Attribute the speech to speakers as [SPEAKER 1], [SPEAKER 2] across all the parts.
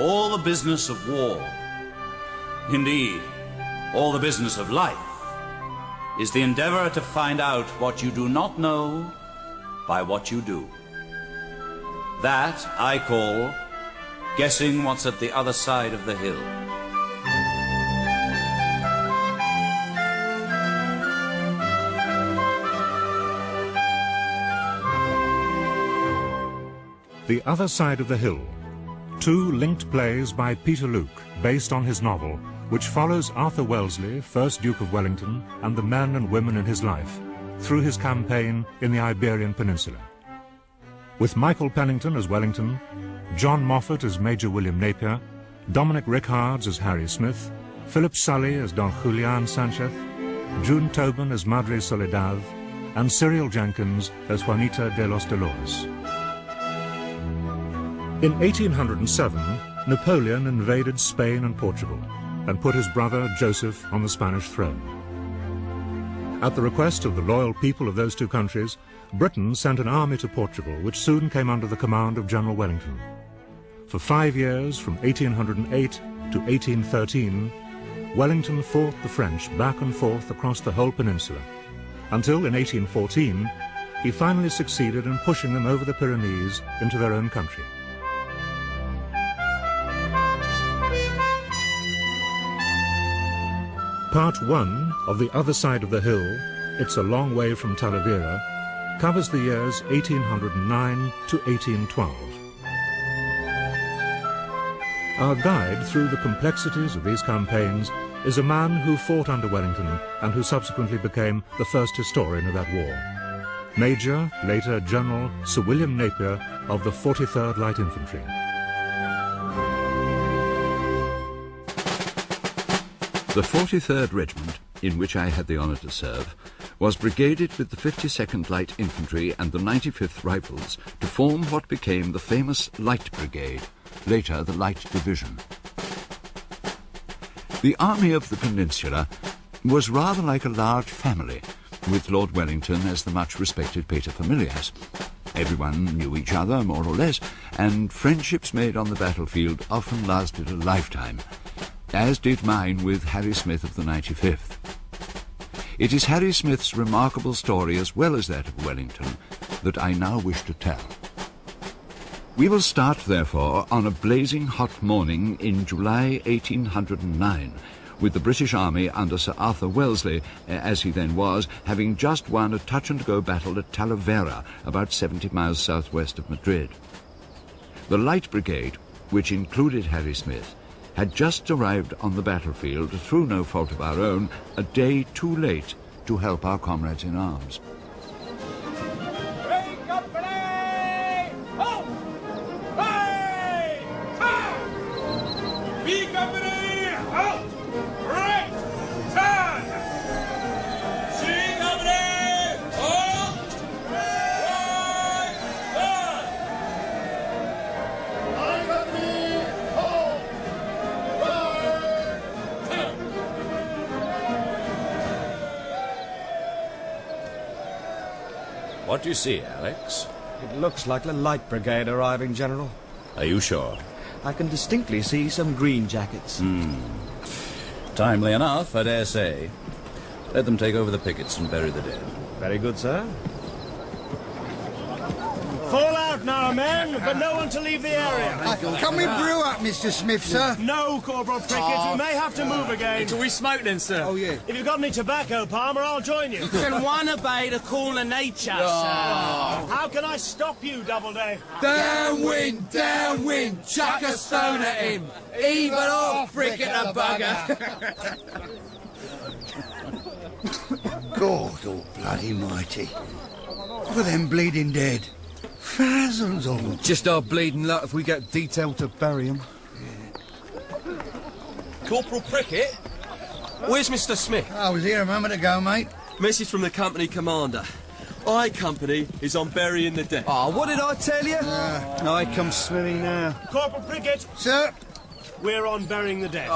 [SPEAKER 1] all the business of war, indeed, all the business of life, is the endeavor to find out what you do not know by what you do. That I call guessing what's at the other side of the hill.
[SPEAKER 2] The Other Side of the Hill, two linked plays by Peter Luke, based on his novel, which follows Arthur Wellesley, 1st Duke of Wellington, and the men and women in his life, through his campaign in the Iberian Peninsula. With Michael Pennington as Wellington, John Moffat as Major William Napier, Dominic Rickards as Harry Smith, Philip Sully as Don Julian Sanchez, June Tobin as Madre Soledad, and Cyril Jenkins as Juanita de los Dolores. In 1807, Napoleon invaded Spain and Portugal and put his brother Joseph on the Spanish throne. At the request of the loyal people of those two countries, Britain sent an army to Portugal, which soon came under the command of General Wellington. For 5 years, from 1808 to 1813, Wellington fought the French back and forth across the whole peninsula, until in 1814, he finally succeeded in pushing them over the Pyrenees into their own country. Part 1 of The Other Side of the Hill, It's a Long Way from Talavera, covers the years 1809 to 1812. Our guide through the complexities of these campaigns is a man who fought under Wellington and who subsequently became the first historian of that war. Major, later General Sir William Napier of the 43rd Light Infantry.
[SPEAKER 3] The 43rd Regiment, in which I had the honour to serve, was brigaded with the 52nd Light Infantry and the 95th Rifles to form what became the famous Light Brigade, later the Light Division. The Army of the Peninsula was rather like a large family, with Lord Wellington as the much-respected paterfamilias. Everyone knew each other, more or less, and friendships made on the battlefield often lasted a lifetime, as did mine with Harry Smith of the 95th. It is Harry Smith's remarkable story, as well as that of Wellington, that I now wish to tell. We will start, therefore, on a blazing hot morning in July 1809, with the British Army under Sir Arthur Wellesley, as he then was, having just won a touch-and-go battle at Talavera, about 70 miles southwest of Madrid. The Light Brigade, which included Harry Smith, had just arrived on the battlefield, through no fault of our own, a day too late to help our comrades in arms.
[SPEAKER 4] Hey, company! Halt! Hey! Ha! B company! Halt! Right! Turn! C company! Halt! Right! Turn! I company! Halt!
[SPEAKER 1] What do you see, Alex?
[SPEAKER 5] It looks like the Light Brigade arriving, General.
[SPEAKER 1] Are you sure?
[SPEAKER 5] I can distinctly see some green jackets.
[SPEAKER 1] Timely enough, I dare say. Let them take over the pickets and bury the dead.
[SPEAKER 5] Very good, sir.
[SPEAKER 6] Fall out now, men, but no one to leave the area.
[SPEAKER 7] Can we brew up, Mr. Smith, sir?
[SPEAKER 6] No, Corporal Prickett, we may have to move again.
[SPEAKER 8] Till we smoke then, sir.
[SPEAKER 7] Oh, yeah.
[SPEAKER 6] If you've got any tobacco, Palmer, I'll join you.
[SPEAKER 8] Can one obey the call of nature, sir?
[SPEAKER 6] How can I stop you, Doubleday?
[SPEAKER 8] Downwind, chuck a stone at him. Even off, Prickett the bugger.
[SPEAKER 7] God, oh, bloody mighty. Look at them bleeding dead. Thousands of them.
[SPEAKER 8] Just our bleeding luck if we get detail to bury him.
[SPEAKER 9] Corporal Prickett? Where's Mr. Smith?
[SPEAKER 7] I was here a moment ago, mate.
[SPEAKER 9] Message from the company commander. I company is on burying the dead.
[SPEAKER 8] Oh, what did I tell you?
[SPEAKER 5] I come swimming now.
[SPEAKER 6] Corporal Prickett,
[SPEAKER 7] Sir?
[SPEAKER 6] we're on burying the dead.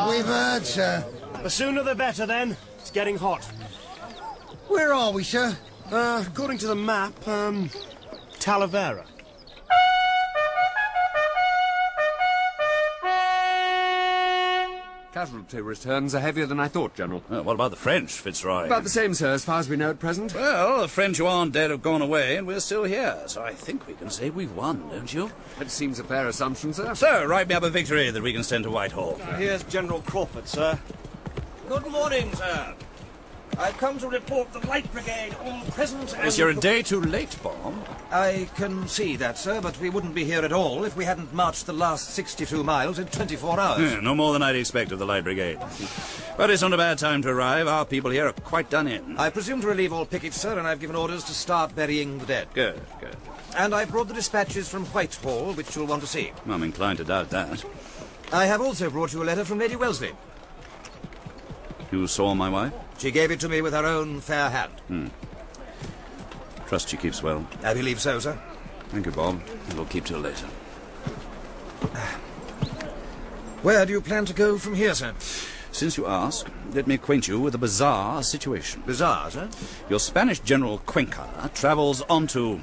[SPEAKER 7] We've heard, sir.
[SPEAKER 6] The sooner the better, then. It's getting hot.
[SPEAKER 7] Where are we, sir?
[SPEAKER 6] According to the map, Talavera.
[SPEAKER 10] Casualty returns are heavier than I thought, General.
[SPEAKER 1] What about the French, Fitzroy?
[SPEAKER 10] About the same, sir, as far as we know at present.
[SPEAKER 1] Well, the French who aren't dead have gone away, and we're still here. So I think we can say we've won, don't you?
[SPEAKER 10] That seems a fair assumption, sir.
[SPEAKER 1] So, write me up a victory that we can send to Whitehall.
[SPEAKER 5] Here's General Crawford, sir.
[SPEAKER 1] Good morning, sir.
[SPEAKER 5] I've come to report the Light Brigade all present and...
[SPEAKER 1] Is you're a day too late, Bomb?
[SPEAKER 5] I can see that, sir, but we wouldn't be here at all if we hadn't marched the last 62 miles in 24 hours.
[SPEAKER 1] No more than I'd expect of the Light Brigade. But it's not a bad time to arrive. Our people here are quite done in.
[SPEAKER 5] I presume to relieve all pickets, sir, and I've given orders to start burying the dead.
[SPEAKER 1] Good.
[SPEAKER 5] And I brought the dispatches from Whitehall, which you'll want to see.
[SPEAKER 1] I'm inclined to doubt that.
[SPEAKER 5] I have also brought you a letter from Lady Wellesley.
[SPEAKER 1] You saw my wife?
[SPEAKER 5] She gave it to me with her own fair hand.
[SPEAKER 1] Trust she keeps well.
[SPEAKER 5] I believe so, sir.
[SPEAKER 1] Thank you, Bob. We'll keep till later.
[SPEAKER 5] Where do you plan to go from here, sir?
[SPEAKER 1] Since you ask, let me acquaint you with a bizarre situation.
[SPEAKER 5] Bizarre, sir?
[SPEAKER 1] Your Spanish General Cuenca travels onto,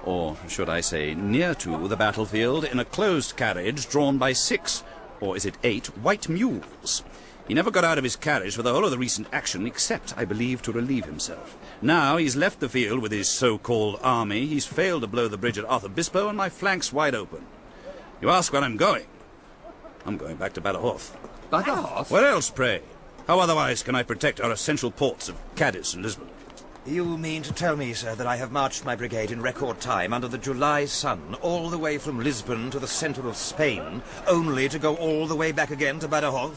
[SPEAKER 1] or should I say, near to the battlefield in a closed carriage drawn by 6, or is it 8, white mules. He never got out of his carriage for the whole of the recent action, except, I believe, to relieve himself. Now he's left the field with his so-called army. He's failed to blow the bridge at Arthur Bispo, and my flank's wide open. You ask where I'm going? I'm going back to Badajoz.
[SPEAKER 10] Badajoz?
[SPEAKER 1] Where else, pray? How otherwise can I protect our essential ports of Cadiz and Lisbon?
[SPEAKER 5] You mean to tell me, sir, that I have marched my brigade in record time under the July sun all the way from Lisbon to the centre of Spain, only to go all the way back again to Badajoz?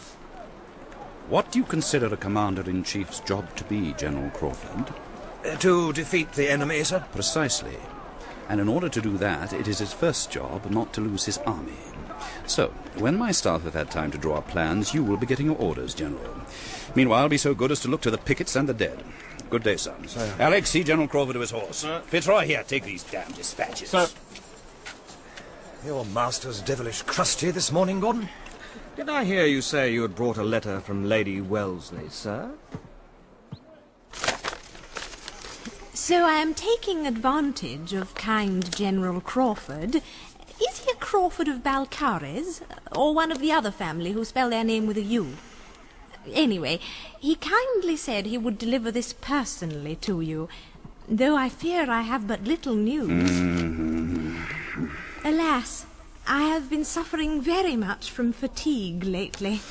[SPEAKER 1] What do you consider a commander-in-chief's job to be, General Crawford?
[SPEAKER 5] To defeat the enemy, sir?
[SPEAKER 1] Precisely. And in order to do that, it is his first job not to lose his army. So, when my staff have had time to draw up plans, you will be getting your orders, General. Meanwhile, be so good as to look to the pickets and the dead. Good day, sir.
[SPEAKER 5] Sir.
[SPEAKER 1] Alex, see General Crawford to his horse.
[SPEAKER 6] Sir.
[SPEAKER 1] Fitzroy, here, take these damn dispatches.
[SPEAKER 6] Sir.
[SPEAKER 5] Your master's devilish crusty this morning, Gordon.
[SPEAKER 6] Did I hear you say you had brought a letter from Lady Wellesley, sir?
[SPEAKER 11] So I am taking advantage of kind General Crawford. Is he a Crawford of Balcarres, or one of the other family who spell their name with a U? Anyway, he kindly said he would deliver this personally to you, though I fear I have but little news. Alas, I have been suffering very much from fatigue lately,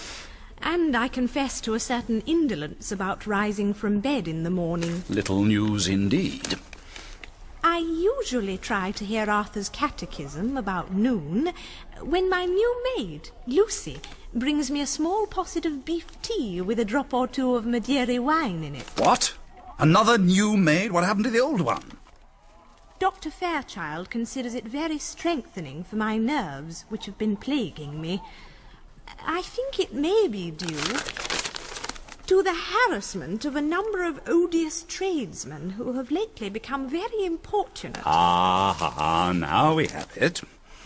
[SPEAKER 11] and I confess to a certain indolence about rising from bed in the morning.
[SPEAKER 1] Little news indeed.
[SPEAKER 11] I usually try to hear Arthur's catechism about noon, when my new maid, Lucy, brings me a small posset of beef tea with a drop or two of Madeira wine in it.
[SPEAKER 1] What? Another new maid? What happened to the old one?
[SPEAKER 11] Dr. Fairchild considers it very strengthening for my nerves, which have been plaguing me. I think it may be due to the harassment of a number of odious tradesmen who have lately become very importunate.
[SPEAKER 1] Now we have it.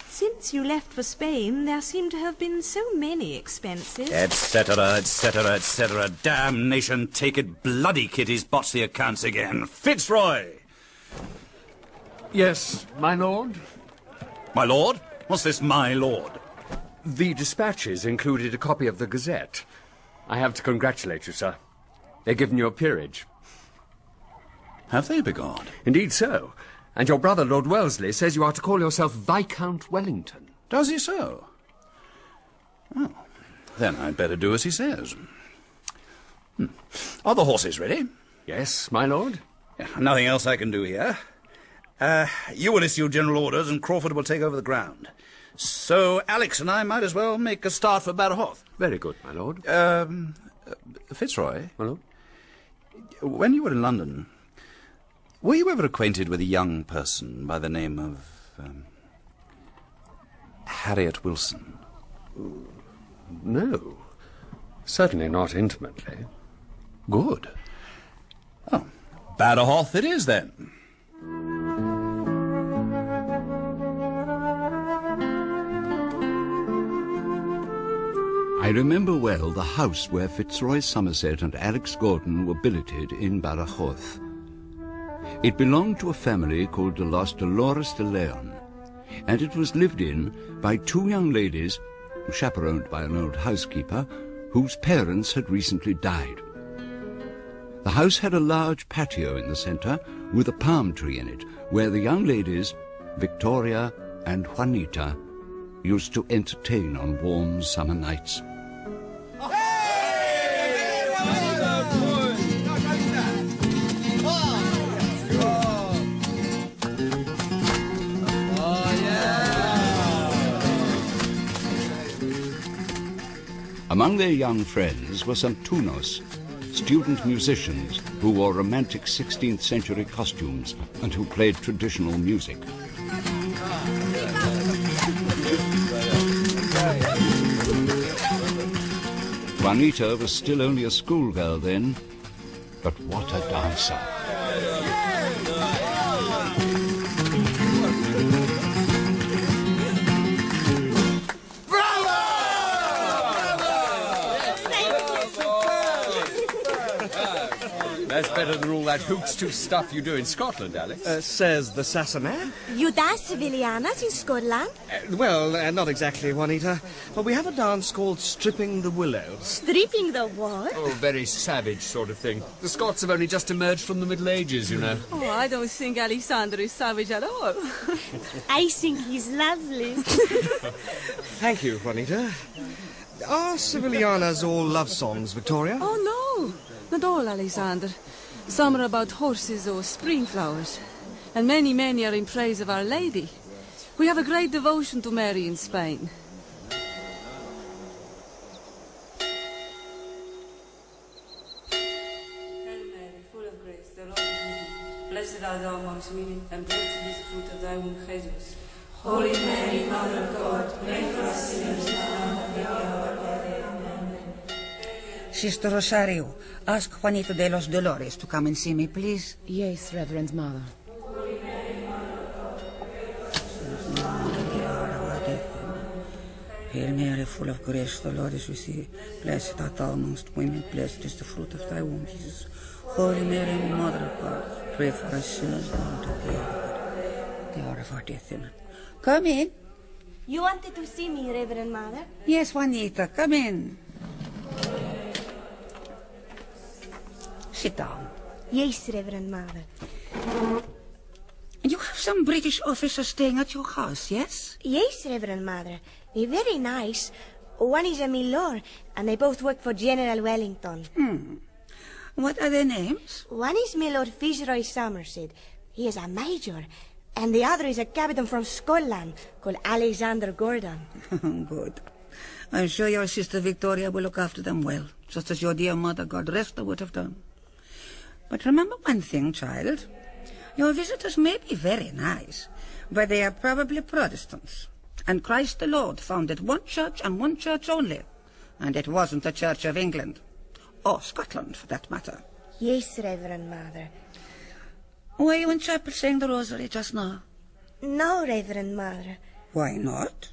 [SPEAKER 11] Since you left for Spain, there seem to have been so many expenses.
[SPEAKER 1] Etc., etc., etc. Damnation take it, bloody kitties botch the accounts again. Fitzroy!
[SPEAKER 10] Yes, my lord?
[SPEAKER 1] My lord? What's this, my lord?
[SPEAKER 10] The dispatches included a copy of the Gazette. I have to congratulate you, sir. They've given you a peerage.
[SPEAKER 1] Have they, begone?
[SPEAKER 10] Indeed so. And your brother, Lord Wellesley, says you are to call yourself Viscount Wellington.
[SPEAKER 1] Does he so? Oh, then I'd better do as he says. Are the horses ready?
[SPEAKER 10] Yes, my lord.
[SPEAKER 1] Nothing else I can do here. You will issue general orders, and Crawford will take over the ground. So Alex and I might as well make a start for Badajoz.
[SPEAKER 10] Very good, my lord.
[SPEAKER 1] Fitzroy?
[SPEAKER 10] My lord?
[SPEAKER 1] When you were in London, were you ever acquainted with a young person by the name of Harriet Wilson?
[SPEAKER 10] No. Certainly not intimately.
[SPEAKER 1] Good. Oh, Badajoz it is, then.
[SPEAKER 3] I remember well the house where Fitzroy Somerset and Alex Gordon were billeted in Badajoz. It belonged to a family called de los Dolores de Leon, and it was lived in by two young ladies, chaperoned by an old housekeeper, whose parents had recently died. The house had a large patio in the centre with a palm tree in it, where the young ladies, Victoria and Juanita, used to entertain on warm summer nights. Among their young friends were some tunos, student musicians who wore romantic 16th century costumes and who played traditional music. Juanita was still only a schoolgirl then, but what a dancer.
[SPEAKER 10] That's better than all that hoot-stoo stuff you do in Scotland, Alex.
[SPEAKER 6] Says the Sassanach.
[SPEAKER 12] You dance Sevillanas in Scotland?
[SPEAKER 6] Not exactly, Juanita. But we have a dance called Stripping the Willows.
[SPEAKER 12] Stripping the what?
[SPEAKER 10] Oh, very savage sort of thing. The Scots have only just emerged from the Middle Ages, you know.
[SPEAKER 13] Oh, I don't think Alexander is savage at all.
[SPEAKER 12] I think he's lovely.
[SPEAKER 6] Thank you, Juanita. Are Sevillanas all love songs, Victoria?
[SPEAKER 13] Oh, no. Not all, Alexander. Some are about horses or spring flowers. And many, many are in praise of Our Lady. We have a great devotion to Mary in Spain. Hail Mary, full of grace, the Lord is with thee. Blessed art thou amongst women, and blessed is the fruit of thy womb, Jesus. Holy Mary, Mother of God, pray for us sinners now and at the hour of our death. Amen.
[SPEAKER 14] Sister Rosario, ask Juanita de los Dolores to come and see me, please.
[SPEAKER 15] Yes, Reverend Mother.
[SPEAKER 14] Hail Mary, full of grace, the Lord is with thee. Blessed art thou amongst women, blessed is the fruit of thy womb, Jesus. Holy Mary, Mother of God, pray for us sinners now and at the hour of our death. Amen. Come in.
[SPEAKER 12] You wanted to see me, Reverend Mother?
[SPEAKER 14] Yes, Juanita, come in. Sit down.
[SPEAKER 12] Yes, Reverend Mother.
[SPEAKER 14] You have some British officers staying at your house, yes?
[SPEAKER 12] Yes, Reverend Mother. They're very nice. One is a milord, and they both work for General Wellington.
[SPEAKER 14] What are their names?
[SPEAKER 12] One is Milord Fitzroy Somerset. He is a major. And the other is a captain from Scotland called Alexander Gordon.
[SPEAKER 14] Good. I'm sure your sister Victoria will look after them well, just as your dear mother, God rest her, would have done. But remember one thing, child. Your visitors may be very nice, but they are probably Protestants. And Christ the Lord founded one church and one church only. And it wasn't the Church of England. Or Scotland, for that matter.
[SPEAKER 12] Yes, Reverend Mother.
[SPEAKER 14] Were you in chapel saying the rosary just now?
[SPEAKER 12] No, Reverend Mother.
[SPEAKER 14] Why not?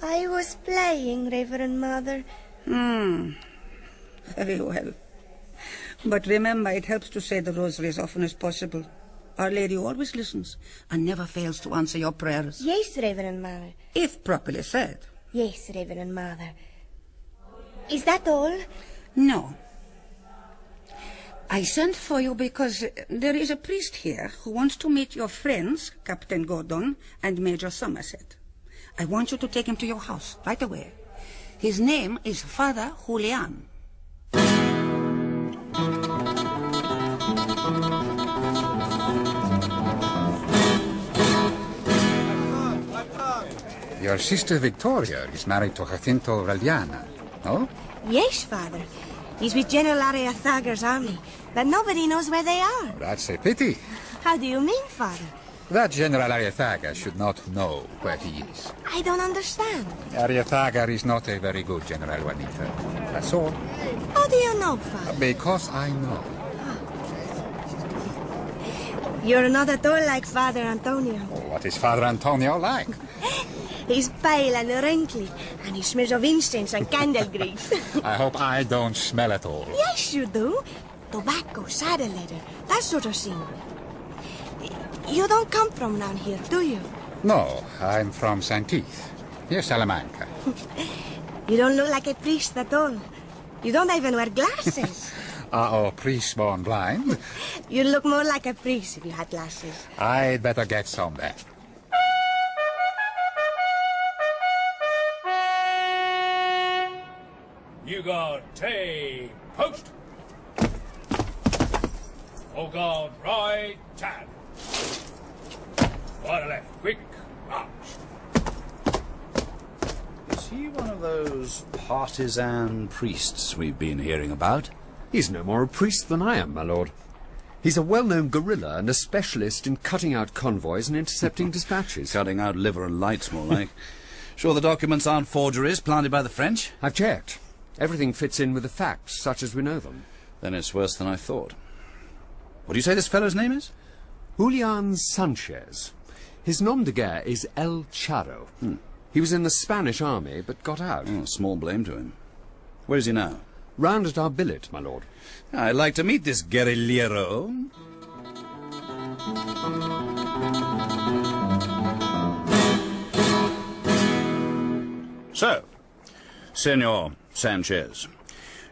[SPEAKER 12] I was playing, Reverend Mother.
[SPEAKER 14] Very well. But remember, it helps to say the rosary as often as possible. Our Lady always listens and never fails to answer your prayers.
[SPEAKER 12] Yes, Reverend Mother.
[SPEAKER 14] If properly said.
[SPEAKER 12] Yes, Reverend Mother. Is that all?
[SPEAKER 14] No. I sent for you because there is a priest here who wants to meet your friends, Captain Gordon and Major Somerset. I want you to take him to your house right away. His name is Father Julian.
[SPEAKER 16] Your sister Victoria is married to Jacinto Raliana, no?
[SPEAKER 12] Yes, Father. He's with General Ariathager's army, but nobody knows where they are.
[SPEAKER 16] That's a pity.
[SPEAKER 12] How do you mean, Father?
[SPEAKER 16] That General Ariathager should not know where he is.
[SPEAKER 12] I don't understand.
[SPEAKER 16] Ariathager is not a very good general, Juanita. That's all.
[SPEAKER 12] How do you know, Father?
[SPEAKER 16] Because I know.
[SPEAKER 12] You're not at all like Father Antonio.
[SPEAKER 16] Oh, what is Father Antonio like?
[SPEAKER 12] He's pale and wrinkly, and he smells of incense and candle grease.
[SPEAKER 16] I hope I don't smell at all.
[SPEAKER 12] Yes, you do. Tobacco, saddle leather, that sort of thing. You don't come from down here, do you?
[SPEAKER 16] No, I'm from St. Keith, near Salamanca.
[SPEAKER 12] You don't look like a priest at all. You don't even wear glasses.
[SPEAKER 16] Are priests born blind?
[SPEAKER 12] You'd look more like a priest if you had glasses.
[SPEAKER 16] I'd better get some then.
[SPEAKER 4] You guard, take post. Oh guard, right, turn. Right left, quick, march.
[SPEAKER 1] Is he one of those partisan priests we've been hearing about?
[SPEAKER 10] He's no more a priest than I am, my lord. He's a well-known guerrilla and a specialist in cutting out convoys and intercepting dispatches.
[SPEAKER 1] Cutting out liver and lights, more like. Sure the documents aren't forgeries planted by the French?
[SPEAKER 10] I've checked. Everything fits in with the facts, such as we know them.
[SPEAKER 1] Then it's worse than I thought. What do you say this fellow's name is?
[SPEAKER 10] Julian Sanchez. His nom de guerre is El Charro. He was in the Spanish army, but got out.
[SPEAKER 1] Oh, small blame to him. Where is he now?
[SPEAKER 10] Round at our billet, my lord.
[SPEAKER 1] I'd like to meet this guerrillero. So, Senor Sanchez,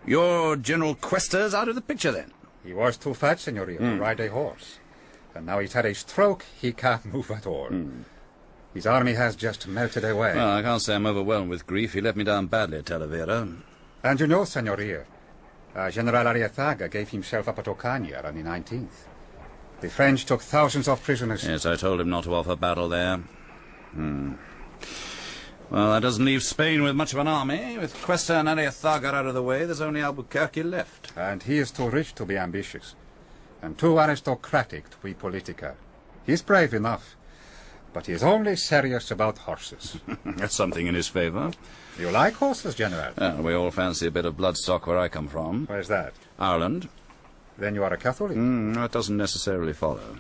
[SPEAKER 1] your General Cuesta's out of the picture, then?
[SPEAKER 16] He was too fat, Señoría, to ride a horse. And now he's had a stroke, he can't move at all. His army has just melted away.
[SPEAKER 1] Well, I can't say I'm overwhelmed with grief. He let me down badly at Talavera.
[SPEAKER 16] And you know, Señoría, General Arrietaga gave himself up at Ocaña on the 19th. The French took thousands of prisoners.
[SPEAKER 1] Yes, I told him not to offer battle there. Well, that doesn't leave Spain with much of an army. With Cuesta and Arrietaga out of the way, there's only Albuquerque left.
[SPEAKER 16] And he is too rich to be ambitious, and too aristocratic to be political. He's brave enough, but he is only serious about horses.
[SPEAKER 1] That's something in his favour.
[SPEAKER 16] You like horses, General?
[SPEAKER 1] We all fancy a bit of bloodstock where I come from.
[SPEAKER 16] Where's that?
[SPEAKER 1] Ireland.
[SPEAKER 16] Then you are a Catholic?
[SPEAKER 1] That doesn't necessarily follow.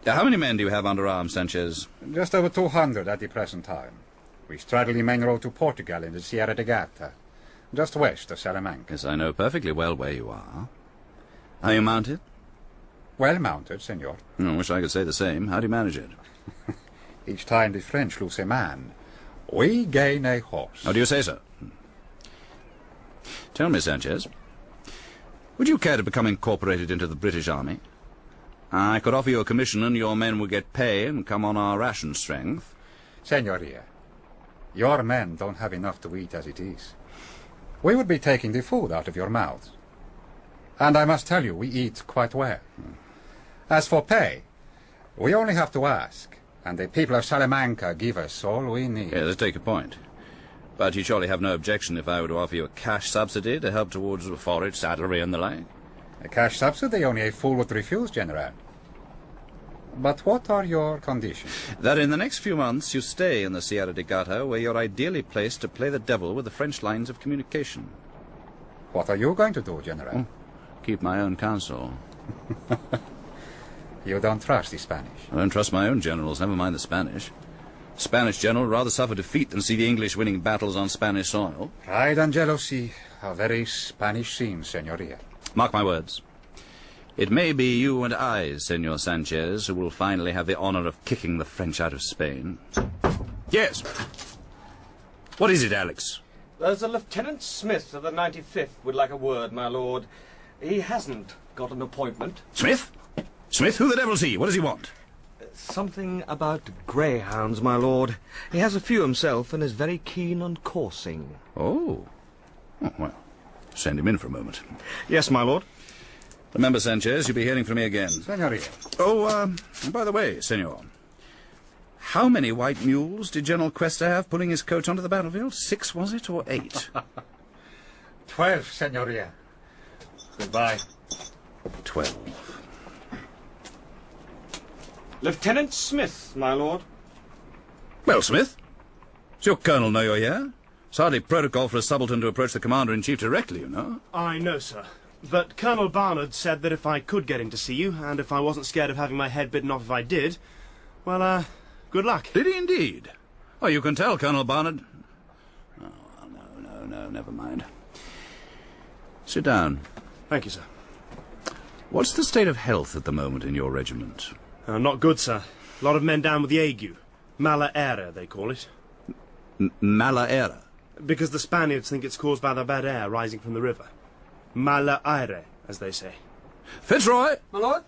[SPEAKER 1] How many men do you have under arms, Sanchez?
[SPEAKER 16] Just over 200 at the present time. We straddle the main road to Portugal in the Sierra de Gata, just west of Salamanca.
[SPEAKER 1] Yes, I know perfectly well where you are. Are you mounted?
[SPEAKER 16] Well mounted, senor.
[SPEAKER 1] I wish I could say the same. How do you manage it?
[SPEAKER 16] Each time the French lose a man, we gain a horse.
[SPEAKER 1] How do you say so? Tell me, Sanchez, would you care to become incorporated into the British Army? I could offer you a commission and your men would get pay and come on our ration strength.
[SPEAKER 16] Señoría, your men don't have enough to eat as it is. We would be taking the food out of your mouths. And I must tell you, we eat quite well. As for pay, we only have to ask, and the people of Salamanca give us all we need.
[SPEAKER 1] Yes, let's take a point. But you surely have no objection if I were to offer you a cash subsidy to help towards the forage, saddlery and the like?
[SPEAKER 16] A cash subsidy only a fool would refuse, General. But what are your conditions?
[SPEAKER 1] That in the next few months you stay in the Sierra de Gata, where you're ideally placed to play the devil with the French lines of communication.
[SPEAKER 16] What are you going to do, General?
[SPEAKER 1] Keep my own counsel.
[SPEAKER 16] You don't trust the Spanish?
[SPEAKER 1] I don't trust my own generals, never mind the Spanish. Spanish general would rather suffer defeat than see the English winning battles on Spanish soil.
[SPEAKER 16] Pride and jealousy are very Spanish scenes, Señoría.
[SPEAKER 1] Mark my words. It may be you and I, Senor Sanchez, who will finally have the honor of kicking the French out of Spain. Yes. What is it, Alex?
[SPEAKER 6] There's a Lieutenant Smith of the 95th would like a word, my lord. He hasn't got an appointment.
[SPEAKER 1] Smith? Smith? Who the devil's he? What does he want?
[SPEAKER 6] Something about greyhounds, my lord. He has a few himself and is very keen on coursing.
[SPEAKER 1] Oh, well, send him in for a moment.
[SPEAKER 6] Yes, my lord.
[SPEAKER 1] Remember, Sanchez, you'll be hearing from me again.
[SPEAKER 16] Señoría.
[SPEAKER 1] Oh, by the way, senor, how many white mules did General Cuesta have pulling his coach onto the battlefield? 6, was it, or 8?
[SPEAKER 16] 12, Señoría. Goodbye.
[SPEAKER 1] 12.
[SPEAKER 6] Lieutenant Smith, my lord.
[SPEAKER 1] Well, Smith, does your colonel know you're here? It's hardly protocol for a subaltern to approach the commander-in-chief directly, you know.
[SPEAKER 15] I know, sir. But Colonel Barnard said that if I could get in to see you, and if I wasn't scared of having my head bitten off if I did, well, good luck.
[SPEAKER 1] Did he indeed? Oh, you can tell, Colonel Barnard. Oh, no, never mind. Sit down.
[SPEAKER 15] Thank you, sir.
[SPEAKER 1] What's the state of health at the moment in your regiment?
[SPEAKER 15] Not good, sir. A lot of men down with the ague. Malaera, they call it.
[SPEAKER 1] Malaera?
[SPEAKER 15] Because the Spaniards think it's caused by the bad air rising from the river. Mala aire, as they say.
[SPEAKER 1] Fitzroy!
[SPEAKER 10] My lord?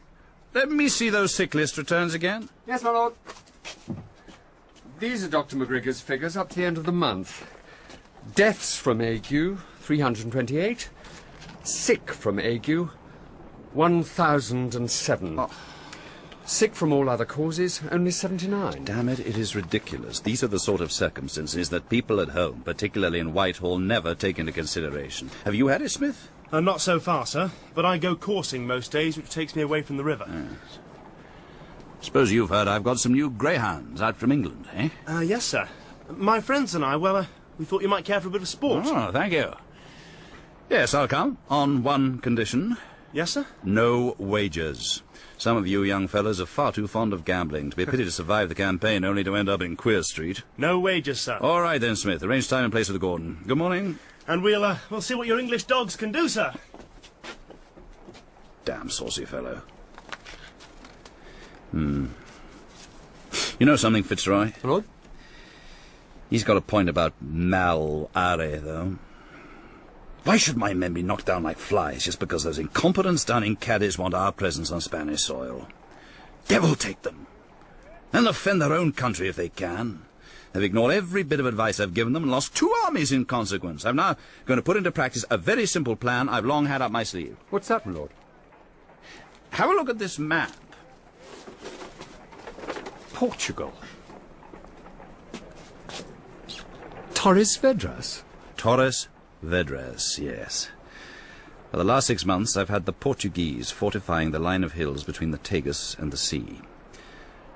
[SPEAKER 1] Let me see those sick list returns again.
[SPEAKER 10] Yes, my lord. These are Dr. McGregor's figures up to the end of the month. Deaths from ague, 328. Sick from ague, 1,007.
[SPEAKER 1] Oh.
[SPEAKER 10] Sick from all other causes, only 79.
[SPEAKER 17] Damn it, it is ridiculous. These are the sort of circumstances that people at home, particularly in Whitehall, never take into consideration. Have you had it, Smith?
[SPEAKER 15] Not so far, sir. But I go coursing most days, which takes me away from the river.
[SPEAKER 1] Yes. Suppose you've heard I've got some new greyhounds out from England, eh?
[SPEAKER 15] Yes, sir. My friends and I, well, we thought you might care for a bit of sport.
[SPEAKER 1] Oh, thank you. Yes, I'll come, on one condition.
[SPEAKER 15] Yes, sir?
[SPEAKER 1] No wagers. Some of you young fellows are far too fond of gambling. To be a pity to survive the campaign only to end up in Queer Street.
[SPEAKER 15] No wagers, sir.
[SPEAKER 1] All right then, Smith. Arrange time and place with the Gordon. Good morning.
[SPEAKER 15] And we'll see what your English dogs can do, sir.
[SPEAKER 1] Damn saucy fellow. You know something, Fitzroy?
[SPEAKER 10] Lord?
[SPEAKER 1] He's got a point about mal are, though. Why should my men be knocked down like flies just because those incompetents down in Cadiz want our presence on Spanish soil? Devil take them. They'll defend their own country if they can. They've ignored every bit of advice I've given them and lost 2 armies in consequence. I'm now going to put into practice a very simple plan I've long had up my sleeve.
[SPEAKER 10] What's that, my lord?
[SPEAKER 1] Have a look at this map.
[SPEAKER 10] Portugal. Torres Vedras?
[SPEAKER 1] Torres Vedras, yes. For the last 6 months, I've had the Portuguese fortifying the line of hills between the Tagus and the sea.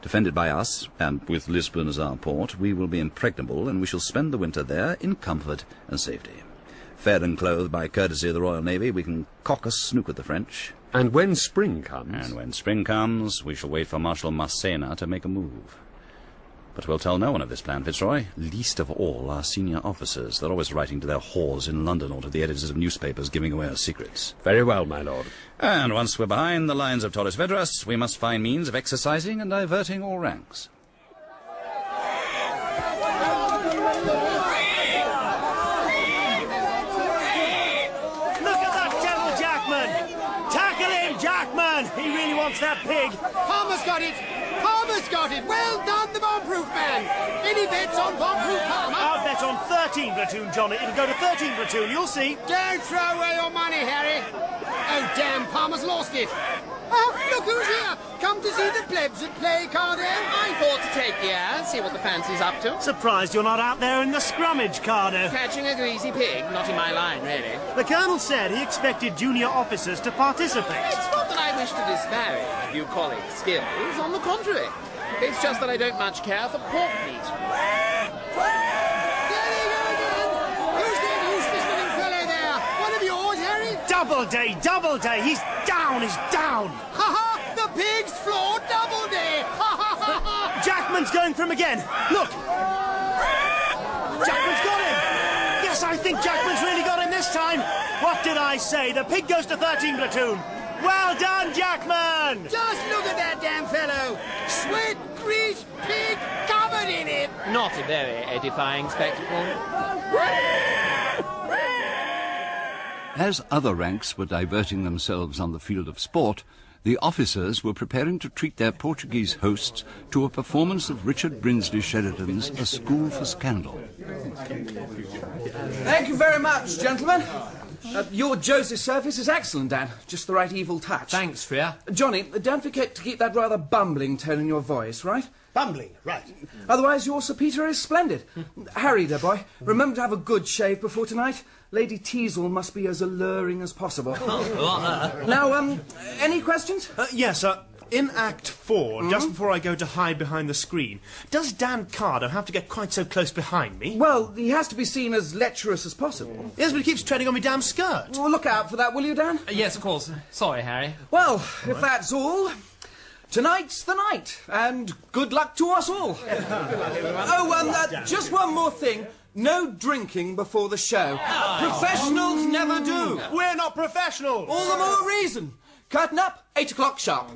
[SPEAKER 1] Defended by us, and with Lisbon as our port, we will be impregnable, and we shall spend the winter there in comfort and safety. Fed and clothed by courtesy of the Royal Navy, we can cock a snook with the French.
[SPEAKER 10] And when spring comes?
[SPEAKER 1] And when spring comes, we shall wait for Marshal Massena to make a move. But we'll tell no one of this plan, Fitzroy, least of all our senior officers. They're always writing to their whores in London or to the editors of newspapers giving away our secrets.
[SPEAKER 10] Very well, my lord.
[SPEAKER 1] And once we're behind the lines of Torres Vedras, we must find means of exercising and diverting all ranks.
[SPEAKER 15] Look at that devil, Jackman! Tackle him, Jackman! He really wants that pig.
[SPEAKER 8] Palmer's got it! Palmer's got it! Well done, the bomb-proof man! Any bets on bomb-proof Palmer?
[SPEAKER 15] I'll bet on 13 platoon, Johnny. It'll go to 13 platoon, you'll see.
[SPEAKER 8] Don't throw away your money, Harry. Oh, damn, Palmer's lost it. Oh, look who's here. Come to see the plebs at play, Cardo.
[SPEAKER 18] I thought to take the air, see what the fancy's up to.
[SPEAKER 15] Surprised you're not out there in the scrummage, Cardo.
[SPEAKER 18] Catching a greasy pig, not in my line, really.
[SPEAKER 15] The Colonel said he expected junior officers to participate.
[SPEAKER 18] It's not that I wish to disparage my new colleagues' skills, on the contrary. It's just that I don't much care for pork meat.
[SPEAKER 8] Who's that useless-looking fellow there? One of yours, Harry?
[SPEAKER 15] Doubleday, Doubleday! He's down, he's down!
[SPEAKER 8] Ha-ha! The pig's floored Doubleday! Ha-ha-ha-ha!
[SPEAKER 15] Jackman's going for him again! Look! Jackman's got him! Yes, I think Jackman's really got him this time! What did I say? The pig goes to 13 platoon! Well done, Jackman!
[SPEAKER 8] Just look at that damn fellow! Sweat, grease, pig, covered in it!
[SPEAKER 18] Not a very edifying spectacle.
[SPEAKER 3] As other ranks were diverting themselves on the field of sport, the officers were preparing to treat their Portuguese hosts to a performance of Richard Brinsley Sheridan's A School for Scandal.
[SPEAKER 19] Thank you very much, gentlemen. Your Joseph service is excellent, Dan. Just the right evil touch.
[SPEAKER 9] Thanks, Freer.
[SPEAKER 19] Johnny, don't forget to keep that rather bumbling tone in your voice, right?
[SPEAKER 15] Bumbling, right.
[SPEAKER 19] Otherwise, your Sir Peter is splendid. Harry, dear boy, remember to have a good shave before tonight. Lady Teazle must be as alluring as possible. Now, any questions?
[SPEAKER 15] Yes, in Act 4, just before I go to hide behind the screen, does Dan Cardo have to get quite so close behind me?
[SPEAKER 19] Well, he has to be seen as lecherous as possible.
[SPEAKER 15] Yes, but he keeps treading on my damn skirt.
[SPEAKER 19] Well, look out for that, will you, Dan?
[SPEAKER 9] Yes, of course. Sorry, Harry.
[SPEAKER 19] Well, if that's all, tonight's the night, and good luck to us all. Just one more thing. No drinking before the show. Professionals never do.
[SPEAKER 15] We're not professionals.
[SPEAKER 19] All the more reason. Curtain up, 8 o'clock sharp.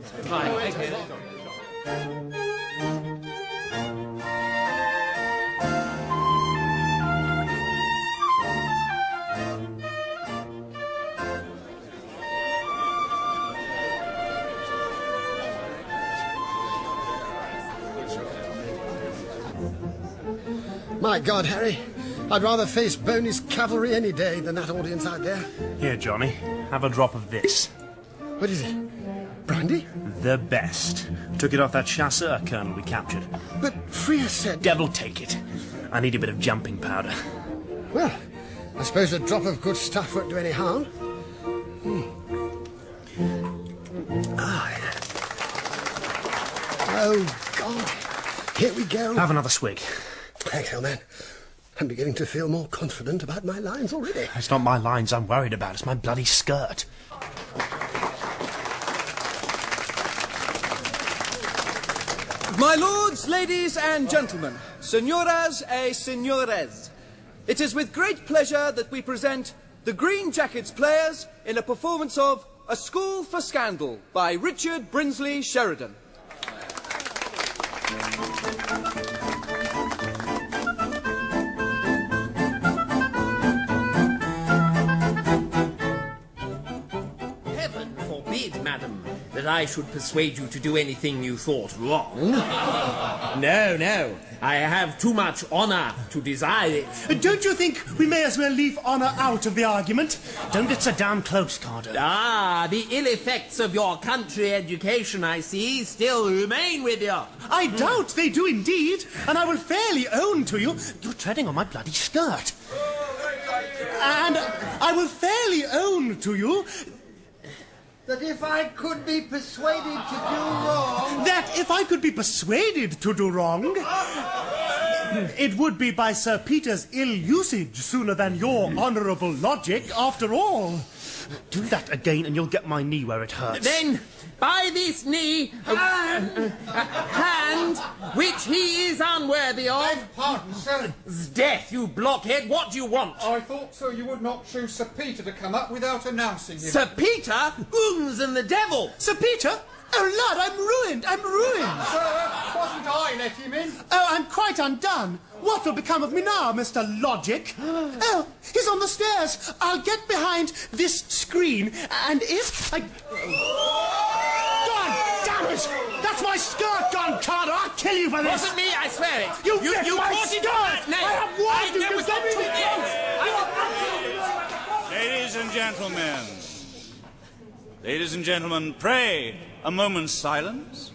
[SPEAKER 8] My God, Harry, I'd rather face Boney's cavalry any day than that audience out there.
[SPEAKER 15] Here, Johnny, have a drop of this.
[SPEAKER 8] What is it? Brandy?
[SPEAKER 15] The best. Took it off that chasseur colonel we captured.
[SPEAKER 8] But Freer said...
[SPEAKER 15] Devil take it. I need a bit of jumping powder.
[SPEAKER 8] Well, I suppose a drop of good stuff won't do any harm. Oh, God. Here we go.
[SPEAKER 15] Have another swig.
[SPEAKER 8] Thanks, old man. I'm beginning to feel more confident about my lines already.
[SPEAKER 15] It's not my lines I'm worried about. It's my bloody skirt.
[SPEAKER 9] My lords, ladies and gentlemen, senoras et senores, it is with great pleasure that we present the Green Jackets players in a performance of A School for Scandal by Richard Brinsley Sheridan.
[SPEAKER 18] Heaven forbid, madam, that I should persuade you to do anything you thought wrong. No, I have too much honour to desire it.
[SPEAKER 15] Don't you think we may as well leave honour out of the argument? Don't get so damn close, Cardo.
[SPEAKER 18] Ah, the ill effects of your country education, I see, still remain with you.
[SPEAKER 15] I doubt they do indeed, and I will fairly own to you... You're treading on my bloody skirt. And I will fairly own to you...
[SPEAKER 7] That if I could be persuaded to do wrong...
[SPEAKER 15] That if I could be persuaded to do wrong... It would be by Sir Peter's ill usage sooner than your honourable logic, after all. Do that again and you'll get my knee where it hurts.
[SPEAKER 18] Then, by this knee... hand, which he is unworthy of...
[SPEAKER 16] Beg pardon, sir.
[SPEAKER 18] Death, you blockhead, what do you want?
[SPEAKER 16] I thought, sir, you would not choose Sir Peter to come up without announcing him.
[SPEAKER 18] Sir Peter? Oons and the devil!
[SPEAKER 15] Sir Peter? Oh, Lord, I'm ruined!
[SPEAKER 16] Sir, wasn't I let him in?
[SPEAKER 15] Oh, I'm quite undone. What will become of me now, Mr. Logic? Oh, he's on the stairs. I'll get behind this screen, and if I... God damn it! That's my skirt gone, Carter! I'll kill you for this!
[SPEAKER 18] Wasn't me, I swear it!
[SPEAKER 15] You
[SPEAKER 18] caught
[SPEAKER 15] skirt!
[SPEAKER 18] it on that nail!
[SPEAKER 15] I have warned you!
[SPEAKER 1] Ladies and gentlemen... Ladies and gentlemen, pray, a moment's silence.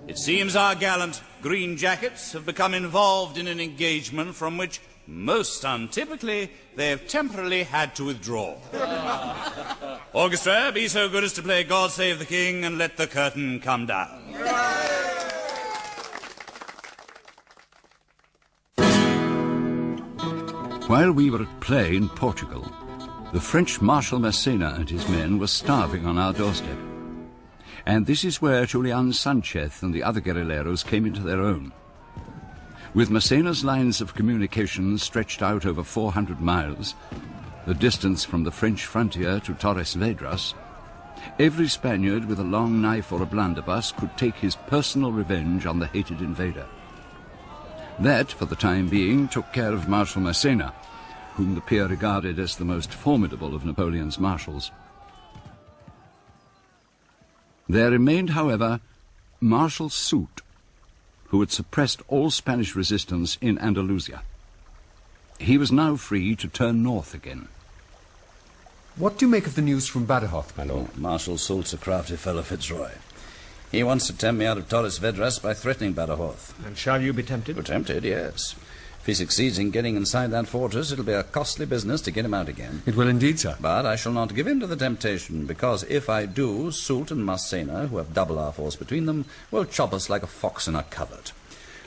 [SPEAKER 1] It seems our gallant Green Jackets have become involved in an engagement from which, most untypically, they have temporarily had to withdraw. Orchestra, be so good as to play God Save the King and let the curtain come down.
[SPEAKER 3] While we were at play in Portugal, the French Marshal Massena and his men were starving on our doorstep. And this is where Julian Sanchez and the other guerrilleros came into their own. With Massena's lines of communication stretched out over 400 miles, the distance from the French frontier to Torres Vedras, every Spaniard with a long knife or a blunderbuss could take his personal revenge on the hated invader. That, for the time being, took care of Marshal Massena, whom the peer regarded as the most formidable of Napoleon's marshals. There remained, however, Marshal Soult, who had suppressed all Spanish resistance in Andalusia. He was now free to turn north again.
[SPEAKER 10] What do you make of the news from Badajoz, my lord?
[SPEAKER 17] Marshal Soult's a crafty fellow, Fitzroy. He wants to tempt me out of Torres Vedras by threatening Badajoz.
[SPEAKER 6] And shall you be tempted?
[SPEAKER 17] We're tempted, yes. If he succeeds in getting inside that fortress, it'll be a costly business to get him out again.
[SPEAKER 10] It will indeed, sir.
[SPEAKER 17] But I shall not give in to the temptation, because if I do, Soult and Massena, who have double our force between them, will chop us like a fox in a covert.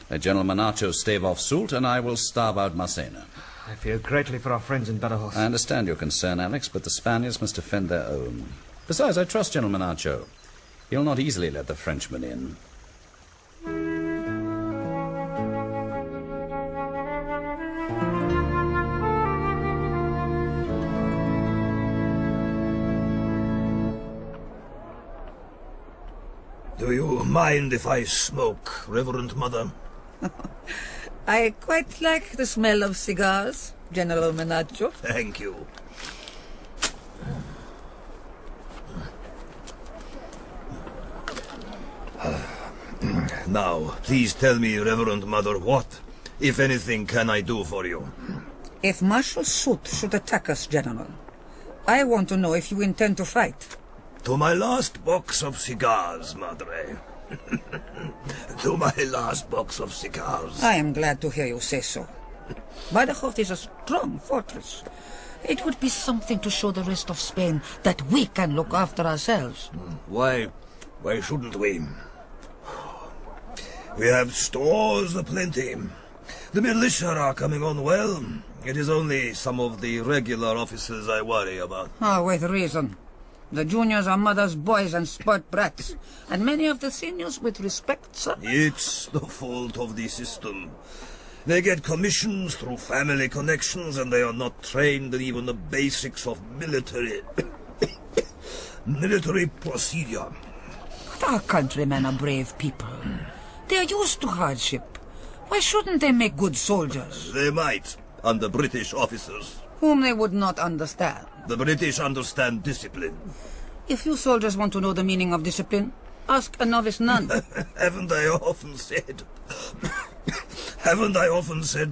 [SPEAKER 17] Let General Monacho stave off Soult, and I will starve out Massena.
[SPEAKER 6] I fear greatly for our friends in Badajoz.
[SPEAKER 17] I understand your concern, Alex, but the Spaniards must defend their own. Besides, I trust General Monacho. He'll not easily let the Frenchmen in.
[SPEAKER 5] Do you mind if I smoke, Reverend Mother?
[SPEAKER 14] I quite like the smell of cigars, General Monacho.
[SPEAKER 5] Thank you. Now, please tell me, Reverend Mother, what If anything can I do for you?
[SPEAKER 14] If Marshal Soult should attack us, General, I want to know if you intend to fight.
[SPEAKER 5] To my last box of cigars, Madre. To my last box of cigars.
[SPEAKER 14] I am glad to hear you say so. Badajoz is a strong fortress. It would be something to show the rest of Spain that we can look after ourselves.
[SPEAKER 5] Why shouldn't we? We have stores aplenty. The militia are coming on well. It is only some of the regular officers I worry about.
[SPEAKER 14] Oh, with reason. The juniors are mothers' boys and sport brats, and many of the seniors with respect, sir.
[SPEAKER 5] It's the fault of the system. They get commissions through family connections, and they are not trained in even the basics of military procedure.
[SPEAKER 14] But our countrymen are brave people. They are used to hardship. Why shouldn't they make good soldiers?
[SPEAKER 5] They might, under British officers.
[SPEAKER 14] Whom they would not understand.
[SPEAKER 5] The British understand discipline.
[SPEAKER 14] If you soldiers want to know the meaning of discipline, ask a novice nun.
[SPEAKER 5] Haven't I often said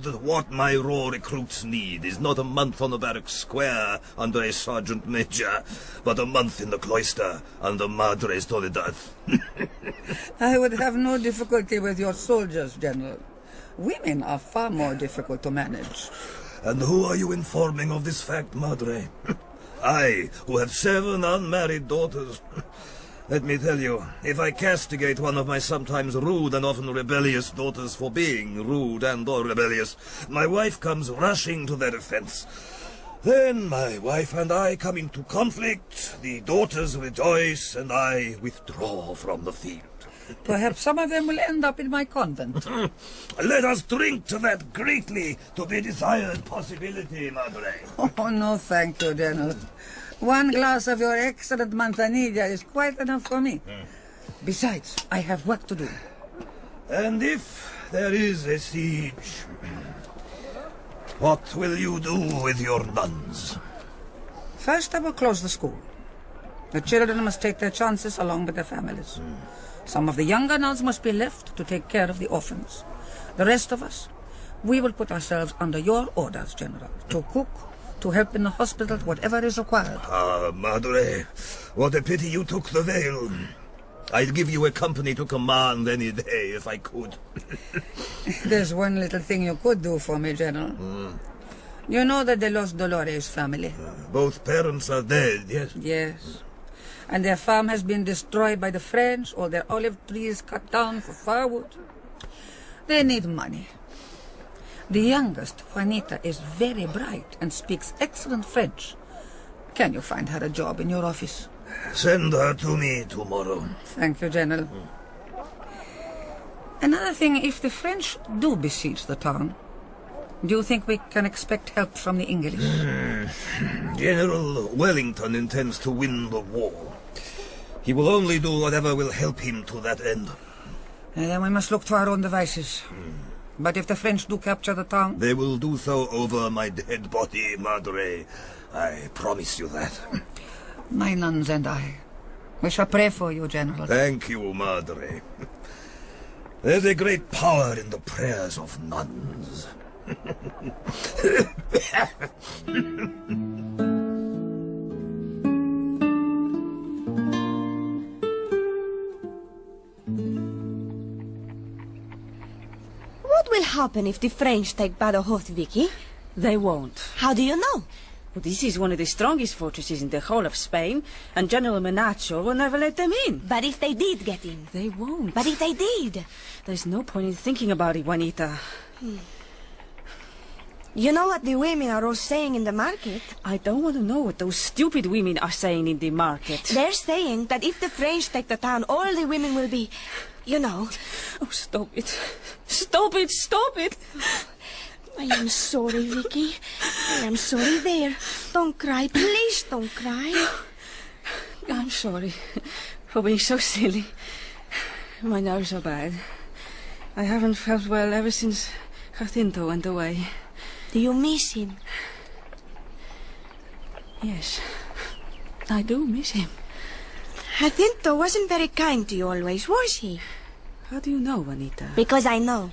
[SPEAKER 5] that what my raw recruits need is not a month on the barrack square under a sergeant major, but a month in the cloister under Madre Soledad?
[SPEAKER 14] I would have no difficulty with your soldiers, General. Women are far more difficult to manage.
[SPEAKER 5] And who are you informing of this fact, Madre? I, who have 7 unmarried daughters. Let me tell you, if I castigate one of my sometimes rude and often rebellious daughters for being rude and or rebellious, my wife comes rushing to their defense. Then my wife and I come into conflict, the daughters rejoice, and I withdraw from the field.
[SPEAKER 14] Perhaps some of them will end up in my convent.
[SPEAKER 5] Let us drink to that greatly to be desired possibility, Madre.
[SPEAKER 14] Oh, no, thank you, General. 1 glass of your excellent manzanilla is quite enough for me. Besides, I have work to do.
[SPEAKER 5] And if there is a siege, what will you do with your nuns?
[SPEAKER 14] First, I will close the school. The children must take their chances along with their families. Some of the younger nuns must be left to take care of the orphans. The rest of us, we will put ourselves under your orders, General, to cook, to help in the hospital, whatever is required.
[SPEAKER 5] Ah, Madre, what a pity you took the veil. I'd give you a company to command any day if I could.
[SPEAKER 14] There's one little thing you could do for me, General. You know the De Los Dolores family?
[SPEAKER 5] Both parents are dead, yes?
[SPEAKER 14] Yes. And their farm has been destroyed by the French, all their olive trees cut down for firewood. They need money. The youngest, Juanita, is very bright and speaks excellent French. Can you find her a job in your office?
[SPEAKER 5] Send her to me tomorrow.
[SPEAKER 14] Thank you, General. Another thing, if the French do besiege the town, do you think we can expect help from the English?
[SPEAKER 5] General Wellington intends to win the war. He will only do whatever will help him to that end.
[SPEAKER 14] Then we must look to our own devices. But if the French do capture the town...
[SPEAKER 5] They will do so over my dead body, Madre. I promise you that.
[SPEAKER 14] My nuns and I. We shall pray for you, General.
[SPEAKER 5] Thank you, Madre. There's a great power in the prayers of nuns.
[SPEAKER 12] What will happen if the French take Badajoz, Vicky?
[SPEAKER 20] They won't.
[SPEAKER 12] How do you know?
[SPEAKER 20] Well, this is one of the strongest fortresses in the whole of Spain, and General Marshal will never let them in.
[SPEAKER 12] But if they did get in?
[SPEAKER 20] They won't.
[SPEAKER 12] But if they did?
[SPEAKER 20] There's no point in thinking about it, Juanita.
[SPEAKER 12] You know what the women are all saying in the market?
[SPEAKER 20] I don't want to know what those stupid women are saying in the market.
[SPEAKER 12] They're saying that if the French take the town, all the women will be, you know...
[SPEAKER 20] Oh, stop it. Stop it, stop it.
[SPEAKER 12] I am sorry, Vicky. I am sorry there. Don't cry, please don't cry.
[SPEAKER 20] I'm sorry for being so silly. My nerves are bad. I haven't felt well ever since Jacinto went away.
[SPEAKER 12] Do you miss him?
[SPEAKER 20] Yes, I do miss him.
[SPEAKER 12] Jacinto wasn't very kind to you always, was he?
[SPEAKER 20] How do you know, Juanita?
[SPEAKER 12] Because I know.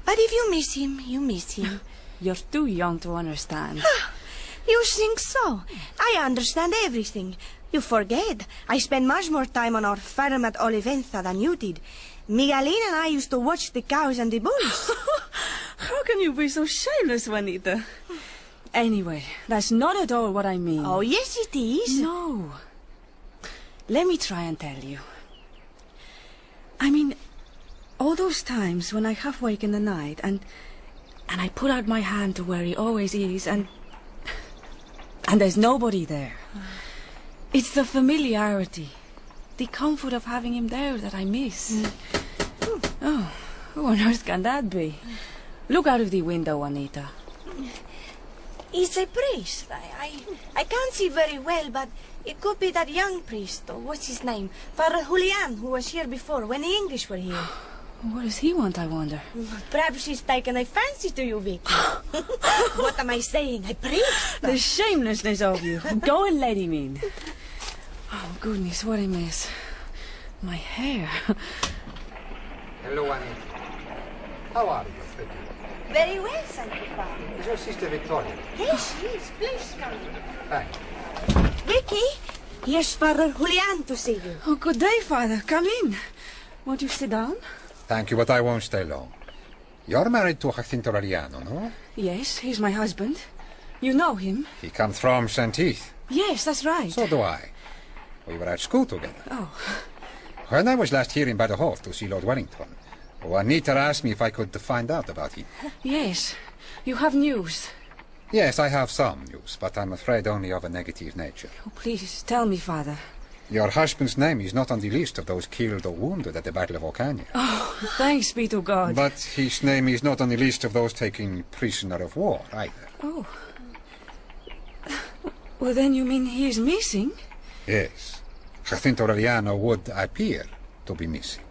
[SPEAKER 12] But if you miss him, you miss him.
[SPEAKER 20] You're too young to understand.
[SPEAKER 12] You think so? I understand everything. You forget. I spent much more time on our farm at Olivenza than you did. Miguelin and I used to watch the cows and the bulls.
[SPEAKER 20] How can you be so shameless, Juanita? Anyway, that's not at all what I mean.
[SPEAKER 12] Oh, yes it is.
[SPEAKER 20] No. Let me try and tell you. I mean, all those times when I half wake in the night and I put out my hand to where he always is and there's nobody there. It's the familiarity, the comfort of having him there that I miss. Oh, who on earth can that be? Look out of the window, Juanita.
[SPEAKER 12] He's a priest. I can't see very well, but it could be that young priest, or what's his name? Father Julian, who was here before, when the English were here.
[SPEAKER 20] What does he want, I wonder?
[SPEAKER 12] Perhaps he's taken a fancy to you, Vicky. What am I saying? A priest?
[SPEAKER 20] The shamelessness of you. Go and let him in. Oh, goodness, what a mess. My hair.
[SPEAKER 16] Hello, Annie. How are you, Vicky?
[SPEAKER 12] Very well, thank you, Father.
[SPEAKER 16] Is your sister Victoria?
[SPEAKER 12] Yes, she is. Please come in.
[SPEAKER 16] Thank you.
[SPEAKER 12] Vicky, here's Father Julian to see you.
[SPEAKER 20] Oh, good day, Father. Come in. Won't you sit down?
[SPEAKER 16] Thank you, but I won't stay long. You're married to Jacinto Ariano, no?
[SPEAKER 20] Yes, he's my husband. You know him?
[SPEAKER 16] He comes from St. Heath.
[SPEAKER 20] Yes, that's right.
[SPEAKER 16] So do I. We were at school together.
[SPEAKER 20] Oh.
[SPEAKER 16] When I was last here in Badajoz to see Lord Wellington, Juanita asked me if I could find out about him.
[SPEAKER 20] Yes. You have news.
[SPEAKER 16] Yes, I have some news, but I'm afraid only of a negative nature.
[SPEAKER 20] Oh, please, tell me, Father.
[SPEAKER 16] Your husband's name is not on the list of those killed or wounded at the Battle of Ocaña.
[SPEAKER 20] Oh, thanks be to God.
[SPEAKER 16] But his name is not on the list of those taken prisoner of war, either.
[SPEAKER 20] Oh. Well, then you mean he is missing?
[SPEAKER 16] Yes. Jacinto Ariano would appear to be missing.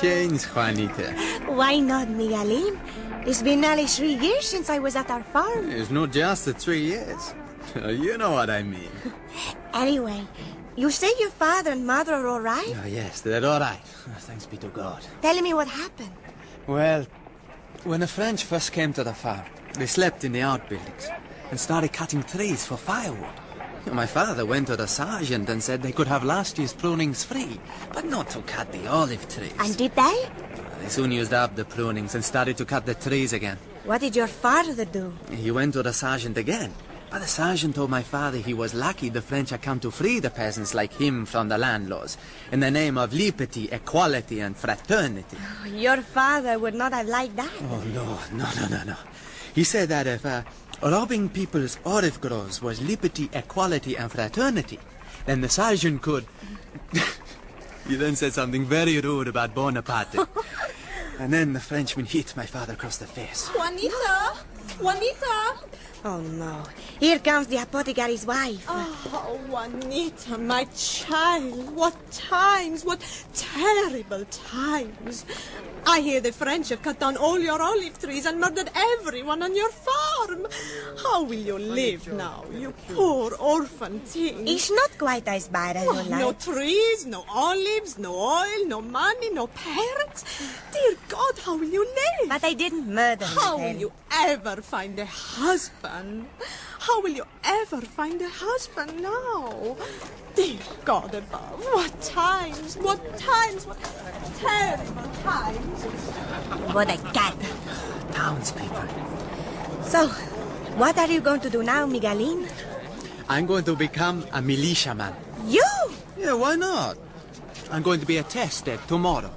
[SPEAKER 21] Changed, Juanita.
[SPEAKER 12] Why not, Miguelin? It's been nearly 3 years since I was at our farm.
[SPEAKER 21] It's not just the 3 years. You know what I mean.
[SPEAKER 12] Anyway, you say your father and mother are all right?
[SPEAKER 21] Oh, yes, they're all right. Thanks be to God.
[SPEAKER 12] Tell me what happened.
[SPEAKER 21] Well, when the French first came to the farm, they slept in the outbuildings and started cutting trees for firewood. My father went to the sergeant and said they could have last year's prunings free, but not to cut the olive trees.
[SPEAKER 12] And did they?
[SPEAKER 21] They soon used up the prunings and started to cut the trees again.
[SPEAKER 12] What did your father do?
[SPEAKER 21] He went to the sergeant again, but the sergeant told my father he was lucky the French had come to free the peasants like him from the landlords, in the name of liberty, equality, and fraternity.
[SPEAKER 12] Oh, your father would not have liked that.
[SPEAKER 21] Oh, no. He said that if robbing people's olive groves was liberty, equality, and fraternity, then the sergeant could... He then said something very rude about Bonaparte. And then the Frenchman hit my father across the face.
[SPEAKER 12] Juanita! Juanita! Oh, no. Here comes the apothecary's wife.
[SPEAKER 22] Oh, Juanita, my child. What times, what terrible times. I hear the French have cut down all your olive trees and murdered everyone on your farm. How will you live now, you poor orphan thing?
[SPEAKER 12] It's not quite as bad as you like.
[SPEAKER 22] No trees, no olives, no oil, no money, no parents. Dear God, how will you live?
[SPEAKER 12] But I didn't murder him.
[SPEAKER 22] How will you ever find a husband? How will you ever find a husband now? Dear God above, what times, what terrible times.
[SPEAKER 12] What a cat.
[SPEAKER 21] Townspeople.
[SPEAKER 12] So, what are you going to do now, Miguelin?
[SPEAKER 21] I'm going to become a militiaman.
[SPEAKER 12] You?
[SPEAKER 21] Yeah, why not? I'm going to be attested tomorrow.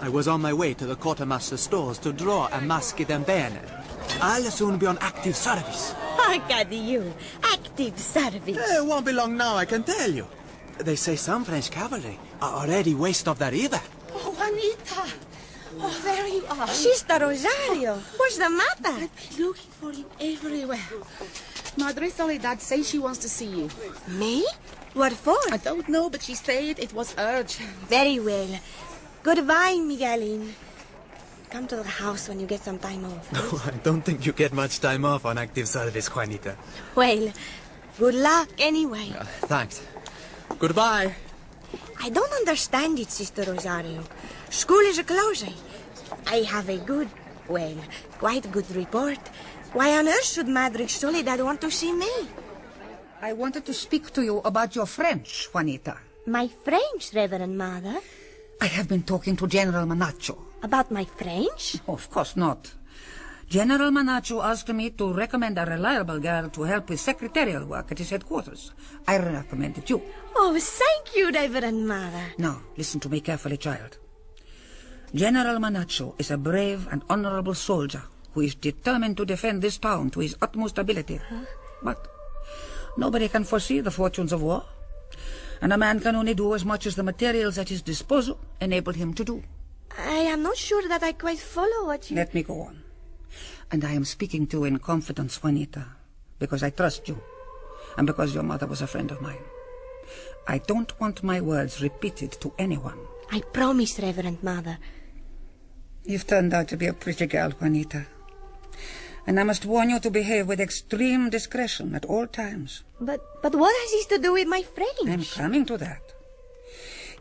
[SPEAKER 21] I was on my way to the quartermaster's stores to draw a musket and bayonet. I'll soon be on active service.
[SPEAKER 12] I got you. Active service.
[SPEAKER 21] It won't be long now, I can tell you. They say some French cavalry are already west of the river.
[SPEAKER 22] Oh, Juanita. Oh, there you are.
[SPEAKER 12] Sister Rosario, what's the matter?
[SPEAKER 23] I've been looking for you everywhere. Madre Soledad says she wants to see you.
[SPEAKER 12] Me? What for?
[SPEAKER 23] I don't know, but she said it was urgent.
[SPEAKER 12] Very well. Goodbye, Miguelin. come to the house when you get some time off.
[SPEAKER 21] No, I don't think you get much time off on active service, Juanita.
[SPEAKER 12] Well, good luck anyway.
[SPEAKER 21] Thanks. Goodbye.
[SPEAKER 12] I don't understand it, Sister Rosario. School is closing. I have a quite good report. Why on earth should Madre Soledad want to see me?
[SPEAKER 14] I wanted to speak to you about your French, Juanita.
[SPEAKER 12] My French, Reverend Mother?
[SPEAKER 14] I have been talking to General Manacho.
[SPEAKER 12] About my French?
[SPEAKER 14] Oh, of course not. General Manacho asked me to recommend a reliable girl to help with secretarial work at his headquarters. I recommended you.
[SPEAKER 12] Oh, thank you, Reverend Mother.
[SPEAKER 14] Now, listen to me carefully, child. General Manacho is a brave and honorable soldier who is determined to defend this town to his utmost ability. But nobody can foresee the fortunes of war, and a man can only do as much as the materials at his disposal enable him to do.
[SPEAKER 12] I am not sure that I quite follow what you...
[SPEAKER 14] Let me go on. And I am speaking to you in confidence, Juanita, because I trust you, and because your mother was a friend of mine. I don't want my words repeated to anyone.
[SPEAKER 12] I promise, Reverend Mother.
[SPEAKER 14] You've turned out to be a pretty girl, Juanita. And I must warn you to behave with extreme discretion at all times.
[SPEAKER 12] But what has this to do with my French?
[SPEAKER 14] I'm coming to that.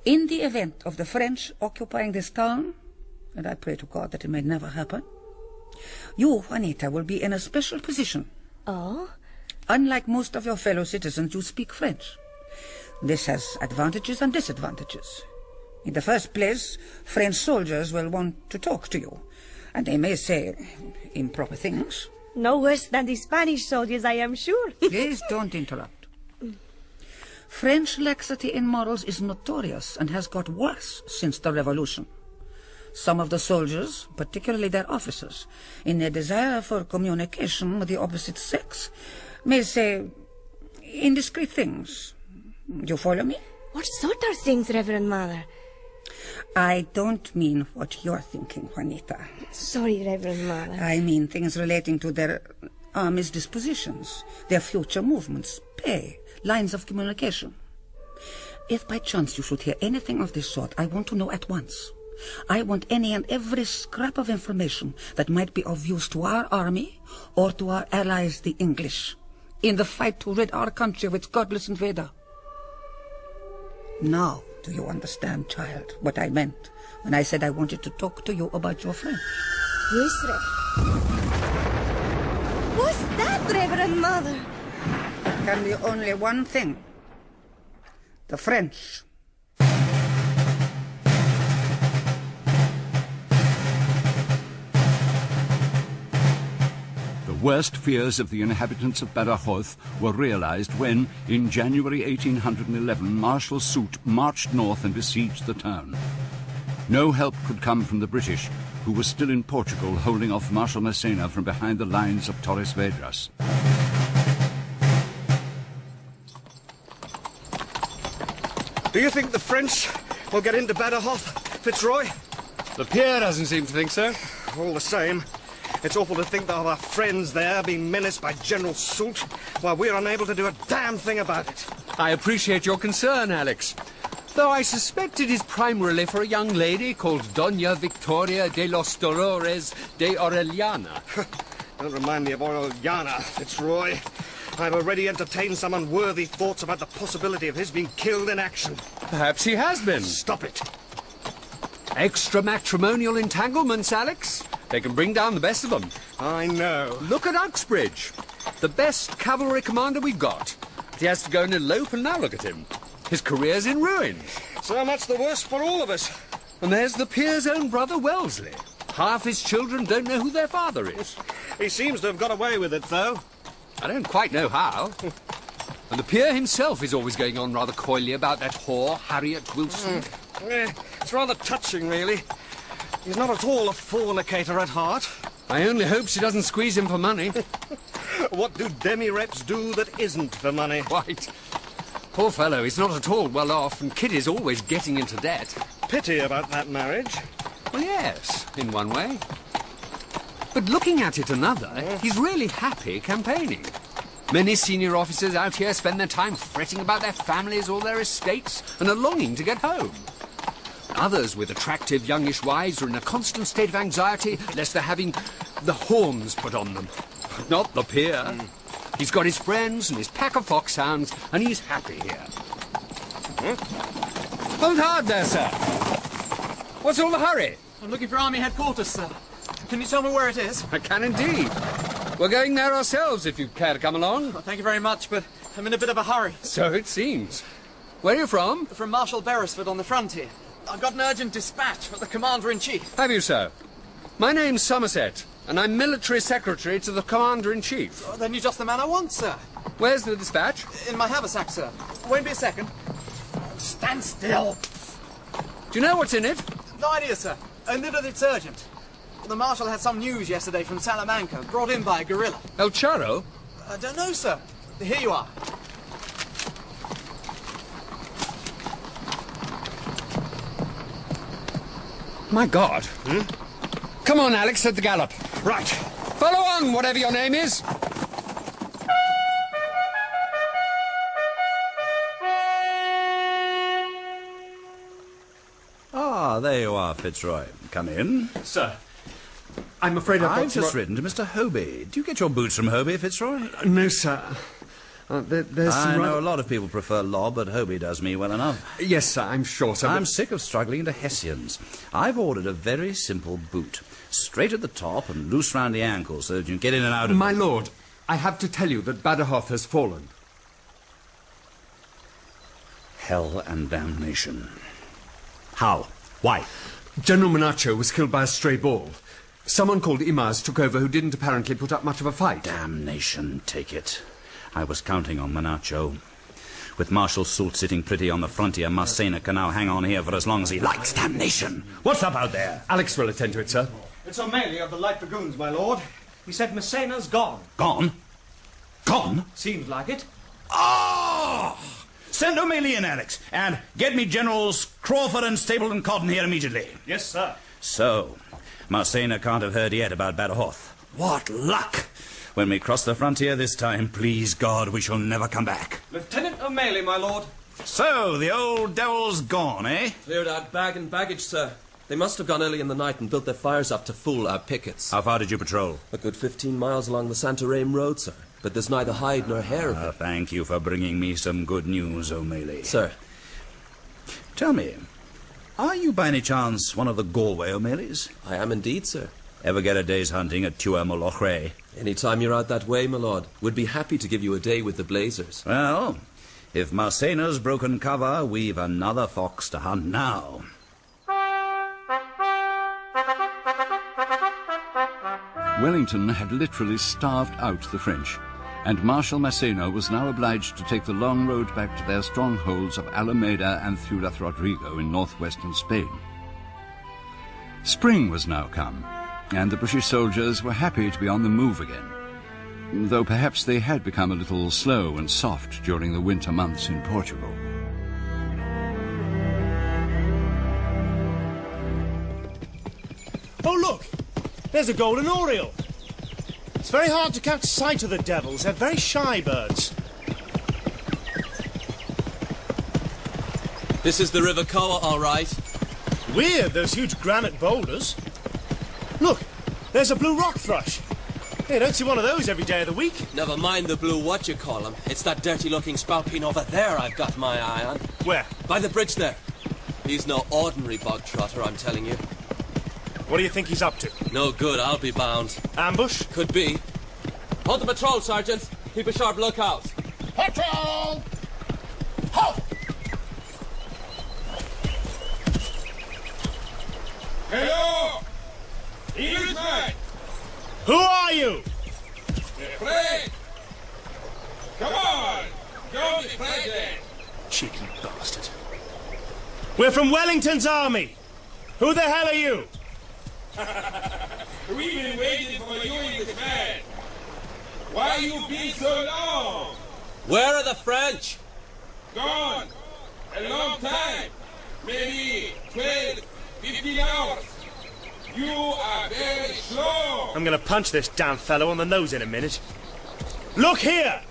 [SPEAKER 14] In the event of the French occupying this town, and I pray to God that it may never happen, you, Juanita, will be in a special position.
[SPEAKER 12] Oh?
[SPEAKER 14] Unlike most of your fellow citizens, you speak French. This has advantages and disadvantages. In the first place, French soldiers will want to talk to you, and they may say improper things.
[SPEAKER 12] No worse than the Spanish soldiers, I am sure.
[SPEAKER 14] Please don't interrupt. French laxity in morals is notorious and has got worse since the Revolution. Some of the soldiers, particularly their officers, in their desire for communication with the opposite sex, may say indiscreet things. Do you follow me?
[SPEAKER 12] What sort of things, Reverend Mother?
[SPEAKER 14] I don't mean what you're thinking, Juanita.
[SPEAKER 12] Sorry, Reverend Mother.
[SPEAKER 14] I mean things relating to their army's dispositions, their future movements, pay, lines of communication. If by chance you should hear anything of this sort, I want to know at once. I want any and every scrap of information that might be of use to our army or to our allies, the English, in the fight to rid our country of its godless invader. Now, do you understand, child, what I meant when I said I wanted to talk to you about your friend?
[SPEAKER 12] Yes, What's that, Reverend Mother?
[SPEAKER 14] Can be only one thing. The French.
[SPEAKER 3] The worst fears of the inhabitants of Badajoz were realized when, in January 1811, Marshal Soult marched north and besieged the town. No help could come from the British, who were still in Portugal holding off Marshal Massena from behind the lines of Torres Vedras.
[SPEAKER 2] Do you think the French will get into Badajoz, Fitzroy?
[SPEAKER 10] The peer doesn't seem to think so.
[SPEAKER 2] All the same, it's awful to think of our friends there being menaced by General Soult while we're unable to do a damn thing about it.
[SPEAKER 10] I appreciate your concern, Alex. Though I suspect it is primarily for a young lady called Doña Victoria de los Dolores de Orellana.
[SPEAKER 2] Don't remind me of Orellana, Fitzroy. I've already entertained some unworthy thoughts about the possibility of his being killed in action.
[SPEAKER 10] Perhaps he has been.
[SPEAKER 2] Stop it.
[SPEAKER 10] Extra-matrimonial entanglements, Alex. They can bring down the best of them.
[SPEAKER 2] I know.
[SPEAKER 10] Look at Uxbridge, the best cavalry commander we've got. He has to go and elope, and now look at him. His career's in ruins.
[SPEAKER 2] So much the worse for all of us.
[SPEAKER 10] And there's the peer's own brother, Wellesley. Half his children don't know who their father is.
[SPEAKER 2] He seems to have got away with it, though.
[SPEAKER 10] I don't quite know how. And the peer himself is always going on rather coyly about that whore, Harriet Wilson.
[SPEAKER 2] It's rather touching, really. He's not at all a fornicator at heart.
[SPEAKER 10] I only hope she doesn't squeeze him for money.
[SPEAKER 2] What do demi-reps do that isn't for money?
[SPEAKER 10] Quite. Poor fellow, he's not at all well off, and Kitty's always getting into debt.
[SPEAKER 2] Pity about that marriage.
[SPEAKER 10] Well, yes, in one way. But looking at it another, he's really happy campaigning. Many senior officers out here spend their time fretting about their families or their estates and are longing to get home. Others with attractive youngish wives are in a constant state of anxiety lest they're having the horns put on them. Not the peer. He's got his friends and his pack of foxhounds, and he's happy here. Hold hard there, sir. What's all the hurry?
[SPEAKER 21] I'm looking for Army headquarters, sir. Can you tell me where it is?
[SPEAKER 10] I can indeed. We're going there ourselves if you care to come along.
[SPEAKER 21] Well, thank you very much, but I'm in a bit of a hurry.
[SPEAKER 10] So it seems. Where are you from?
[SPEAKER 21] From Marshal Beresford on the frontier. I've got an urgent dispatch for the Commander-in-Chief.
[SPEAKER 10] Have you, sir? My name's Somerset, and I'm military secretary to the Commander-in-Chief.
[SPEAKER 21] Oh, then you're just the man I want, sir.
[SPEAKER 10] Where's the dispatch?
[SPEAKER 21] In my haversack, sir. Won't be a second. Stand still.
[SPEAKER 10] Do you know what's in it?
[SPEAKER 21] No idea, sir. Only that it's urgent. The Marshal had some news yesterday from Salamanca, brought in by a guerrilla.
[SPEAKER 10] El Charro?
[SPEAKER 21] I don't know, sir. Here you are.
[SPEAKER 10] My God. Come on, Alex, at the gallop.
[SPEAKER 2] Right.
[SPEAKER 10] Follow on, whatever your name is.
[SPEAKER 17] Ah, there you are, Fitzroy. Come in.
[SPEAKER 10] Sir, I'm afraid
[SPEAKER 17] I've just written to Mr. Hobie. Do you get your boots from Hobie, Fitzroy?
[SPEAKER 10] No, sir. There's
[SPEAKER 17] I know a lot of people prefer law, but Hobie does me well enough.
[SPEAKER 10] Yes, sir, I'm sure, sir.
[SPEAKER 17] I'm sick of struggling into Hessians. I've ordered a very simple boot. Straight at the top and loose round the ankle so that you can get in and out of
[SPEAKER 10] My lord, I have to tell you that Badajoz has fallen.
[SPEAKER 17] Hell and damnation. How? Why?
[SPEAKER 10] General Menacho was killed by a stray ball. Someone called Imaz took over who didn't apparently put up much of a fight.
[SPEAKER 17] Damnation take it. I was counting on Menacho. With Marshal Soult sitting pretty on the frontier, Massena can now hang on here for as long as he likes. Damnation! What's up out there?
[SPEAKER 10] Alex will attend to it, sir.
[SPEAKER 2] It's O'Malley of the Light Dragoons, my lord. He said Massena's gone.
[SPEAKER 1] Gone? Gone?
[SPEAKER 2] Seems like it.
[SPEAKER 1] Oh! Send O'Malley in, Alex, and get me Generals Crawford and Stapleton Cotton here immediately.
[SPEAKER 2] Yes, sir.
[SPEAKER 1] So, Massena can't have heard yet about Badajoz. What luck! When we cross the frontier this time, please God, we shall never come back.
[SPEAKER 6] Lieutenant O'Malley, my lord.
[SPEAKER 1] So, the old devil's gone, eh?
[SPEAKER 6] Cleared out bag and baggage, sir. They must have gone early in the night and built their fires up to fool our pickets.
[SPEAKER 1] How far did you patrol?
[SPEAKER 6] A good 15 miles along the Santarém road, sir. But there's neither hide nor hair of it.
[SPEAKER 1] Thank you for bringing me some good news, O'Malley.
[SPEAKER 6] Sir.
[SPEAKER 1] Tell me, are you by any chance one of the Galway O'Malleys?
[SPEAKER 6] I am indeed, sir.
[SPEAKER 1] Ever get a day's hunting at Tuamolochre?
[SPEAKER 6] Any time you're out that way, my lord, we'd be happy to give you a day with the Blazers.
[SPEAKER 1] Well, if Marsena's broken cover, we've another fox to hunt now.
[SPEAKER 3] Wellington had literally starved out the French, and Marshal Massena was now obliged to take the long road back to their strongholds of Alameda and Ciudad Rodrigo in northwestern Spain. Spring was now come, and the British soldiers were happy to be on the move again, though perhaps they had become a little slow and soft during the winter months in Portugal.
[SPEAKER 15] Oh, look! There's a golden oriole. It's very hard to catch sight of the devils. They're very shy birds.
[SPEAKER 6] This is the River Coa, all right.
[SPEAKER 15] Weird, those huge granite boulders. Look, there's a blue rock thrush. Hey, don't see one of those every day of the week.
[SPEAKER 6] Never mind the blue what-you-call-em. It's that dirty-looking spalpeen over there I've got my eye on.
[SPEAKER 15] Where?
[SPEAKER 6] By the bridge there. He's no ordinary bog trotter, I'm telling you.
[SPEAKER 15] What do you think he's up to?
[SPEAKER 6] No good, I'll be bound.
[SPEAKER 15] Ambush?
[SPEAKER 6] Could be. Hold the patrol, Sergeant. Keep a sharp lookout.
[SPEAKER 8] Patrol! Halt!
[SPEAKER 4] Hello! Englishman!
[SPEAKER 15] Who are you?
[SPEAKER 4] Afraid! Come on! Don't be frightened!
[SPEAKER 15] Cheeky bastard. We're from Wellington's army. Who the hell are you?
[SPEAKER 4] We've been waiting for you, Englishman. Why you been so long?
[SPEAKER 6] Where are the French?
[SPEAKER 4] Gone. A long time. Maybe 12, 15 hours. You are very slow.
[SPEAKER 15] I'm gonna punch this damn fellow on the nose in a minute. Look here!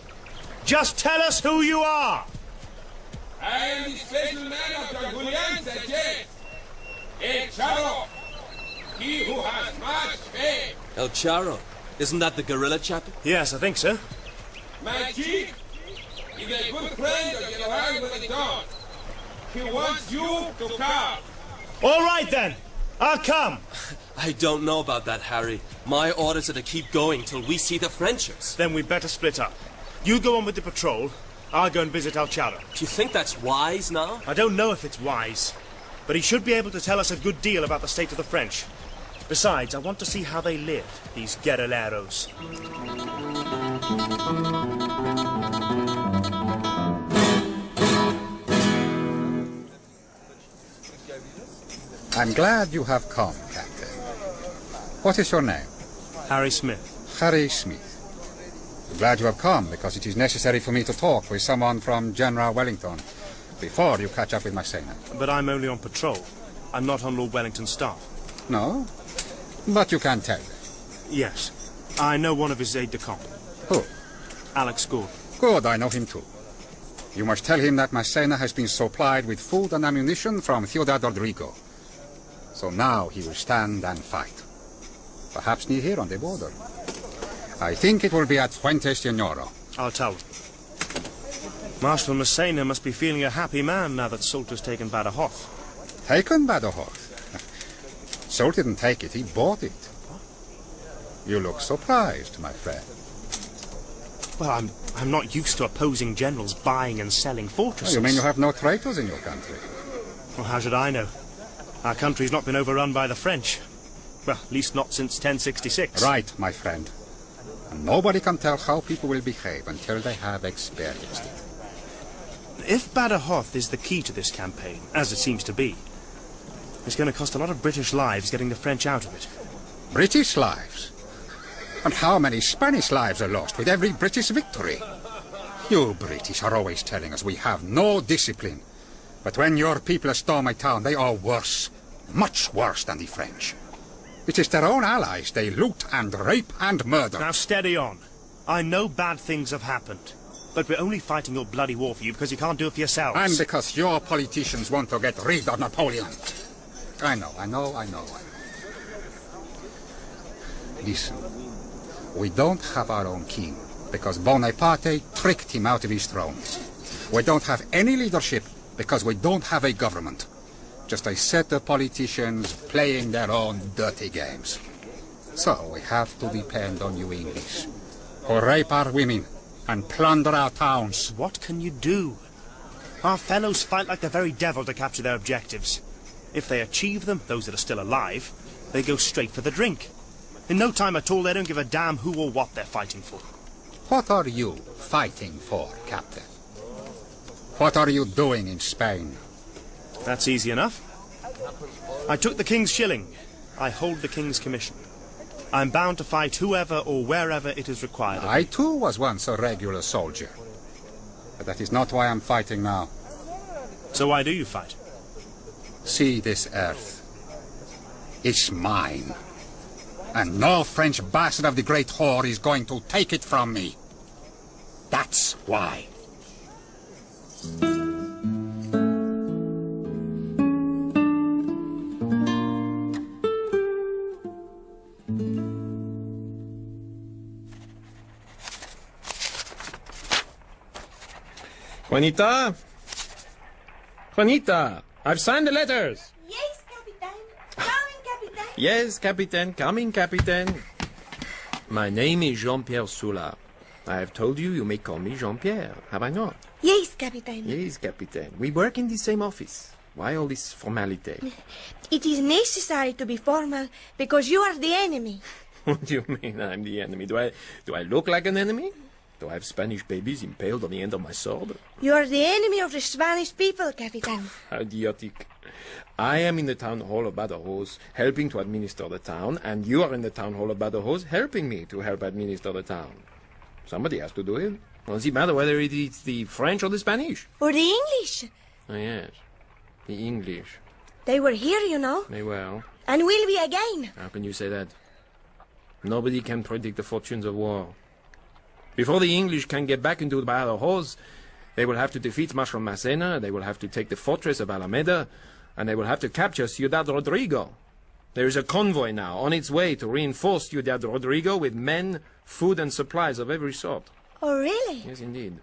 [SPEAKER 15] Just tell us who you are!
[SPEAKER 4] I am the special man of Dragoons, yes. El Charro, he who has much faith.
[SPEAKER 11] El Charro? Isn't that the guerrilla chapter?
[SPEAKER 2] Yes, I think so.
[SPEAKER 4] My chief is a good friend of General Wellington. He wants you to come.
[SPEAKER 15] All right, then. I'll come.
[SPEAKER 11] I don't know about that, Harry. My orders are to keep going till we see the Frenchers.
[SPEAKER 15] Then we'd better split up. You go on with the patrol. I'll go and visit El Charro.
[SPEAKER 11] Do you think that's wise now?
[SPEAKER 15] I don't know if it's wise, but he should be able to tell us a good deal about the state of the French. Besides, I want to see how they live, these guerrilleros.
[SPEAKER 16] I'm glad you have come, Captain. What is your name?
[SPEAKER 15] Harry Smith.
[SPEAKER 16] Harry Smith. I'm glad you have come, because it is necessary for me to talk with someone from General Wellington before you catch up with Massena.
[SPEAKER 15] But I'm only on patrol. I'm not on Lord Wellington's staff.
[SPEAKER 16] No? But you can tell them.
[SPEAKER 15] Yes. I know one of his aides-de-camp.
[SPEAKER 16] Who?
[SPEAKER 15] Alex Gordon.
[SPEAKER 16] Good, I know him too. You must tell him that Massena has been supplied with food and ammunition from Ciudad Rodrigo. So now he will stand and fight. Perhaps near here on the border. I think it will be at Fuentes Señoro.
[SPEAKER 15] I'll tell him. Marshal Massena must be feeling a happy man now that Soult has taken Badajoz.
[SPEAKER 16] Taken Badajoz? Soult didn't take it, he bought it. You look surprised, my friend.
[SPEAKER 15] Well, I'm not used to opposing generals buying and selling fortresses.
[SPEAKER 16] Oh, you mean you have no traitors in your country?
[SPEAKER 15] Well, how should I know? Our country's not been overrun by the French. Well, at least not since 1066.
[SPEAKER 16] Right, my friend. And nobody can tell how people will behave until they have experienced it.
[SPEAKER 15] If Badajoz is the key to this campaign, as it seems to be, it's going to cost a lot of British lives getting the French out of it.
[SPEAKER 16] British lives? And how many Spanish lives are lost with every British victory? You British are always telling us we have no discipline. But when your people storm a town, they are worse. Much worse than the French. It is their own allies they loot and rape and murder.
[SPEAKER 15] Now steady on. I know bad things have happened. But we're only fighting your bloody war for you because you can't do it for yourselves.
[SPEAKER 16] And because your politicians want to get rid of Napoleon. I know. Listen. We don't have our own king because Bonaparte tricked him out of his throne. We don't have any leadership because we don't have a government. Just a set of politicians playing their own dirty games. So we have to depend on you English, who rape our women and plunder our towns.
[SPEAKER 15] What can you do? Our fellows fight like the very devil to capture their objectives. If they achieve them, those that are still alive, they go straight for the drink. In no time at all, they don't give a damn who or what they're fighting for.
[SPEAKER 16] What are you fighting for, Captain? What are you doing in Spain?
[SPEAKER 15] That's easy enough. I took the king's shilling. I hold the king's commission. I'm bound to fight whoever or wherever it is required.
[SPEAKER 16] I too was once a regular soldier. But that is not why I'm fighting now.
[SPEAKER 15] So why do you fight?
[SPEAKER 16] See this earth. It's mine. And no French bastard of the Great Whore is going to take it from me. That's why.
[SPEAKER 18] Juanita? Juanita, I've signed the letters.
[SPEAKER 12] Yes, Capitan. Coming, Capitan.
[SPEAKER 18] Yes, Capitan. Coming, Capitan. My name is Jean-Pierre Soult. I have told you you may call me Jean-Pierre, have I not?
[SPEAKER 12] Yes, Capitan.
[SPEAKER 18] Yes, Capitan. We work in the same office. Why all this formality?
[SPEAKER 12] It is necessary to be formal because you are the enemy.
[SPEAKER 18] What do you mean I'm the enemy? Do I look like an enemy? Do I have Spanish babies impaled on the end of my sword?
[SPEAKER 12] You are the enemy of the Spanish people, Capitan.
[SPEAKER 18] Idiotic. I am in the town hall of Badajoz, helping to administer the town, and you are in the town hall of Badajoz, helping me to help administer the town. Somebody has to do it. Does it matter whether it is the French or the Spanish?
[SPEAKER 12] Or the English.
[SPEAKER 18] Oh, yes. The English.
[SPEAKER 12] They were here, you know.
[SPEAKER 18] They will.
[SPEAKER 12] And will be again.
[SPEAKER 18] How can you say that? Nobody can predict the fortunes of war. Before the English can get back into the Badajoz, they will have to defeat Marshal Massena, they will have to take the fortress of Alameda,
[SPEAKER 9] and they will have to capture Ciudad Rodrigo. There is a convoy now on its way to reinforce Ciudad Rodrigo with men, food, and supplies of every sort.
[SPEAKER 12] Oh, really?
[SPEAKER 9] Yes, indeed.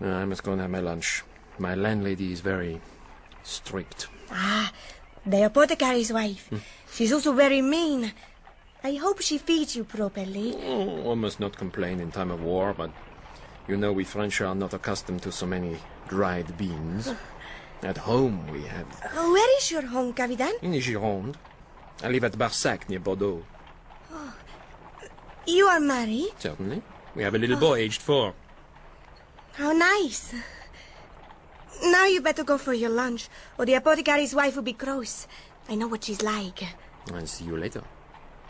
[SPEAKER 9] I must go and have my lunch. My landlady is very strict.
[SPEAKER 12] Ah, the apothecary's wife. She's also very mean. I hope she feeds you properly.
[SPEAKER 9] Oh, one must not complain in time of war, but you know we French are not accustomed to so many dried beans. At home we have...
[SPEAKER 12] Where is your home, Captain?
[SPEAKER 9] In Gironde. I live at Barsac, near Bordeaux.
[SPEAKER 12] Oh. You are married?
[SPEAKER 9] Certainly. We have a little boy aged 4.
[SPEAKER 12] How nice. Now you better go for your lunch, or the apothecary's wife will be cross. I know what she's like.
[SPEAKER 9] I'll see you later,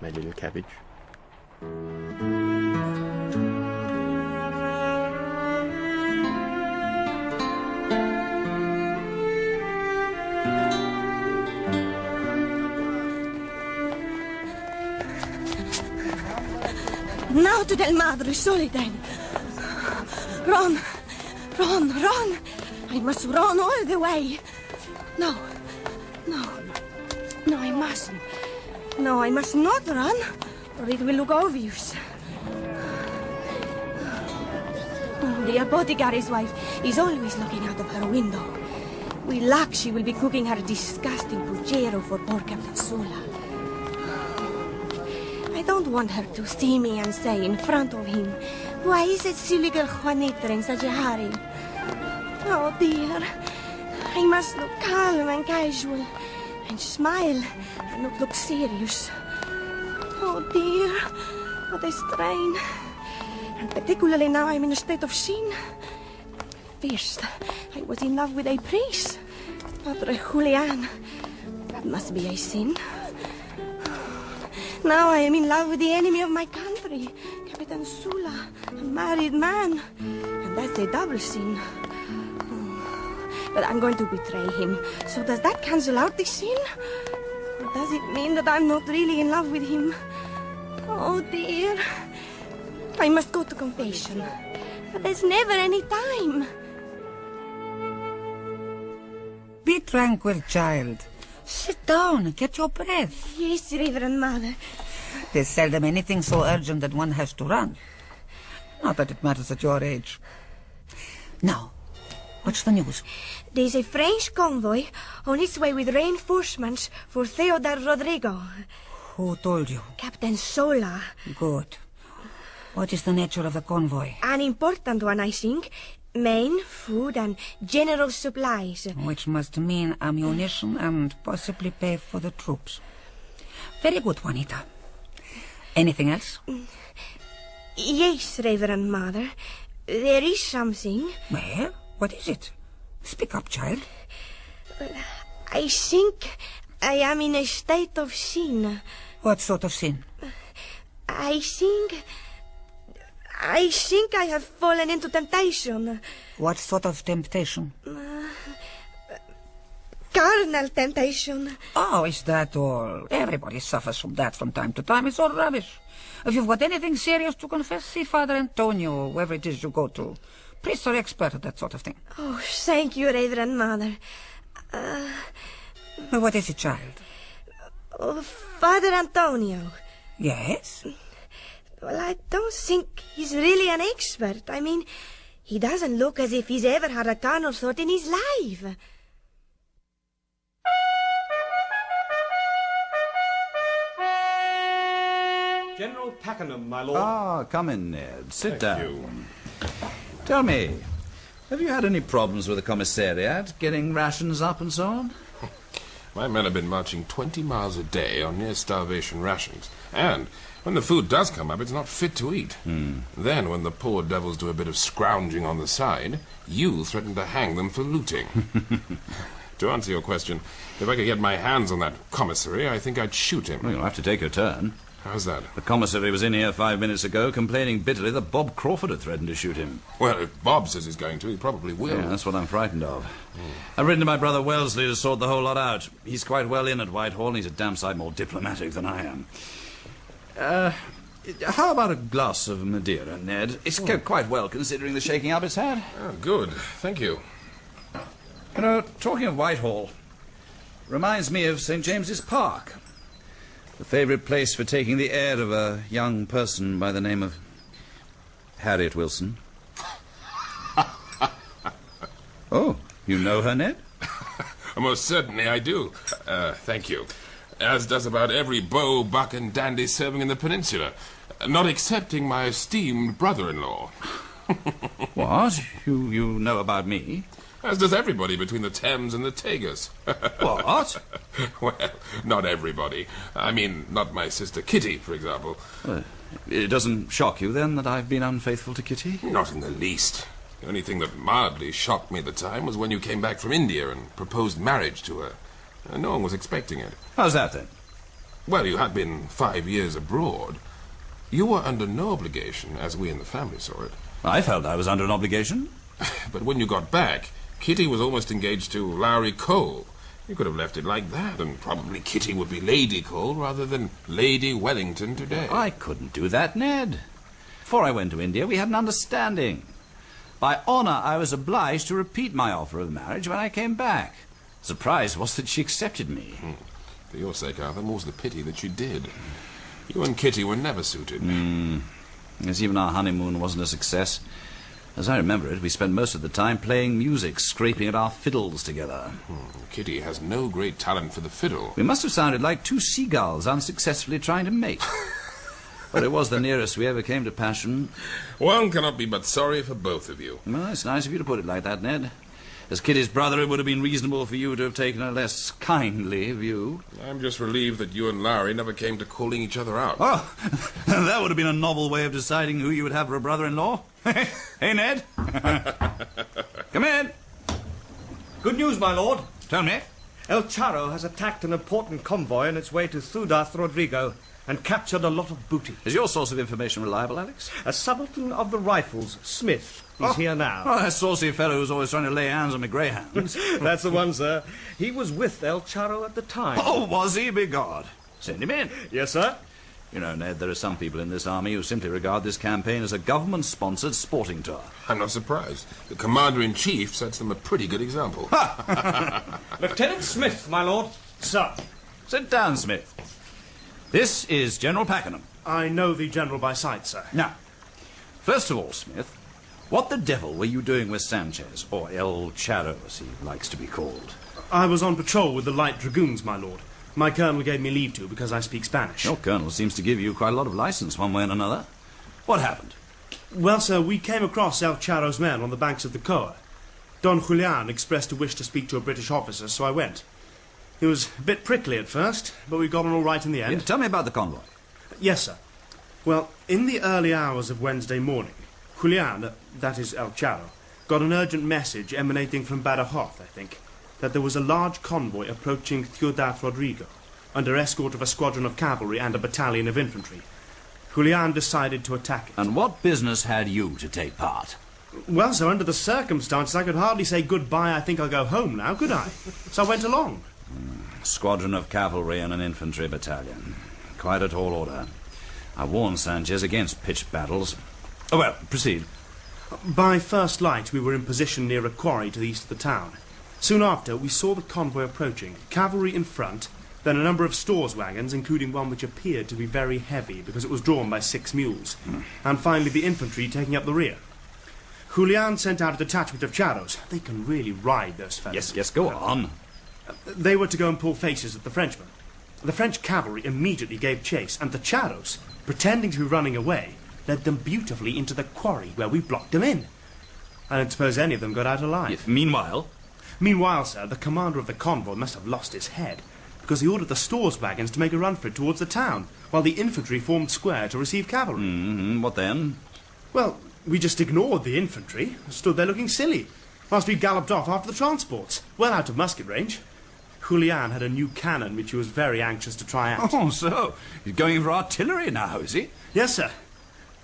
[SPEAKER 9] my little cabbage.
[SPEAKER 12] Now to Del Madre, Solitaire. Run! Run, run! I must run all the way. No, I mustn't. No, I must not run, or it will look obvious. The apothecary's wife is always looking out of her window. With luck, she will be cooking her disgusting puchero for poor Captain Sula. I don't want her to see me and say in front of him, "Why is that silly girl Juanita in such a hurry?" Oh, dear. I must look calm and casual, and smile, and not look serious. Oh, dear. What a strain. And particularly now I'm in a state of sin. First, I was in love with a priest, Padre Julian. That must be a sin. Now I am in love with the enemy of my country, Captain Sula, a married man. And that's a double sin. But I'm going to betray him. So does that cancel out the sin? Or does it mean that I'm not really in love with him? Oh, dear. I must go to confession. But there's never any time.
[SPEAKER 14] Be tranquil, child. Sit down and get your breath.
[SPEAKER 12] Yes, Reverend Mother.
[SPEAKER 14] There's seldom anything so urgent that one has to run. Not that it matters at your age. Now, what's the news?
[SPEAKER 12] There's a French convoy on its way with reinforcements for Ciudad Rodrigo.
[SPEAKER 14] Who told you?
[SPEAKER 12] Captain Sola.
[SPEAKER 14] Good. What is the nature of the convoy?
[SPEAKER 12] An important one, I think. Men, food, and general supplies.
[SPEAKER 14] Which must mean ammunition and possibly pay for the troops. Very good, Juanita. Anything else?
[SPEAKER 12] Yes, Reverend Mother. There is something.
[SPEAKER 14] Well, what is it? Speak up, child.
[SPEAKER 12] I think I am in a state of sin.
[SPEAKER 14] What sort of sin?
[SPEAKER 12] I think I have fallen into temptation.
[SPEAKER 14] What sort of temptation?
[SPEAKER 12] Carnal temptation.
[SPEAKER 14] Oh, is that all? Everybody suffers from that from time to time. It's all rubbish. If you've got anything serious to confess, see Father Antonio, or whoever it is you go to. Priests are expert at that sort of thing.
[SPEAKER 12] Oh, thank you, Reverend Mother.
[SPEAKER 14] What is it, child?
[SPEAKER 12] Oh, Father Antonio.
[SPEAKER 14] Yes?
[SPEAKER 12] Well, I don't think he's really an expert. I mean, he doesn't look as if he's ever had a carnal thought in his life.
[SPEAKER 6] General Pakenham, my lord.
[SPEAKER 17] Ah, come in, Ned. Sit down. Tell me, have you had any problems with the commissariat, getting rations up and so on?
[SPEAKER 4] My men have been marching 20 miles a day on near-starvation rations. And when the food does come up, it's not fit to eat. Then, when the poor devils do a bit of scrounging on the side, you threaten to hang them for looting. To answer your question, if I could get my hands on that commissary, I think I'd shoot him.
[SPEAKER 17] Well, you'll have to take your turn.
[SPEAKER 4] How's that?
[SPEAKER 17] The commissary was in here 5 minutes ago, complaining bitterly that Bob Crawford had threatened to shoot him.
[SPEAKER 4] Well, if Bob says he's going to, he probably will.
[SPEAKER 17] Yeah, that's what I'm frightened of. I've written to my brother Wellesley to sort the whole lot out. He's quite well in at Whitehall, and he's a damn sight more diplomatic than I am. How about a glass of Madeira, Ned? It's quite well, considering the shaking up it's had.
[SPEAKER 4] Oh, good. Thank you.
[SPEAKER 17] You know, talking of Whitehall, reminds me of St. James's Park. The favourite place for taking the air of a young person by the name of Harriet Wilson. Oh, you know her, Ned?
[SPEAKER 4] Most certainly I do. Thank you. As does about every beau, buck, and dandy serving in the peninsula, not excepting my esteemed brother-in-law.
[SPEAKER 17] What? You know about me?
[SPEAKER 4] As does everybody between the Thames and the Tagus.
[SPEAKER 17] What?
[SPEAKER 4] Well, not everybody. I mean, not my sister Kitty, for example.
[SPEAKER 17] It doesn't shock you, then, that I've been unfaithful to Kitty?
[SPEAKER 4] Not in the least. The only thing that mildly shocked me at the time was when you came back from India and proposed marriage to her. No one was expecting it.
[SPEAKER 17] How's that, then?
[SPEAKER 4] Well, you had been 5 years abroad. You were under no obligation, as we in the family saw it.
[SPEAKER 17] I felt I was under an obligation.
[SPEAKER 4] But when you got back, Kitty was almost engaged to Lowry Cole. You could have left it like that, and probably Kitty would be Lady Cole rather than Lady Wellington today.
[SPEAKER 17] I couldn't do that, Ned. Before I went to India, we had an understanding. By honour, I was obliged to repeat my offer of marriage when I came back. The surprise was that she accepted me.
[SPEAKER 4] For your sake, Arthur, more's the pity that she did. You and Kitty were never suited.
[SPEAKER 17] Yes, even our honeymoon wasn't a success. As I remember it, we spent most of the time playing music, scraping at our fiddles together.
[SPEAKER 4] Kitty has no great talent for the fiddle.
[SPEAKER 17] We must have sounded like two seagulls unsuccessfully trying to mate. But it was the nearest we ever came to passion.
[SPEAKER 4] One cannot be but sorry for both of you.
[SPEAKER 17] Well, it's nice of you to put it like that, Ned. As Kitty's brother, it would have been reasonable for you to have taken a less kindly view.
[SPEAKER 4] I'm just relieved that you and Larry never came to calling each other out.
[SPEAKER 17] Oh, that would have been a novel way of deciding who you would have for a brother-in-law. Hey, Ned. Come in.
[SPEAKER 6] Good news, my lord.
[SPEAKER 17] Tell me.
[SPEAKER 6] El Charro has attacked an important convoy on its way to Ciudad Rodrigo and captured a lot of booty.
[SPEAKER 17] Is your source of information reliable, Alex?
[SPEAKER 6] A subaltern of the rifles, Smith. He's here now.
[SPEAKER 17] Oh, that saucy fellow who's always trying to lay hands on my greyhounds.
[SPEAKER 6] That's the one, sir. He was with El Charro at the time.
[SPEAKER 17] Oh, was he? Bigod. Send him in.
[SPEAKER 6] Yes, sir.
[SPEAKER 17] You know, Ned, there are some people in this army who simply regard this campaign as a government-sponsored sporting tour.
[SPEAKER 4] I'm not surprised. The Commander-in-Chief sets them a pretty good example.
[SPEAKER 6] Lieutenant Smith, my lord. Sir.
[SPEAKER 17] Sit down, Smith. This is General Pakenham.
[SPEAKER 15] I know the General by sight, sir.
[SPEAKER 17] Now, first of all, Smith, what the devil were you doing with Sanchez, or El Charro, as he likes to be called?
[SPEAKER 15] I was on patrol with the Light Dragoons, my lord. My colonel gave me leave to because I speak Spanish.
[SPEAKER 17] Your colonel seems to give you quite a lot of license one way and another. What happened?
[SPEAKER 15] Well, sir, we came across El Charro's men on the banks of the Coa. Don Julian expressed a wish to speak to a British officer, so I went. He was a bit prickly at first, but we got on all right in the end.
[SPEAKER 17] Yeah, tell me about the convoy.
[SPEAKER 15] Yes, sir. Well, in the early hours of Wednesday morning, Julian, that is El Charro, got an urgent message emanating from Badajoz, I think, that there was a large convoy approaching Ciudad Rodrigo, under escort of a squadron of cavalry and a battalion of infantry. Julian decided to attack it.
[SPEAKER 17] And what business had you to take part?
[SPEAKER 15] Well, sir, under the circumstances, I could hardly say goodbye, I think I'll go home now, could I? So I went along.
[SPEAKER 17] Squadron of cavalry and an infantry battalion. Quite a tall order. I warned Sanchez against pitched battles. Oh, well, proceed.
[SPEAKER 15] By first light, we were in position near a quarry to the east of the town. Soon after, we saw the convoy approaching, cavalry in front, then a number of stores wagons, including one which appeared to be very heavy because it was drawn by 6 mules, and finally the infantry taking up the rear. Julian sent out a detachment of charros. They can really ride, those fellows.
[SPEAKER 17] Yes, go on.
[SPEAKER 15] They were to go and pull faces at the Frenchmen. The French cavalry immediately gave chase, and the charros, pretending to be running away, led them beautifully into the quarry where we blocked them in. I don't suppose any of them got out alive.
[SPEAKER 17] Yes, meanwhile,
[SPEAKER 15] sir, the commander of the convoy must have lost his head, because he ordered the stores wagons to make a run for it towards the town, while the infantry formed square to receive cavalry.
[SPEAKER 17] What then?
[SPEAKER 15] Well, we just ignored the infantry, stood there looking silly, whilst we galloped off after the transports, well out of musket range. Julian had a new cannon which he was very anxious to try out.
[SPEAKER 17] Oh, so he's going for artillery now, is he?
[SPEAKER 15] Yes, sir.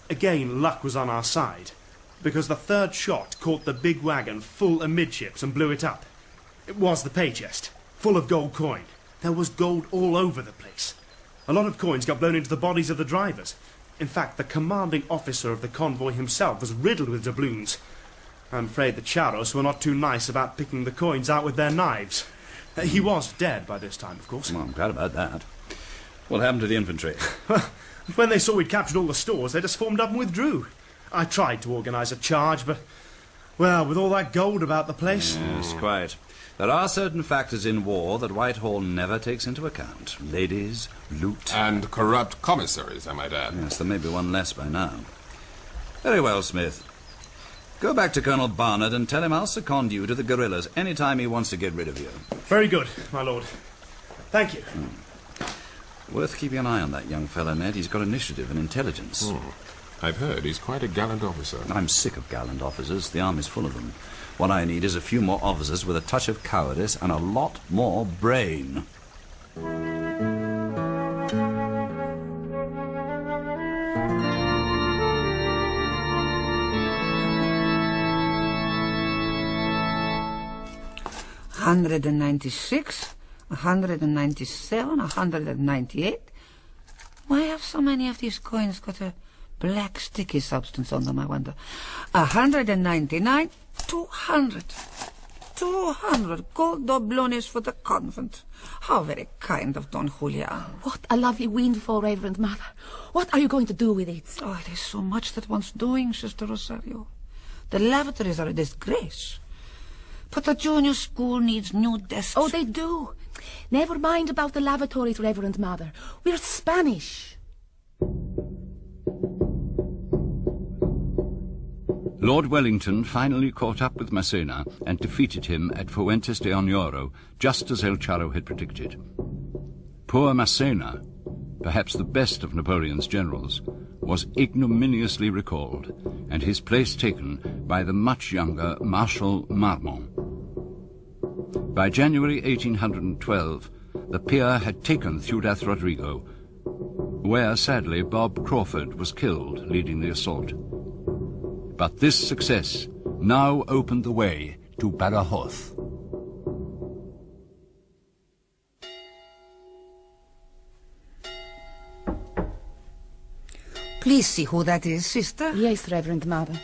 [SPEAKER 15] Again, luck was on our side, because the third shot caught the big wagon full amidships and blew it up. It was the pay chest, full of gold coin. There was gold all over the place. A lot of coins got blown into the bodies of the drivers. In fact, the commanding officer of the convoy himself was riddled with doubloons. I'm afraid the Charos were not too nice about picking the coins out with their knives. He was dead by this time, of course.
[SPEAKER 17] Well, I'm glad about that. What happened to the infantry?
[SPEAKER 15] When they saw we'd captured all the stores, they just formed up and withdrew. I tried to organise a charge, but, well, with all that gold about the place...
[SPEAKER 17] Yes, quite. There are certain factors in war that Whitehall never takes into account. Ladies, loot...
[SPEAKER 4] And corrupt commissaries, I might add.
[SPEAKER 17] Yes, there may be one less by now. Very well, Smith. Go back to Colonel Barnard and tell him I'll second you to the guerrillas any time he wants to get rid of you.
[SPEAKER 15] Very good, my lord. Thank you.
[SPEAKER 17] Worth keeping an eye on that young fellow, Ned. He's got initiative and intelligence.
[SPEAKER 4] I've heard he's quite a gallant officer.
[SPEAKER 17] I'm sick of gallant officers. The army's full of them. What I need is a few more officers with a touch of cowardice and a lot more brain.
[SPEAKER 14] $196, $197, $198. Why have so many of these coins got a black sticky substance on them, I wonder? 199, 200. 200 gold doublones for the convent. How very kind of Don Julian.
[SPEAKER 23] What a lovely windfall, Reverend Mother. What are you going to do with it?
[SPEAKER 14] Oh, there's so much that wants doing, Sister Rosario. The lavatories are a disgrace. But the junior school needs new desks.
[SPEAKER 23] Oh, they do. Never mind about the lavatories, Reverend Mother. We're Spanish.
[SPEAKER 3] Lord Wellington finally caught up with Massena and defeated him at Fuentes de Oñoro, just as El Charro had predicted. Poor Massena, perhaps the best of Napoleon's generals, was ignominiously recalled, and his place taken by the much younger Marshal Marmont. By January 1812, the peer had taken Ciudad Rodrigo, where, sadly, Bob Crawford was killed leading the assault. But this success now opened the way to Badajoz.
[SPEAKER 14] Please see who that is, sister.
[SPEAKER 23] Yes, Reverend Mother.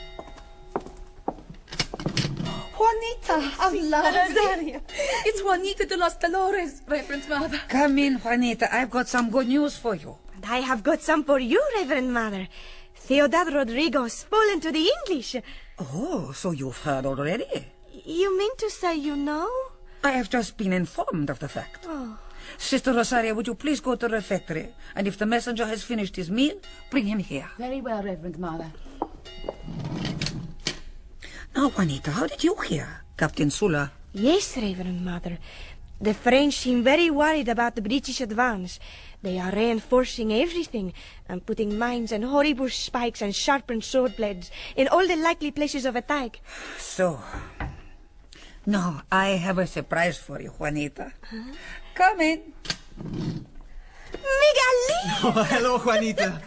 [SPEAKER 23] Juanita, I'm Rosario. It's Juanita de los Dolores, Reverend Mother.
[SPEAKER 14] Come in, Juanita. I've got some good news for you.
[SPEAKER 12] And I have got some for you, Reverend Mother. Ciudad Rodrigo spoiled into the English.
[SPEAKER 14] Oh, so you've heard already?
[SPEAKER 12] You mean to say you know?
[SPEAKER 14] I have just been informed of the fact.
[SPEAKER 12] Oh.
[SPEAKER 14] Sister Rosario, would you please go to the refectory, and if the messenger has finished his meal, bring him here.
[SPEAKER 23] Very well, Reverend Mother.
[SPEAKER 14] Now, Juanita, how did you hear? Captain Sula?
[SPEAKER 12] Yes, Reverend Mother. The French seem very worried about the British advance. They are reinforcing everything and putting mines and horrible spikes and sharpened sword blades in all the likely places of attack.
[SPEAKER 14] So, now I have a surprise for you, Juanita. Come in.
[SPEAKER 12] Miguelito!
[SPEAKER 21] Oh, hello, Juanita.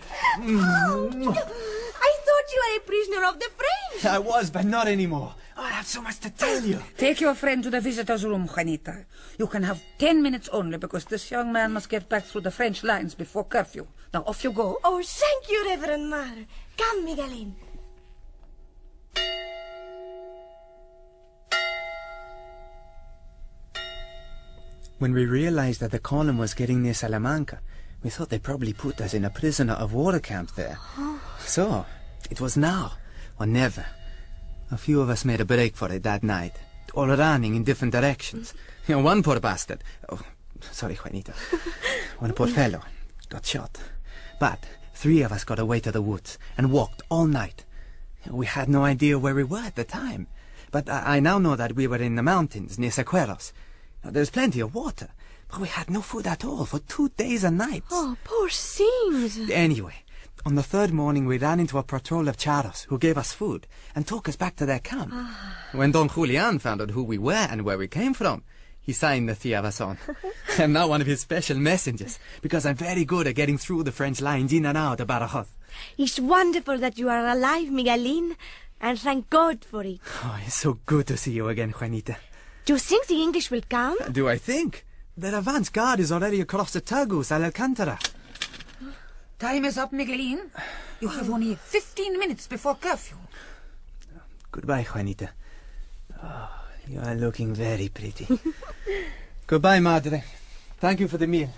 [SPEAKER 12] I thought you were a prisoner of the French.
[SPEAKER 21] I was, but not anymore. Oh, I have so much to tell you.
[SPEAKER 14] Take your friend to the visitor's room, Juanita. You can have 10 minutes only, because this young man must get back through the French lines before curfew. Now, off you go.
[SPEAKER 12] Oh, thank you, Reverend Mother. Come, Miguelin.
[SPEAKER 21] When we realized that the column was getting near Salamanca, we thought they'd probably put us in a prisoner of war camp there. So, it was now or never. A few of us made a break for it that night, all running in different directions. You know, one poor bastard... Oh, sorry, Juanita. One poor fellow got shot. But 3 of us got away to the woods and walked all night. We had no idea where we were at the time. But I now know that we were in the mountains near Sequeros. There's plenty of water, but we had no food at all for 2 days and nights.
[SPEAKER 12] Oh, poor things.
[SPEAKER 21] Anyway, on the 3rd morning we ran into a patrol of charros who gave us food and took us back to their camp. When Don Julian found out who we were and where we came from, he signed the 3 of us on. I'm now one of his special messengers, because I'm very good at getting through the French lines in and out of Badajoz.
[SPEAKER 12] It's wonderful that you are alive, Miguelin, and thank God for it.
[SPEAKER 21] Oh, it's so good to see you again, Juanita.
[SPEAKER 12] Do you think the English will come?
[SPEAKER 21] Do I think? Their advance guard is already across the Tagus al Alcantara.
[SPEAKER 14] Time is up, Miguelin. You have only 15 minutes before curfew.
[SPEAKER 21] Goodbye, Juanita. Oh, you are looking very pretty. Goodbye, Madre. Thank you for the meal.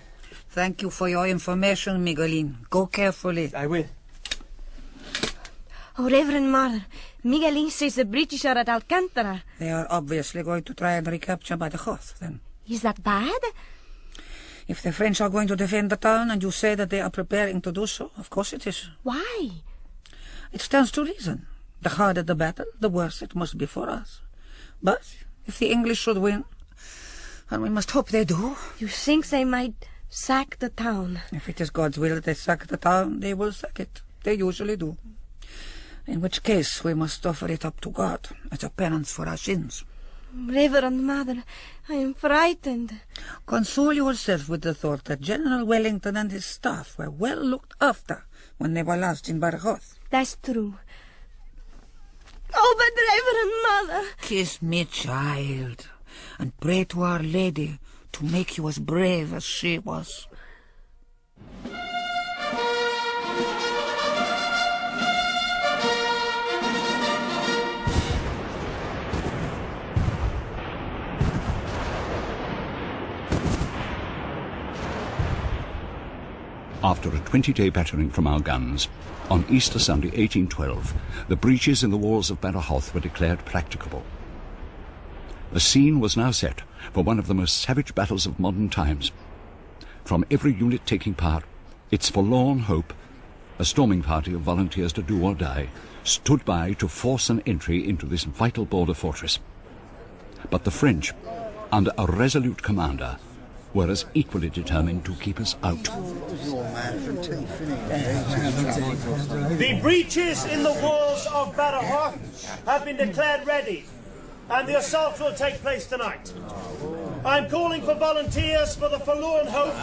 [SPEAKER 14] Thank you for your information, Miguelin. Go carefully.
[SPEAKER 21] I will.
[SPEAKER 12] Oh, Reverend Mother, Miguelin says the British are at Alcantara.
[SPEAKER 14] They are obviously going to try and recapture Badajoz, then.
[SPEAKER 12] Is that bad?
[SPEAKER 14] If the French are going to defend the town and you say that they are preparing to do so, of course it is.
[SPEAKER 12] Why?
[SPEAKER 14] It stands to reason. The harder the battle, the worse it must be for us. But if the English should win, and we must hope they do...
[SPEAKER 12] You think they might sack the town?
[SPEAKER 14] If it is God's will that they sack the town, they will sack it. They usually do. In which case, we must offer it up to God as a penance for our sins.
[SPEAKER 12] Reverend Mother, I am frightened.
[SPEAKER 14] Console yourself with the thought that General Wellington and his staff were well looked after when they were last in Badajoz.
[SPEAKER 12] That's true. Oh, but Reverend Mother...
[SPEAKER 14] Kiss me, child, and pray to Our Lady to make you as brave as she was.
[SPEAKER 3] After a 20-day battering from our guns, on Easter Sunday 1812, the breaches in the walls of Badajoz were declared practicable. The scene was now set for one of the most savage battles of modern times. From every unit taking part, its forlorn hope, a storming party of volunteers to do or die, stood by to force an entry into this vital border fortress. But the French, under a resolute commander, were as equally determined to keep us out.
[SPEAKER 15] The breaches in the walls of Badajoz have been declared ready, and the assault will take place tonight. I'm calling for volunteers for the forlorn hope.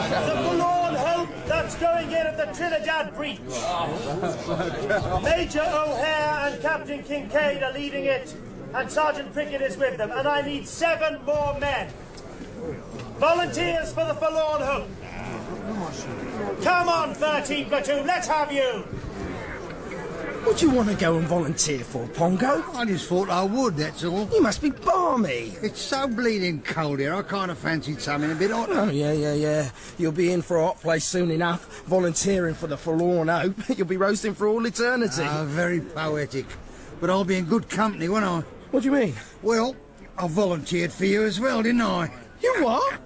[SPEAKER 15] The forlorn hope that's going in at the Trinidad breach. Major O'Hare and Captain Kincaid are leading it, and Sergeant Prickett is with them, and I need 7 more men. Volunteers for the forlorn hope. Come on, 13th platoon, let's have you.
[SPEAKER 7] What do you want to go and volunteer for, Pongo?
[SPEAKER 13] I just thought I would, that's all.
[SPEAKER 7] You must be balmy.
[SPEAKER 13] It's so bleeding cold here, I kind of fancied something a bit hotter.
[SPEAKER 7] Oh, yeah. You'll be in for a hot place soon enough, volunteering for the forlorn hope. You'll be roasting for all eternity.
[SPEAKER 13] Ah, very poetic. But I'll be in good company, won't I?
[SPEAKER 7] What do you mean?
[SPEAKER 13] Well, I volunteered for you as well, didn't I?
[SPEAKER 7] You what?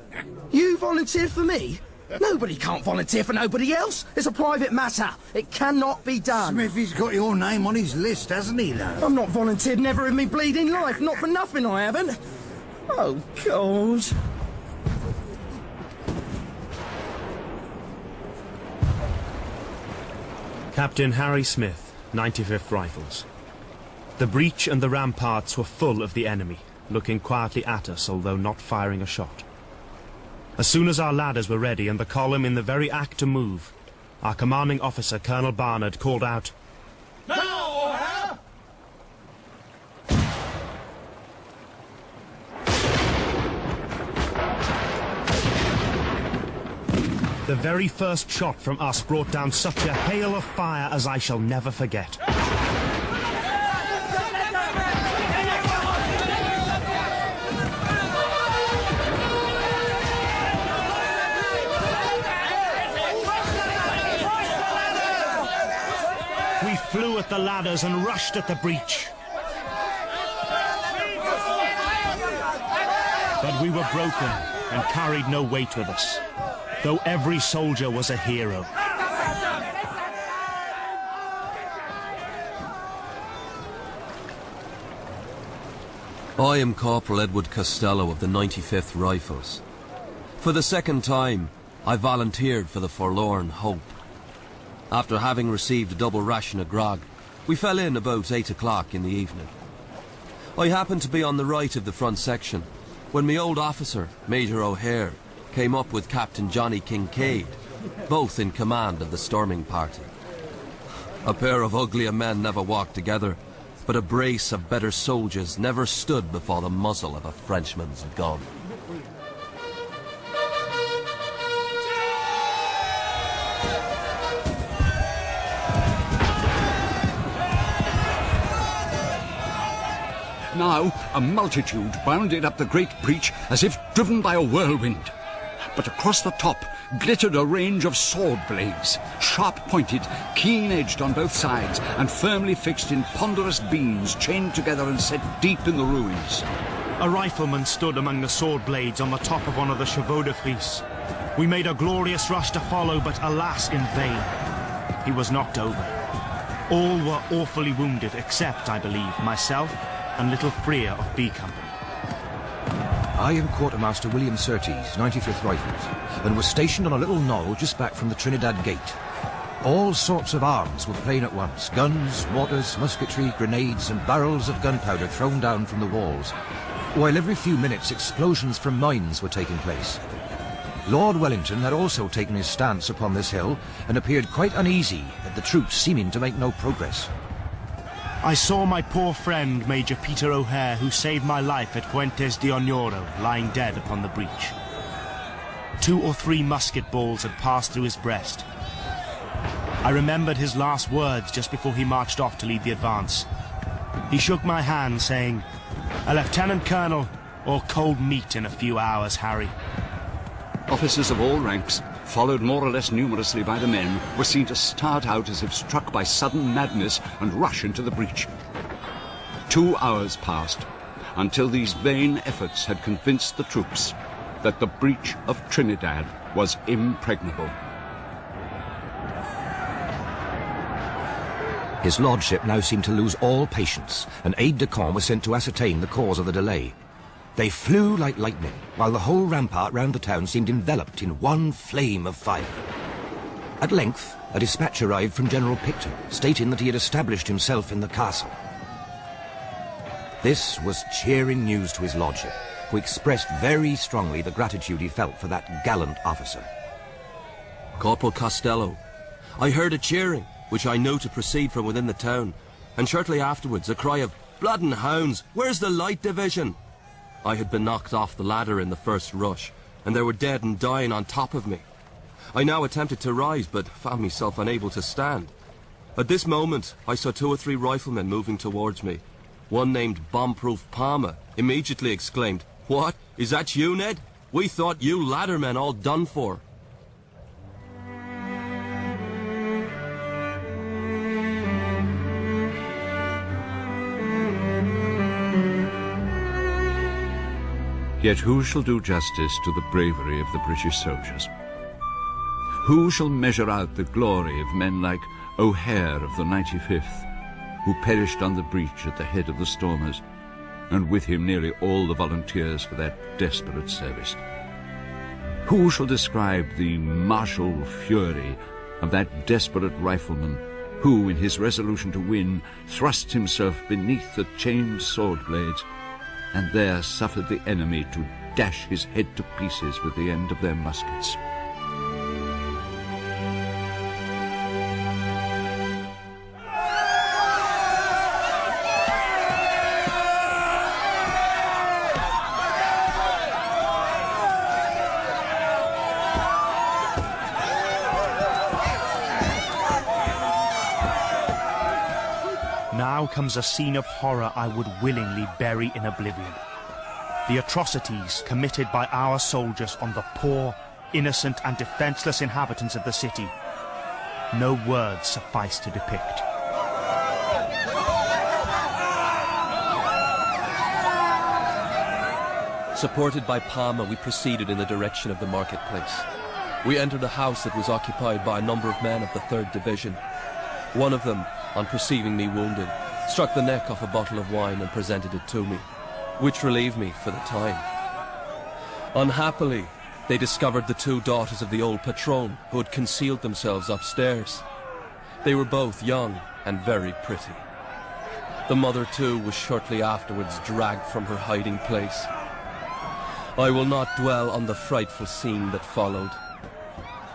[SPEAKER 7] You volunteered for me? Nobody can't volunteer for nobody else. It's a private matter. It cannot be done.
[SPEAKER 13] Smithy's got your name on his list, hasn't he, though?
[SPEAKER 7] I'm not volunteered never in me bleeding life. Not for nothing, I haven't. Oh, God.
[SPEAKER 19] Captain Harry Smith, 95th Rifles. The breach and the ramparts were full of the enemy, looking quietly at us, although not firing a shot. As soon as our ladders were ready and the column in the very act to move, our commanding officer, Colonel Barnard, called out,
[SPEAKER 15] Now, O'Hare!
[SPEAKER 19] The very first shot from us brought down such a hail of fire as I shall never forget. We flew at the ladders and rushed at the breach. But we were broken and carried no weight with us, though every soldier was a hero.
[SPEAKER 24] I am Corporal Edward Costello of the 95th Rifles. For the second time, I volunteered for the Forlorn Hope. After having received a double ration of grog, we fell in about 8 o'clock in the evening. I happened to be on the right of the front section, when my old officer, Major O'Hare, came up with Captain Johnny Kincaid, both in command of the storming party. A pair of uglier men never walked together, but a brace of better soldiers never stood before the muzzle of a Frenchman's gun.
[SPEAKER 3] Now, a multitude bounded up the great breach as if driven by a whirlwind. But across the top glittered a range of sword blades, sharp-pointed, keen-edged on both sides, and firmly fixed in ponderous beams chained together and set deep in the ruins.
[SPEAKER 19] A rifleman stood among the sword blades on the top of one of the chevaux de frise. We made a glorious rush to follow, but alas, in vain. He was knocked over. All were awfully wounded, except, I believe, myself and little Freer of B Company.
[SPEAKER 5] I am Quartermaster William Surtees, 95th Rifles, and was stationed on a little knoll just back from the Trinidad Gate. All sorts of arms were playing at once: guns, mortars, musketry, grenades, and barrels of gunpowder thrown down from the walls, while every few minutes explosions from mines were taking place. Lord Wellington had also taken his stance upon this hill and appeared quite uneasy at the troops seeming to make no progress.
[SPEAKER 19] I saw my poor friend, Major Peter O'Hare, who saved my life at Fuentes de Oñoro, lying dead upon the breach. 2 or 3 musket balls had passed through his breast. I remembered his last words just before he marched off to lead the advance. He shook my hand, saying, "A lieutenant colonel, or cold meat in a few hours, Harry."
[SPEAKER 3] Officers of all ranks, followed more or less numerously by the men, were seen to start out as if struck by sudden madness and rush into the breach. 2 hours passed until these vain efforts had convinced the troops that the breach of Trinidad was impregnable.
[SPEAKER 5] His lordship now seemed to lose all patience, and aide-de-camp was sent to ascertain the cause of the delay. They flew like lightning, while the whole rampart round the town seemed enveloped in one flame of fire. At length, a dispatch arrived from General Picton, stating that he had established himself in the castle. This was cheering news to his lordship, who expressed very strongly the gratitude he felt for that gallant officer.
[SPEAKER 24] Corporal Costello, I heard a cheering, which I know to proceed from within the town, and shortly afterwards a cry of, "Blood and hounds, where's the light division?" I had been knocked off the ladder in the first rush, and there were dead and dying on top of me. I now attempted to rise, but found myself unable to stand. At this moment, I saw 2 or 3 riflemen moving towards me. One named Bombproof Palmer immediately exclaimed, "What? Is that you, Ned? We thought you laddermen all done for."
[SPEAKER 3] Yet who shall do justice to the bravery of the British soldiers? Who shall measure out the glory of men like O'Hare of the 95th, who perished on the breach at the head of the stormers, and with him nearly all the volunteers for that desperate service? Who shall describe the martial fury of that desperate rifleman who, in his resolution to win, thrust himself beneath the chained sword blades, and there suffered the enemy to dash his head to pieces with the end of their muskets?
[SPEAKER 19] Now comes a scene of horror I would willingly bury in oblivion. The atrocities committed by our soldiers on the poor, innocent and defenseless inhabitants of the city. No words suffice to depict.
[SPEAKER 24] Supported by Palmer, we proceeded in the direction of the marketplace. We entered a house that was occupied by a number of men of the 3rd Division. One of them, on perceiving me wounded, struck the neck off a bottle of wine and presented it to me, which relieved me for the time. Unhappily, they discovered the 2 daughters of the old patron who had concealed themselves upstairs. They were both young and very pretty. The mother, too, was shortly afterwards dragged from her hiding place. I will not dwell on the frightful scene that followed.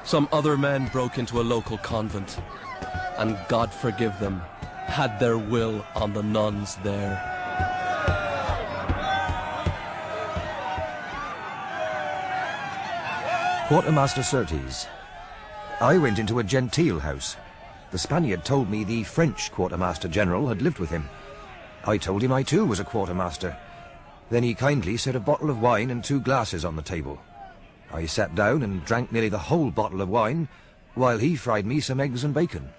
[SPEAKER 24] Some other men broke into a local convent, and God forgive them, had their will on the nuns there.
[SPEAKER 5] Quartermaster Surtees, I went into a genteel house. The Spaniard told me the French Quartermaster General had lived with him. I told him I too was a quartermaster. Then he kindly set a bottle of wine and 2 glasses on the table. I sat down and drank nearly the whole bottle of wine, while he fried me some eggs and bacon.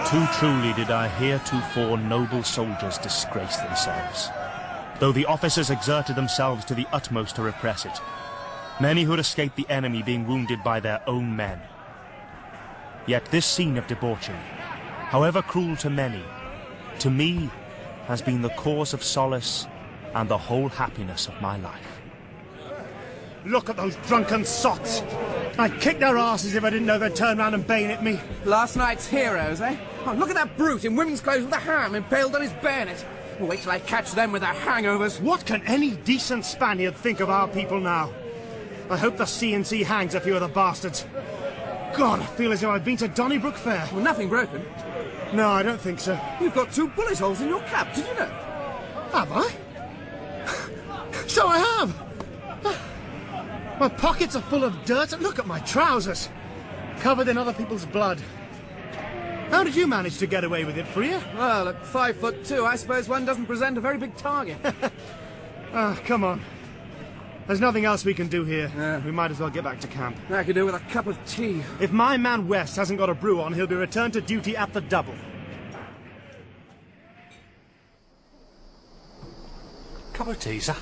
[SPEAKER 19] Too truly did our heretofore noble soldiers disgrace themselves, though the officers exerted themselves to the utmost to repress it, many who had escaped the enemy being wounded by their own men. Yet this scene of debauchery, however cruel to many, to me has been the cause of solace and the whole happiness of my life.
[SPEAKER 15] Look at those drunken sots! I'd kick their asses if I didn't know they'd turn round and bayonet me.
[SPEAKER 7] Last night's heroes, eh? Oh, look at that brute in women's clothes with a ham impaled on his bayonet. Wait till I catch them with their hangovers.
[SPEAKER 15] What can any decent Spaniard think of our people now? I hope the C&C hangs a few of the bastards. God, I feel as though I've been to Donnybrook Fair.
[SPEAKER 7] Well, nothing broken.
[SPEAKER 15] No, I don't think so.
[SPEAKER 7] You've got 2 bullet holes in your cap, did you know?
[SPEAKER 15] Have I? So I have! My pockets are full of dirt, and look at my trousers, covered in other people's blood. How did you manage to get away with it, Freya?
[SPEAKER 7] Well, at 5'2", I suppose one doesn't present a very big target.
[SPEAKER 15] Come on. There's nothing else we can do here. We might as well get back to camp.
[SPEAKER 7] I could do with a cup of tea.
[SPEAKER 15] If my man West hasn't got a brew on, he'll be returned to duty at the double.
[SPEAKER 1] Cup of tea, sir.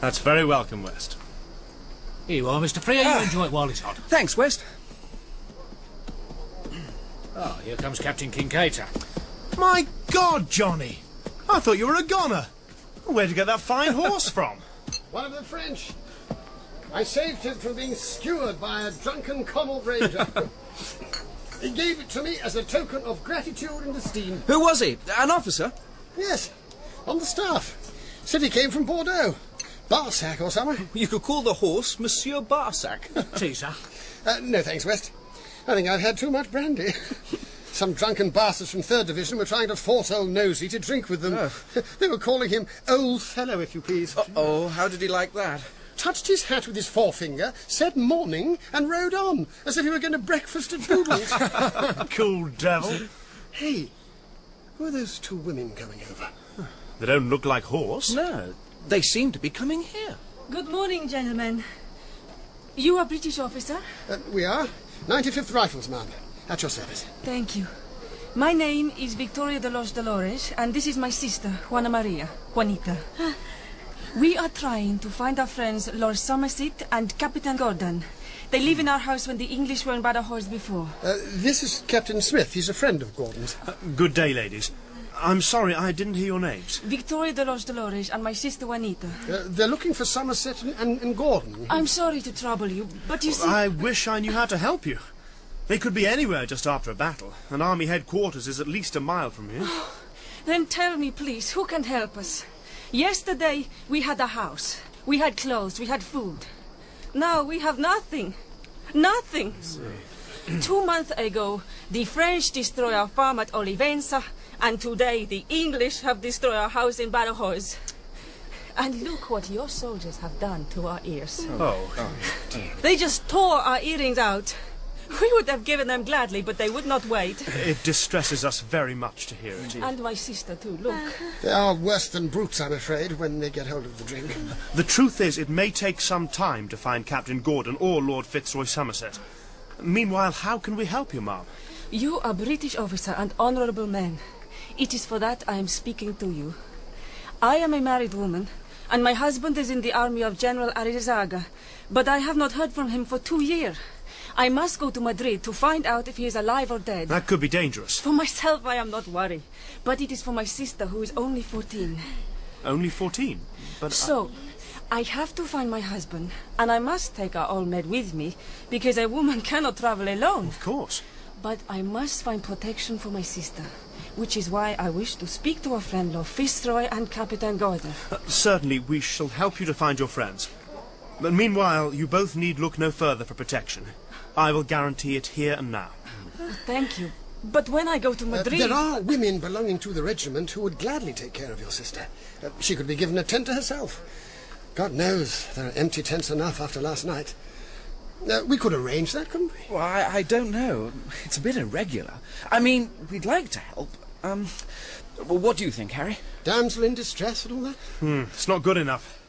[SPEAKER 15] That's very welcome, West.
[SPEAKER 1] Here you are, Mr. Freya. You enjoy it while it's hot.
[SPEAKER 7] Thanks, West.
[SPEAKER 1] Oh, here comes Captain Kincaid, sir.
[SPEAKER 15] My God, Johnny! I thought you were a goner. Where'd you get that fine horse from?
[SPEAKER 8] One of the French. I saved him from being skewered by a drunken Connaught Ranger. He gave it to me as a token of gratitude and esteem.
[SPEAKER 7] Who was he? An officer?
[SPEAKER 8] Yes, on the staff. Said he came from Bordeaux. Barsac or something.
[SPEAKER 7] You could call the horse Monsieur Barsac.
[SPEAKER 1] Tea, sir.
[SPEAKER 8] No thanks, West. I think I've had too much brandy. Some drunken bastards from 3rd Division were trying to force old Nosey to drink with them. They were calling him Old Fellow, if you please.
[SPEAKER 7] Uh-oh, how did he like that?
[SPEAKER 8] Touched his hat with his forefinger, said morning, and rode on, as if he were going to breakfast at Boodle's.
[SPEAKER 15] Cool devil.
[SPEAKER 8] Hey, who are those 2 women coming over?
[SPEAKER 15] They don't look like horse.
[SPEAKER 7] No, they seem to be coming here.
[SPEAKER 23] Good morning, gentlemen. You are British officer?
[SPEAKER 8] We are. 95th Rifles, ma'am. At your service.
[SPEAKER 23] Thank you. My name is Victoria de los Dolores, and this is my sister, Juanita. We are trying to find our friends Lord Somerset and Captain Gordon. They live in our house when the English were in Badajoz before.
[SPEAKER 8] This is Captain Smith. He's a friend of Gordon's.
[SPEAKER 15] Good day, ladies. I'm sorry, I didn't hear your names.
[SPEAKER 23] Victoria de los Dolores and my sister Juanita.
[SPEAKER 8] They're looking for Somerset and Gordon.
[SPEAKER 23] I'm sorry to trouble you, but you see...
[SPEAKER 15] I wish I knew how to help you. They could be anywhere just after a battle. An army headquarters is at least a mile from here.
[SPEAKER 23] Then tell me, please, who can help us? Yesterday, we had a house. We had clothes, we had food. Now we have nothing. Nothing. 2 months ago, the French destroyed our farm at Olivenza, and today the English have destroyed our house in Badajoz. And look what your soldiers have done to our ears. They just tore our earrings out. We would have given them gladly, but they would not wait.
[SPEAKER 15] It distresses us very much to hear it.
[SPEAKER 23] And my sister, too, look.
[SPEAKER 8] They are worse than brutes, I'm afraid, when they get hold of the drink.
[SPEAKER 15] The truth is, it may take some time to find Captain Gordon or Lord Fitzroy Somerset. Meanwhile, how can we help you, ma'am?
[SPEAKER 23] You are British officer and honourable man. It is for that I am speaking to you. I am a married woman, and my husband is in the army of General Arizaga, but I have not heard from him for 2 years. I must go to Madrid to find out if he is alive or dead.
[SPEAKER 15] That could be dangerous.
[SPEAKER 23] For myself, I am not worried, but it is for my sister, who is only 14.
[SPEAKER 15] Only 14? But
[SPEAKER 23] so, I have to find my husband, and I must take our old maid with me, because a woman cannot travel alone.
[SPEAKER 15] Of course.
[SPEAKER 23] But I must find protection for my sister, which is why I wish to speak to our friend Lord Fitzroy and Captain Gordon.
[SPEAKER 15] Certainly, we shall help you to find your friends. But meanwhile, you both need look no further for protection. I will guarantee it here and now.
[SPEAKER 23] Thank you. But when I go to Madrid...
[SPEAKER 8] There are women belonging to the regiment who would gladly take care of your sister. She could be given a tent to herself. God knows, there are empty tents enough after last night. We could arrange that, couldn't we?
[SPEAKER 2] Well, I don't know. It's a bit irregular. I mean, we'd like to help. Well, what do you think, Harry?
[SPEAKER 8] Damsel in distress and all that?
[SPEAKER 19] It's not good enough.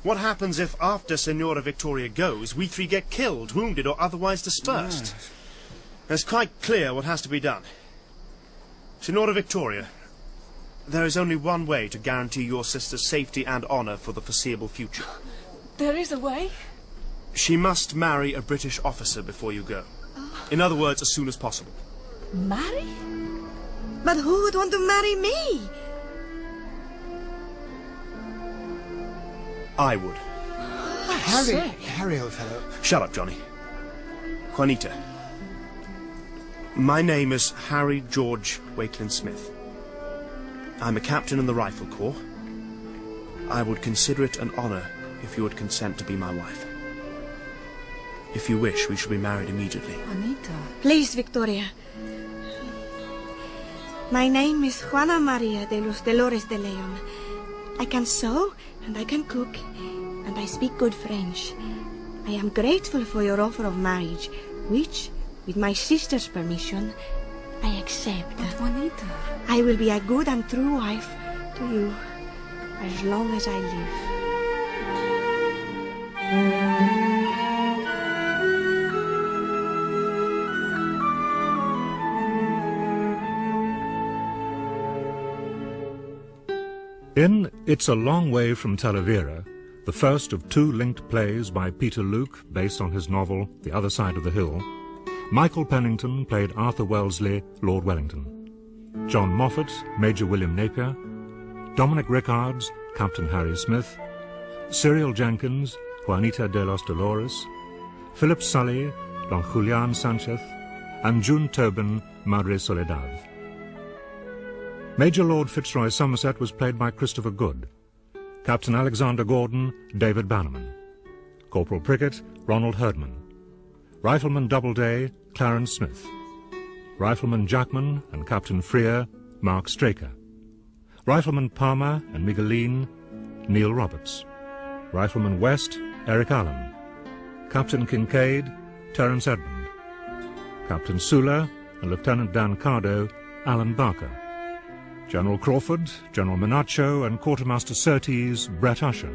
[SPEAKER 19] What happens if, after Signora Victoria goes, we three get killed, wounded, or otherwise dispersed? It's quite clear what has to be done. Signora Victoria, there is only one way to guarantee your sister's safety and honour for the foreseeable future.
[SPEAKER 23] There is a way?
[SPEAKER 19] She must marry a British officer before you go. In other words, as soon as possible.
[SPEAKER 23] Marry?
[SPEAKER 12] But who would want to marry me?
[SPEAKER 19] I would.
[SPEAKER 8] Harry, old fellow.
[SPEAKER 19] Shut up, Johnny. Juanita. My name is Harry George Wakelin Smith. I'm a captain in the Rifle Corps. I would consider it an honour if you would consent to be my wife. If you wish, we shall be married immediately.
[SPEAKER 23] Anita.
[SPEAKER 12] Please, Victoria. My name is Juana Maria de los Dolores de Leon. I can sew, and I can cook, and I speak good French. I am grateful for your offer of marriage, which, with my sister's permission, I accept.
[SPEAKER 23] But Juanita...
[SPEAKER 12] I will be a good and true wife to you, as long as I live.
[SPEAKER 10] In It's a Long Way from Talavera, the first of two linked plays by Peter Luke, based on his novel The Other Side of the Hill, Michael Pennington played Arthur Wellesley, Lord Wellington. John Moffat, Major William Napier. Dominic Rickards, Captain Harry Smith. Cyril Jenkins, Juanita de los Dolores. Philip Sully, Don Julian Sanchez. And June Tobin, Madre Soledad. Major Lord Fitzroy Somerset was played by Christopher Good. Captain Alexander Gordon, David Bannerman. Corporal Prickett, Ronald Herdman. Rifleman Doubleday, Clarence Smith. Rifleman Jackman and Captain Freer, Mark Straker. Rifleman Palmer and Migueline, Neil Roberts. Rifleman West, Eric Allen. Captain Kincaid, Terence Edmund. Captain Sula and Lieutenant Dan Cardo, Alan Barker. General Crawford, General Menacho and Quartermaster Surtees, Brett Usher.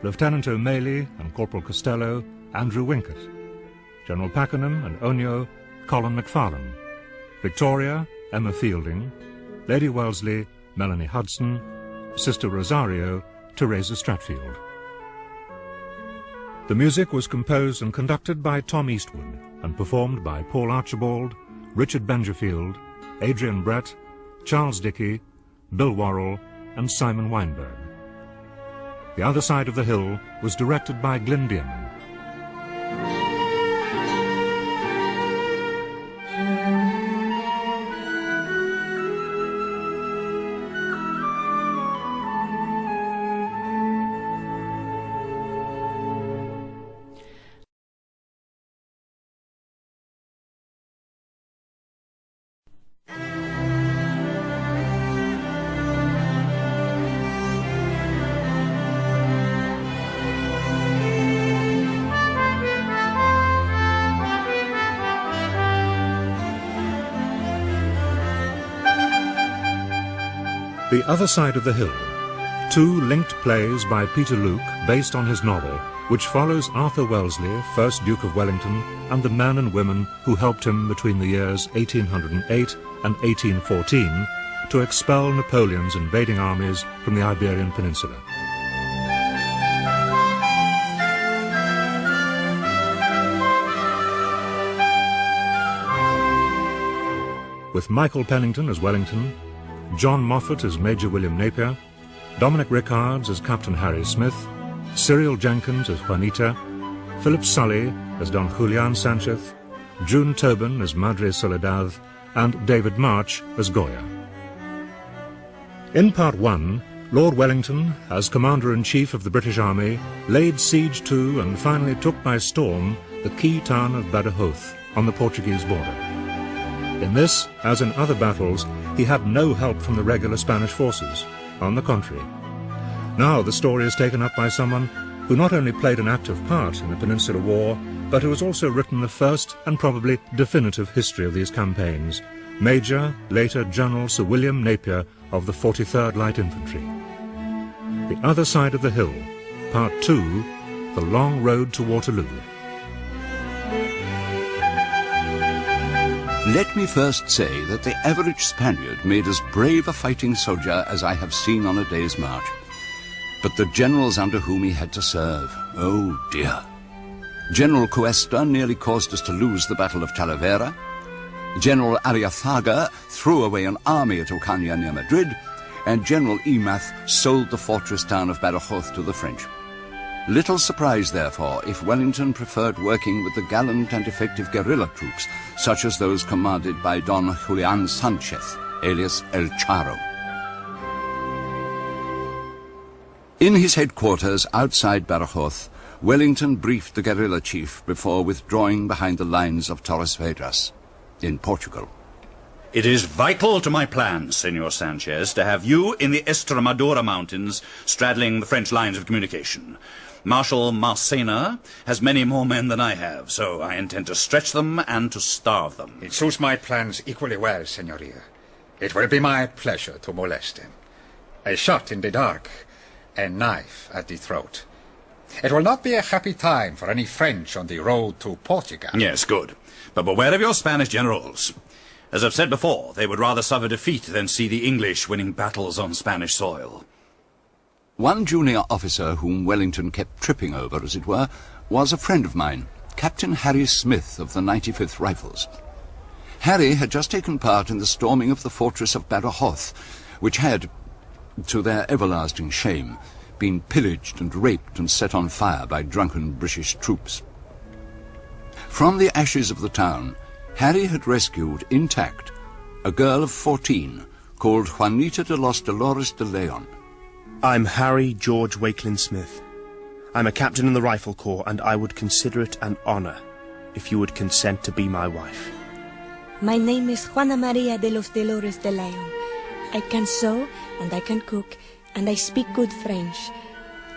[SPEAKER 10] Lieutenant O'Malley and Corporal Costello, Andrew Winkett. General Pakenham and Onyo, Colin McFarlane. Victoria, Emma Fielding. Lady Wellesley, Melanie Hudson. Sister Rosario, Teresa Stratfield. The music was composed and conducted by Tom Eastwood and performed by Paul Archibald, Richard Bengerfield, Adrian Brett, Charles Dickey, Bill Worrell and Simon Weinberg. The Other Side of the Hill was directed by Glyn Dearman. The Other Side of the Hill, two linked plays by Peter Luke based on his novel, which follows Arthur Wellesley, 1st Duke of Wellington, and the men and women who helped him between the years 1808 and 1814 to expel Napoleon's invading armies from the Iberian Peninsula. With Michael Pennington as Wellington, John Moffat as Major William Napier, Dominic Rickards as Captain Harry Smith, Cyril Jenkins as Juanita, Philip Sully as Don Julian Sanchez, June Tobin as Madre Soledad, and David March as Goya. In Part 1, Lord Wellington, as Commander-in-Chief of the British Army, laid siege to and finally took by storm the key town of Badajoz on the Portuguese border. In this, as in other battles, he had no help from the regular Spanish forces. On the contrary. Now the story is taken up by someone who not only played an active part in the Peninsular War, but who has also written the first and probably definitive history of these campaigns, Major, later General Sir William Napier of the 43rd Light Infantry. The Other Side of the Hill, Part 2, The Long Road to Waterloo.
[SPEAKER 3] Let me first say that the average Spaniard made as brave a fighting soldier as I have seen on a day's march. But the generals under whom he had to serve, oh dear. General Cuesta nearly caused us to lose the Battle of Talavera. General Arriazaga threw away an army at Ocaña near Madrid, and General Emath sold the fortress town of Badajoz to the French. Little surprise, therefore, if Wellington preferred working with the gallant and effective guerrilla troops, such as those commanded by Don Julian Sanchez, alias El Charro. In his headquarters outside Badajoz, Wellington briefed the guerrilla chief before withdrawing behind the lines of Torres Vedras in Portugal.
[SPEAKER 11] It is vital to my plans, Senor Sanchez, to have you in the Estremadura Mountains straddling the French lines of communication. Marshal Marcena has many more men than I have, so I intend to stretch them and to starve them.
[SPEAKER 16] It suits my plans equally well, Señoria. It will be my pleasure to molest him. A shot in the dark, a knife at the throat. It will not be a happy time for any French on the road to Portugal.
[SPEAKER 11] Yes, good. But beware of your Spanish generals. As I've said before, they would rather suffer defeat than see the English winning battles on Spanish soil.
[SPEAKER 3] One junior officer whom Wellington kept tripping over, as it were, was a friend of mine, Captain Harry Smith of the 95th Rifles. Harry had just taken part in the storming of the fortress of Badajoz, which had, to their everlasting shame, been pillaged and raped and set on fire by drunken British troops. From the ashes of the town, Harry had rescued, intact, a girl of 14 called Juanita de los Dolores de Leon.
[SPEAKER 19] I'm Harry George Wakelin Smith. I'm a captain in the Rifle Corps, and I would consider it an honor if you would consent to be my wife.
[SPEAKER 12] My name is Juana Maria de los Dolores de Leon. I can sew, and I can cook, and I speak good French.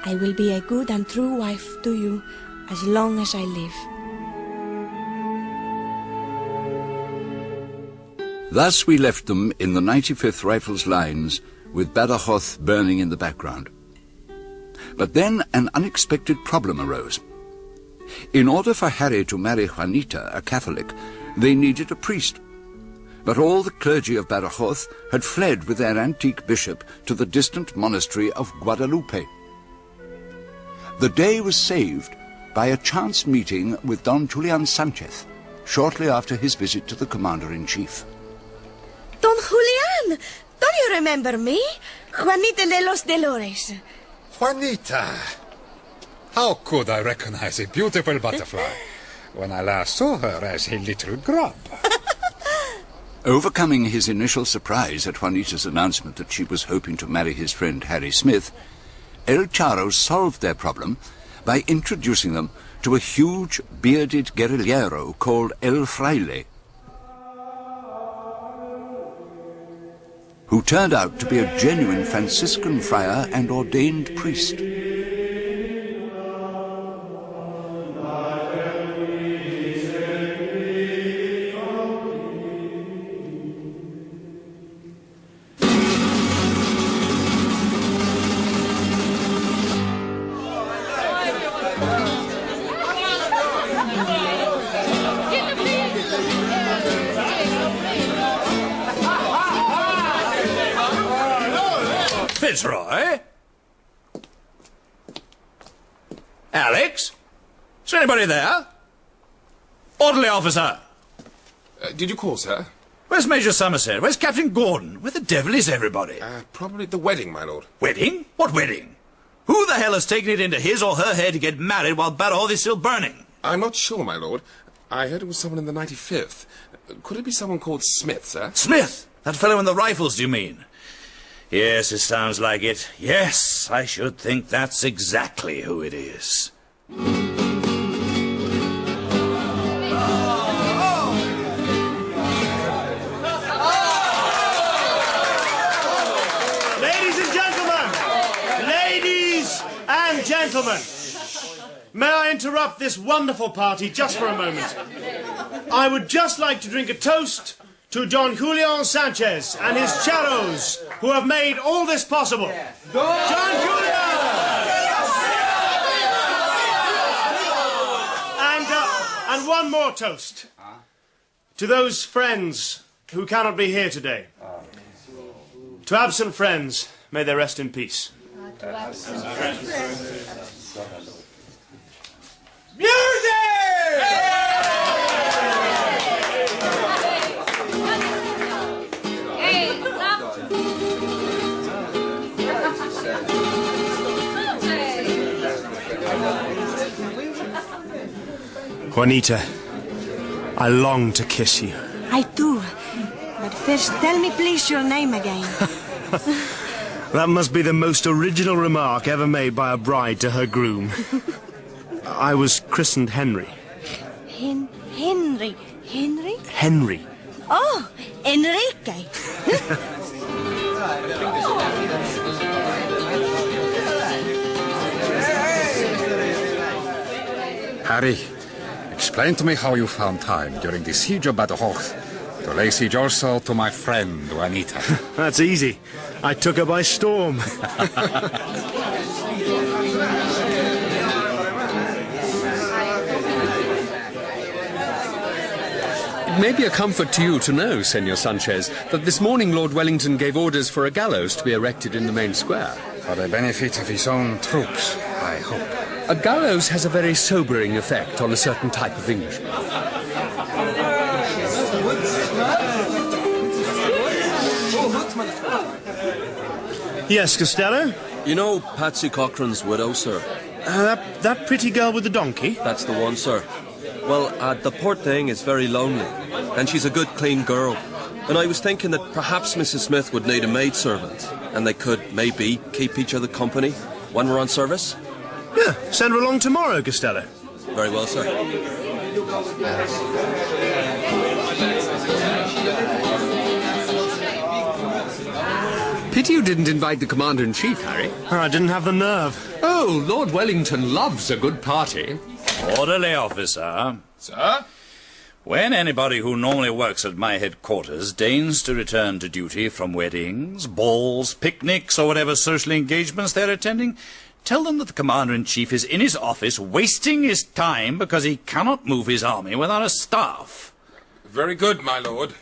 [SPEAKER 12] I will be a good and true wife to you as long as I live.
[SPEAKER 3] Thus we left them in the 95th Rifles lines, with Badajoz burning in the background. But then an unexpected problem arose. In order for Harry to marry Juanita, a Catholic, they needed a priest. But all the clergy of Badajoz had fled with their antique bishop to the distant monastery of Guadalupe. The day was saved by a chance meeting with Don Julian Sanchez, shortly after his visit to the commander-in-chief.
[SPEAKER 12] Don Julian! Don't you remember me? Juanita de los Dolores.
[SPEAKER 16] Juanita! How could I recognize a beautiful butterfly when I last saw her as a little grub?
[SPEAKER 3] Overcoming his initial surprise at Juanita's announcement that she was hoping to marry his friend Harry Smith, El Charro solved their problem by introducing them to a huge, bearded guerrillero called El Fraile, who turned out to be a genuine Franciscan friar and ordained priest.
[SPEAKER 11] Fitzroy? Alex? Is there anybody there? Orderly officer!
[SPEAKER 4] Did you call, sir?
[SPEAKER 11] Where's Major Somerset? Where's Captain Gordon? Where the devil is everybody?
[SPEAKER 4] Probably at the wedding, my lord.
[SPEAKER 11] Wedding? What wedding? Who the hell has taken it into his or her head to get married while Badajoz is still burning?
[SPEAKER 4] I'm not sure, my lord. I heard it was someone in the 95th. Could it be someone called Smith, sir?
[SPEAKER 11] Smith? That fellow in the Rifles, do you mean? Yes, it sounds like it. Yes, I should think that's exactly who it is.
[SPEAKER 15] Ladies and gentlemen! Ladies and gentlemen! May I interrupt this wonderful party just for a moment? I would just like to drink a toast to Don Julian Sanchez and his charros, who have made all this possible. Don Julian! And one more toast. To those friends who cannot be here today. To absent friends, may they rest in peace.
[SPEAKER 19] Juanita, I long to kiss you.
[SPEAKER 12] I do. But first, tell me please your name again.
[SPEAKER 19] That must be the most original remark ever made by a bride to her groom. I was christened Henry.
[SPEAKER 12] Henry?
[SPEAKER 19] Henry.
[SPEAKER 12] Oh, Enrique.
[SPEAKER 16] Harry, explain to me how you found time during the siege of Badajoz to lay siege also to my friend Juanita.
[SPEAKER 19] That's easy. I took her by storm.
[SPEAKER 9] It may be a comfort to you to know, Senor Sanchez, that this morning Lord Wellington gave orders for a gallows to be erected in the main square.
[SPEAKER 16] For the benefit of his own troops, I hope.
[SPEAKER 9] A gallows has a very sobering effect on a certain type of Englishman.
[SPEAKER 19] Yes, Costello?
[SPEAKER 21] You know Patsy Cochrane's widow, sir?
[SPEAKER 19] That pretty girl with the donkey?
[SPEAKER 21] That's the one, sir. Well, the poor thing is very lonely, and she's a good, clean girl. And I was thinking that perhaps Mrs. Smith would need a maidservant, and they could, maybe, keep each other company when we're on service.
[SPEAKER 19] Yeah, send her along tomorrow, Costello.
[SPEAKER 21] Very well, sir.
[SPEAKER 9] Pity you didn't invite the Commander-in-Chief, Harry.
[SPEAKER 19] I didn't have the nerve.
[SPEAKER 9] Oh, Lord Wellington loves a good party.
[SPEAKER 11] Orderly, officer.
[SPEAKER 4] Sir?
[SPEAKER 11] When anybody who normally works at my headquarters deigns to return to duty from weddings, balls, picnics, or whatever social engagements they're attending, tell them that the Commander-in-Chief is in his office wasting his time because he cannot move his army without a staff.
[SPEAKER 4] Very good, my lord.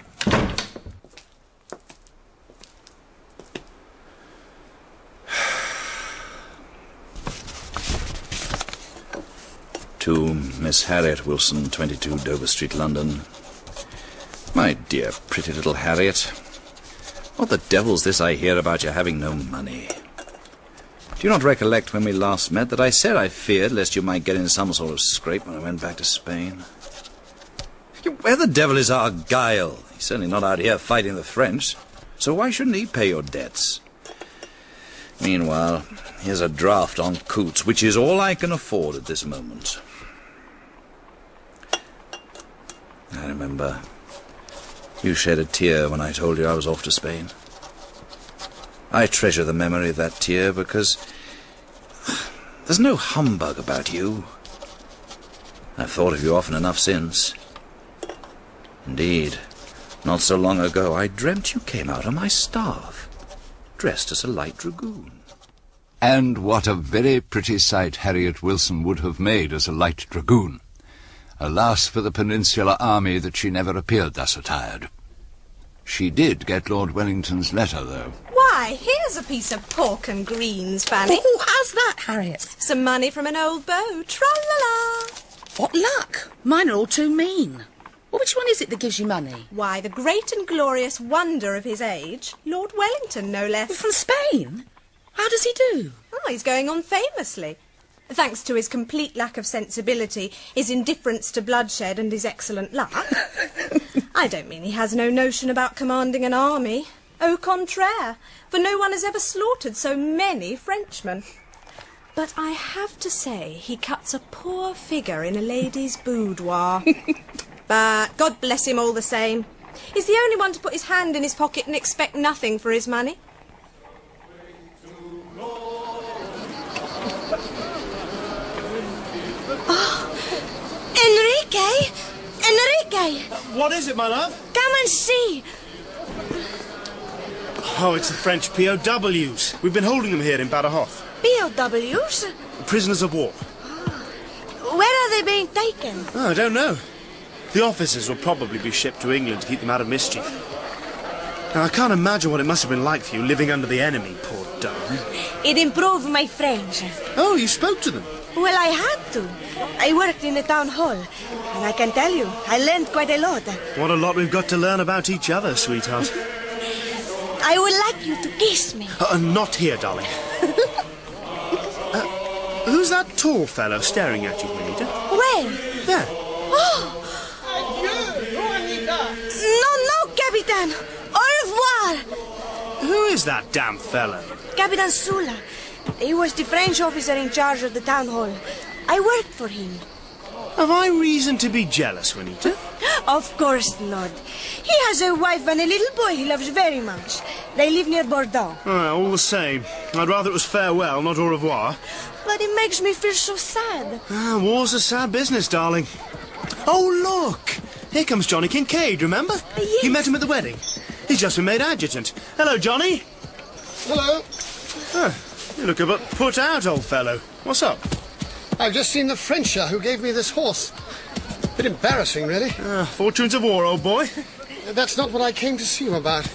[SPEAKER 11] To Miss Harriet Wilson, 22 Dover Street, London. My dear, pretty little Harriet, what the devil's this I hear about you having no money? Do you not recollect when we last met that I said I feared lest you might get in some sort of scrape when I went back to Spain? Where the devil is Argyle? He's certainly not out here fighting the French, so why shouldn't he pay your debts? Meanwhile, here's a draft on Coots, which is all I can afford at this moment. I remember you shed a tear when I told you I was off to Spain. I treasure the memory of that tear because there's no humbug about you. I've thought of you often enough since. Indeed, not so long ago I dreamt you came out on my staff, dressed as a light dragoon.
[SPEAKER 3] And what a very pretty sight Harriet Wilson would have made as a light dragoon. Alas for the Peninsular Army that she never appeared thus attired. She did get Lord Wellington's letter, though.
[SPEAKER 18] Why, here's a piece of pork and greens, Fanny.
[SPEAKER 14] Oh, how's that, Harriet?
[SPEAKER 18] Some money from an old beau. Tra-la-la.
[SPEAKER 14] What luck? Mine are all too mean. Well, which one is it that gives you money?
[SPEAKER 18] Why, the great and glorious wonder of his age, Lord Wellington, no less.
[SPEAKER 14] From Spain? How does he do?
[SPEAKER 18] Oh, he's going on famously. Thanks to his complete lack of sensibility, his indifference to bloodshed and his excellent luck. I don't mean he has no notion about commanding an army. Au contraire, for no one has ever slaughtered so many Frenchmen. But I have to say he cuts a poor figure in a lady's boudoir. But God bless him all the same. He's the only one to put his hand in his pocket and expect nothing for his money.
[SPEAKER 12] Why?
[SPEAKER 19] What is it, my love?
[SPEAKER 12] Come and see.
[SPEAKER 19] Oh, it's the French POWs. We've been holding them here in Badajoz.
[SPEAKER 12] POWs?
[SPEAKER 19] Prisoners of war.
[SPEAKER 12] Where are they being taken?
[SPEAKER 19] Oh, I don't know. The officers will probably be shipped to England to keep them out of mischief. Now, I can't imagine what it must have been like for you living under the enemy, poor darling.
[SPEAKER 12] It improved my French.
[SPEAKER 19] Oh, you spoke to them?
[SPEAKER 12] Well, I had to. I worked in the town hall, and I can tell you, I learned quite a lot.
[SPEAKER 19] What a lot we've got to learn about each other, sweetheart.
[SPEAKER 12] I would like you to kiss me.
[SPEAKER 19] Not here, darling. Who's that tall fellow staring at you, Juanita?
[SPEAKER 12] Where?
[SPEAKER 19] There.
[SPEAKER 12] Oh! No, Capitan! Au revoir!
[SPEAKER 19] Who is that damn fellow?
[SPEAKER 12] Capitan Sula. He was the French officer in charge of the town hall. I worked for him.
[SPEAKER 19] Have I reason to be jealous, Juanita?
[SPEAKER 12] Of course not. He has a wife and a little boy he loves very much. They live near Bordeaux.
[SPEAKER 19] All the same. I'd rather it was farewell, not au revoir.
[SPEAKER 12] But it makes me feel so sad.
[SPEAKER 19] War's a sad business, darling. Oh, look! Here comes Johnny Kincaid, remember?
[SPEAKER 12] Yes.
[SPEAKER 19] You met him at the wedding. He's just been made adjutant. Hello, Johnny.
[SPEAKER 8] Hello.
[SPEAKER 19] You look a bit put out, old fellow. What's up?
[SPEAKER 8] I've just seen the Frencher who gave me this horse. Bit embarrassing, really.
[SPEAKER 19] Fortunes of war, old boy.
[SPEAKER 8] That's not what I came to see you about.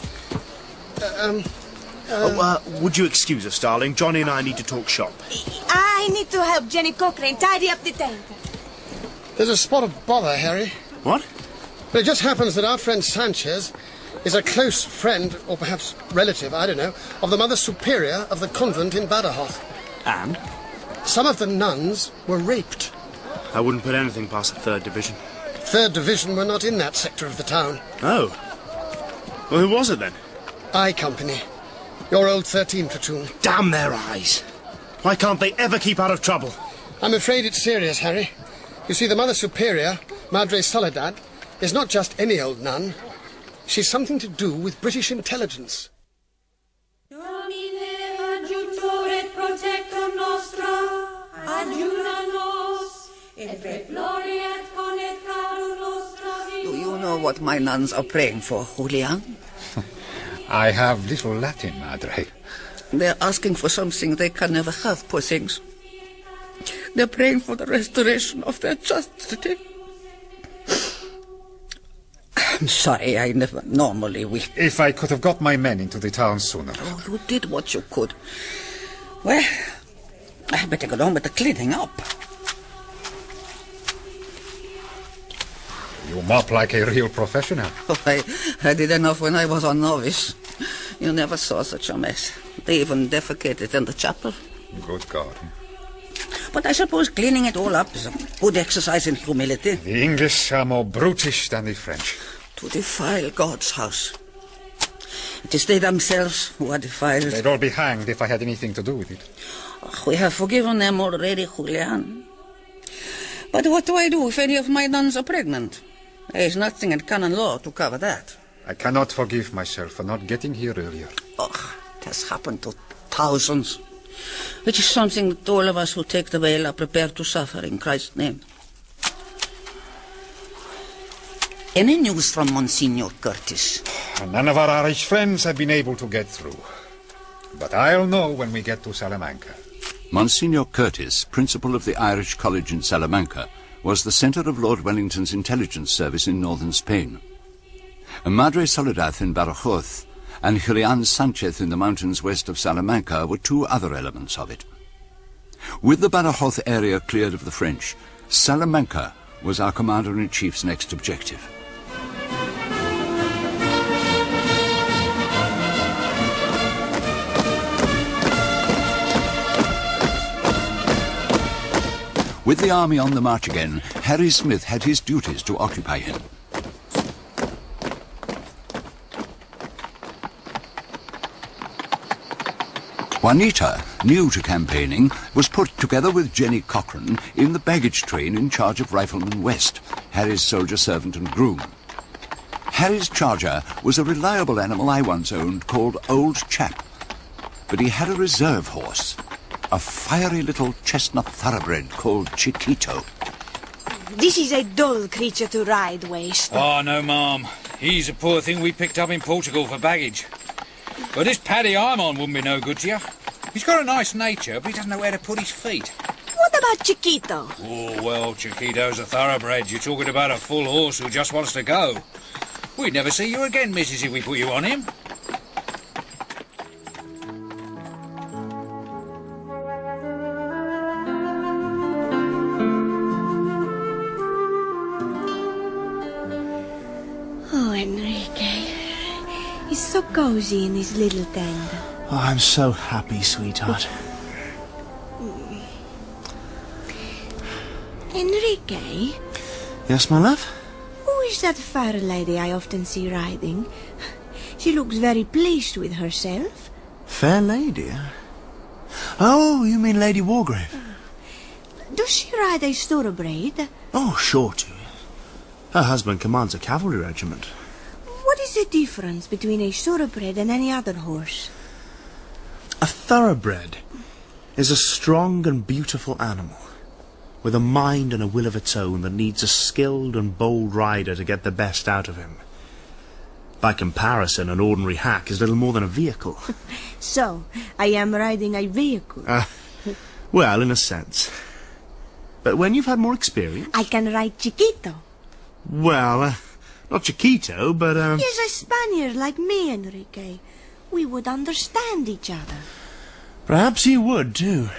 [SPEAKER 19] Would you excuse us, darling? Johnny and I need to talk shop.
[SPEAKER 12] I need to help Jenny Cochrane tidy up the tent.
[SPEAKER 8] There's a spot of bother, Harry.
[SPEAKER 19] What?
[SPEAKER 8] But it just happens that our friend Sanchez is a close friend, or perhaps relative, I don't know, of the Mother Superior of the convent in Badajoz.
[SPEAKER 19] And?
[SPEAKER 8] Some of the nuns were raped.
[SPEAKER 19] I wouldn't put anything past the 3rd Division.
[SPEAKER 8] 3rd Division were not in that sector of the town.
[SPEAKER 19] Oh. Well, who was it then?
[SPEAKER 8] I Company. Your old 13 platoon.
[SPEAKER 19] Damn their eyes. Why can't they ever keep out of trouble?
[SPEAKER 8] I'm afraid it's serious, Harry. You see, the Mother Superior, Madre Soledad, is not just any old nun. She's something to do with British intelligence.
[SPEAKER 14] Do you know what my nuns are praying for, Julian?
[SPEAKER 16] I have little Latin, Madre.
[SPEAKER 14] They're asking for something they can never have, poor things. They're praying for the restoration of their chastity. I'm sorry, I never normally weep.
[SPEAKER 16] If I could have got my men into the town sooner.
[SPEAKER 14] Oh, you did what you could. Well, I better get on with the cleaning up.
[SPEAKER 16] You mop like a real professional.
[SPEAKER 14] Oh, I did enough when I was a novice. You never saw such a mess. They even defecated in the chapel.
[SPEAKER 16] Good God.
[SPEAKER 14] But I suppose cleaning it all up is a good exercise in humility.
[SPEAKER 16] The English are more brutish than the French.
[SPEAKER 14] To defile God's house. It is they themselves who are defiled.
[SPEAKER 16] They'd all be hanged if I had anything to do with it.
[SPEAKER 14] Oh, we have forgiven them already, Julian. But what do I do if any of my nuns are pregnant? There is nothing in canon law to cover that.
[SPEAKER 16] I cannot forgive myself for not getting here earlier.
[SPEAKER 14] Oh, it has happened to thousands. Which is something that all of us who take the veil are prepared to suffer in Christ's name. Any news from Monsignor Curtis?
[SPEAKER 16] None of our Irish friends have been able to get through. But I'll know when we get to Salamanca.
[SPEAKER 3] Monsignor Curtis, principal of the Irish College in Salamanca, was the centre of Lord Wellington's intelligence service in northern Spain. Madre Soledad in Badajoz and Julian Sanchez in the mountains west of Salamanca were two other elements of it. With the Badajoz area cleared of the French, Salamanca was our Commander-in-Chief's next objective. With the army on the march again, Harry Smith had his duties to occupy him. Juanita, new to campaigning, was put together with Jenny Cochrane in the baggage train in charge of Rifleman West, Harry's soldier servant and groom. Harry's charger was a reliable animal I once owned called Old Chap, but he had a reserve horse, a fiery little chestnut thoroughbred called Chiquito.
[SPEAKER 12] this is a dull creature to ride, Waste.
[SPEAKER 6] Oh, no, ma'am. He's a poor thing we picked up in Portugal for baggage. But this paddy I'm on wouldn't be no good to you. He's got a nice nature, but he doesn't know where to put his feet.
[SPEAKER 12] What about Chiquito?
[SPEAKER 6] Oh, well, Chiquito's a thoroughbred. You're talking about a full horse who just wants to go. We'd never see you again, missus, if we put you on him.
[SPEAKER 12] Oh, Enrique. He's so cozy in his little tent.
[SPEAKER 7] Oh, I'm so happy, sweetheart.
[SPEAKER 12] Enrique?
[SPEAKER 7] Yes, my love?
[SPEAKER 12] Who is that fair lady I often see riding? She looks very pleased with herself.
[SPEAKER 7] Fair lady? Oh, you mean Lady Wargrave?
[SPEAKER 12] Does she ride a thoroughbred?
[SPEAKER 7] Oh, sure to. Her husband commands a cavalry regiment.
[SPEAKER 12] What is the difference between a thoroughbred and any other horse?
[SPEAKER 7] A thoroughbred is a strong and beautiful animal, with a mind and a will of its own that needs a skilled and bold rider to get the best out of him. By comparison, an ordinary hack is little more than a vehicle.
[SPEAKER 12] So, I am riding a vehicle.
[SPEAKER 7] Well, in a sense. But when you've had more experience...
[SPEAKER 12] I can ride Chiquito.
[SPEAKER 7] Well, not Chiquito, but...
[SPEAKER 12] He's a Spaniard like me, Enrique. We would understand each other.
[SPEAKER 7] Perhaps you would, too.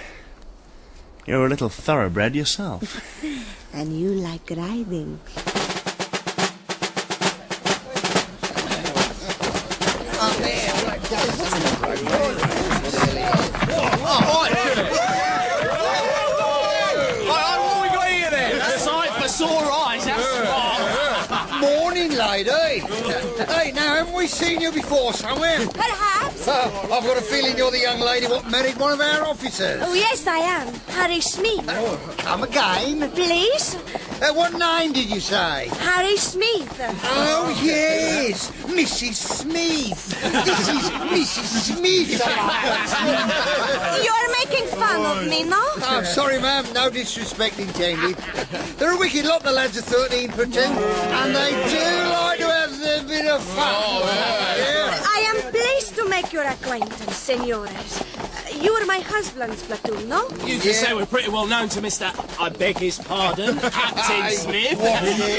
[SPEAKER 7] You're a little thoroughbred yourself.
[SPEAKER 12] And you like riding.
[SPEAKER 17] What we got here then? A sight for sore eyes, that's
[SPEAKER 13] Morning, lady. Hey, now, haven't we seen you before somewhere?
[SPEAKER 12] Perhaps.
[SPEAKER 13] I've got a feeling you're the young lady what married one of our officers.
[SPEAKER 12] Oh, yes, I am. Harry Smith.
[SPEAKER 13] Come again?
[SPEAKER 12] Please?
[SPEAKER 13] What name did you say?
[SPEAKER 12] Harry Smith.
[SPEAKER 13] Oh, yes. Mrs. Smith. This is Mrs. Smith.
[SPEAKER 12] You're making fun of me, no?
[SPEAKER 13] Oh, sorry, ma'am. No disrespect intended. They're a wicked lot, the lads of 13 platoon, and they do like to have their bit of fun.
[SPEAKER 12] I am pleased to make your acquaintance, senores. You are my husband's platoon, no?
[SPEAKER 17] You can say we're pretty well known to Mr. I beg his pardon, Captain Smith.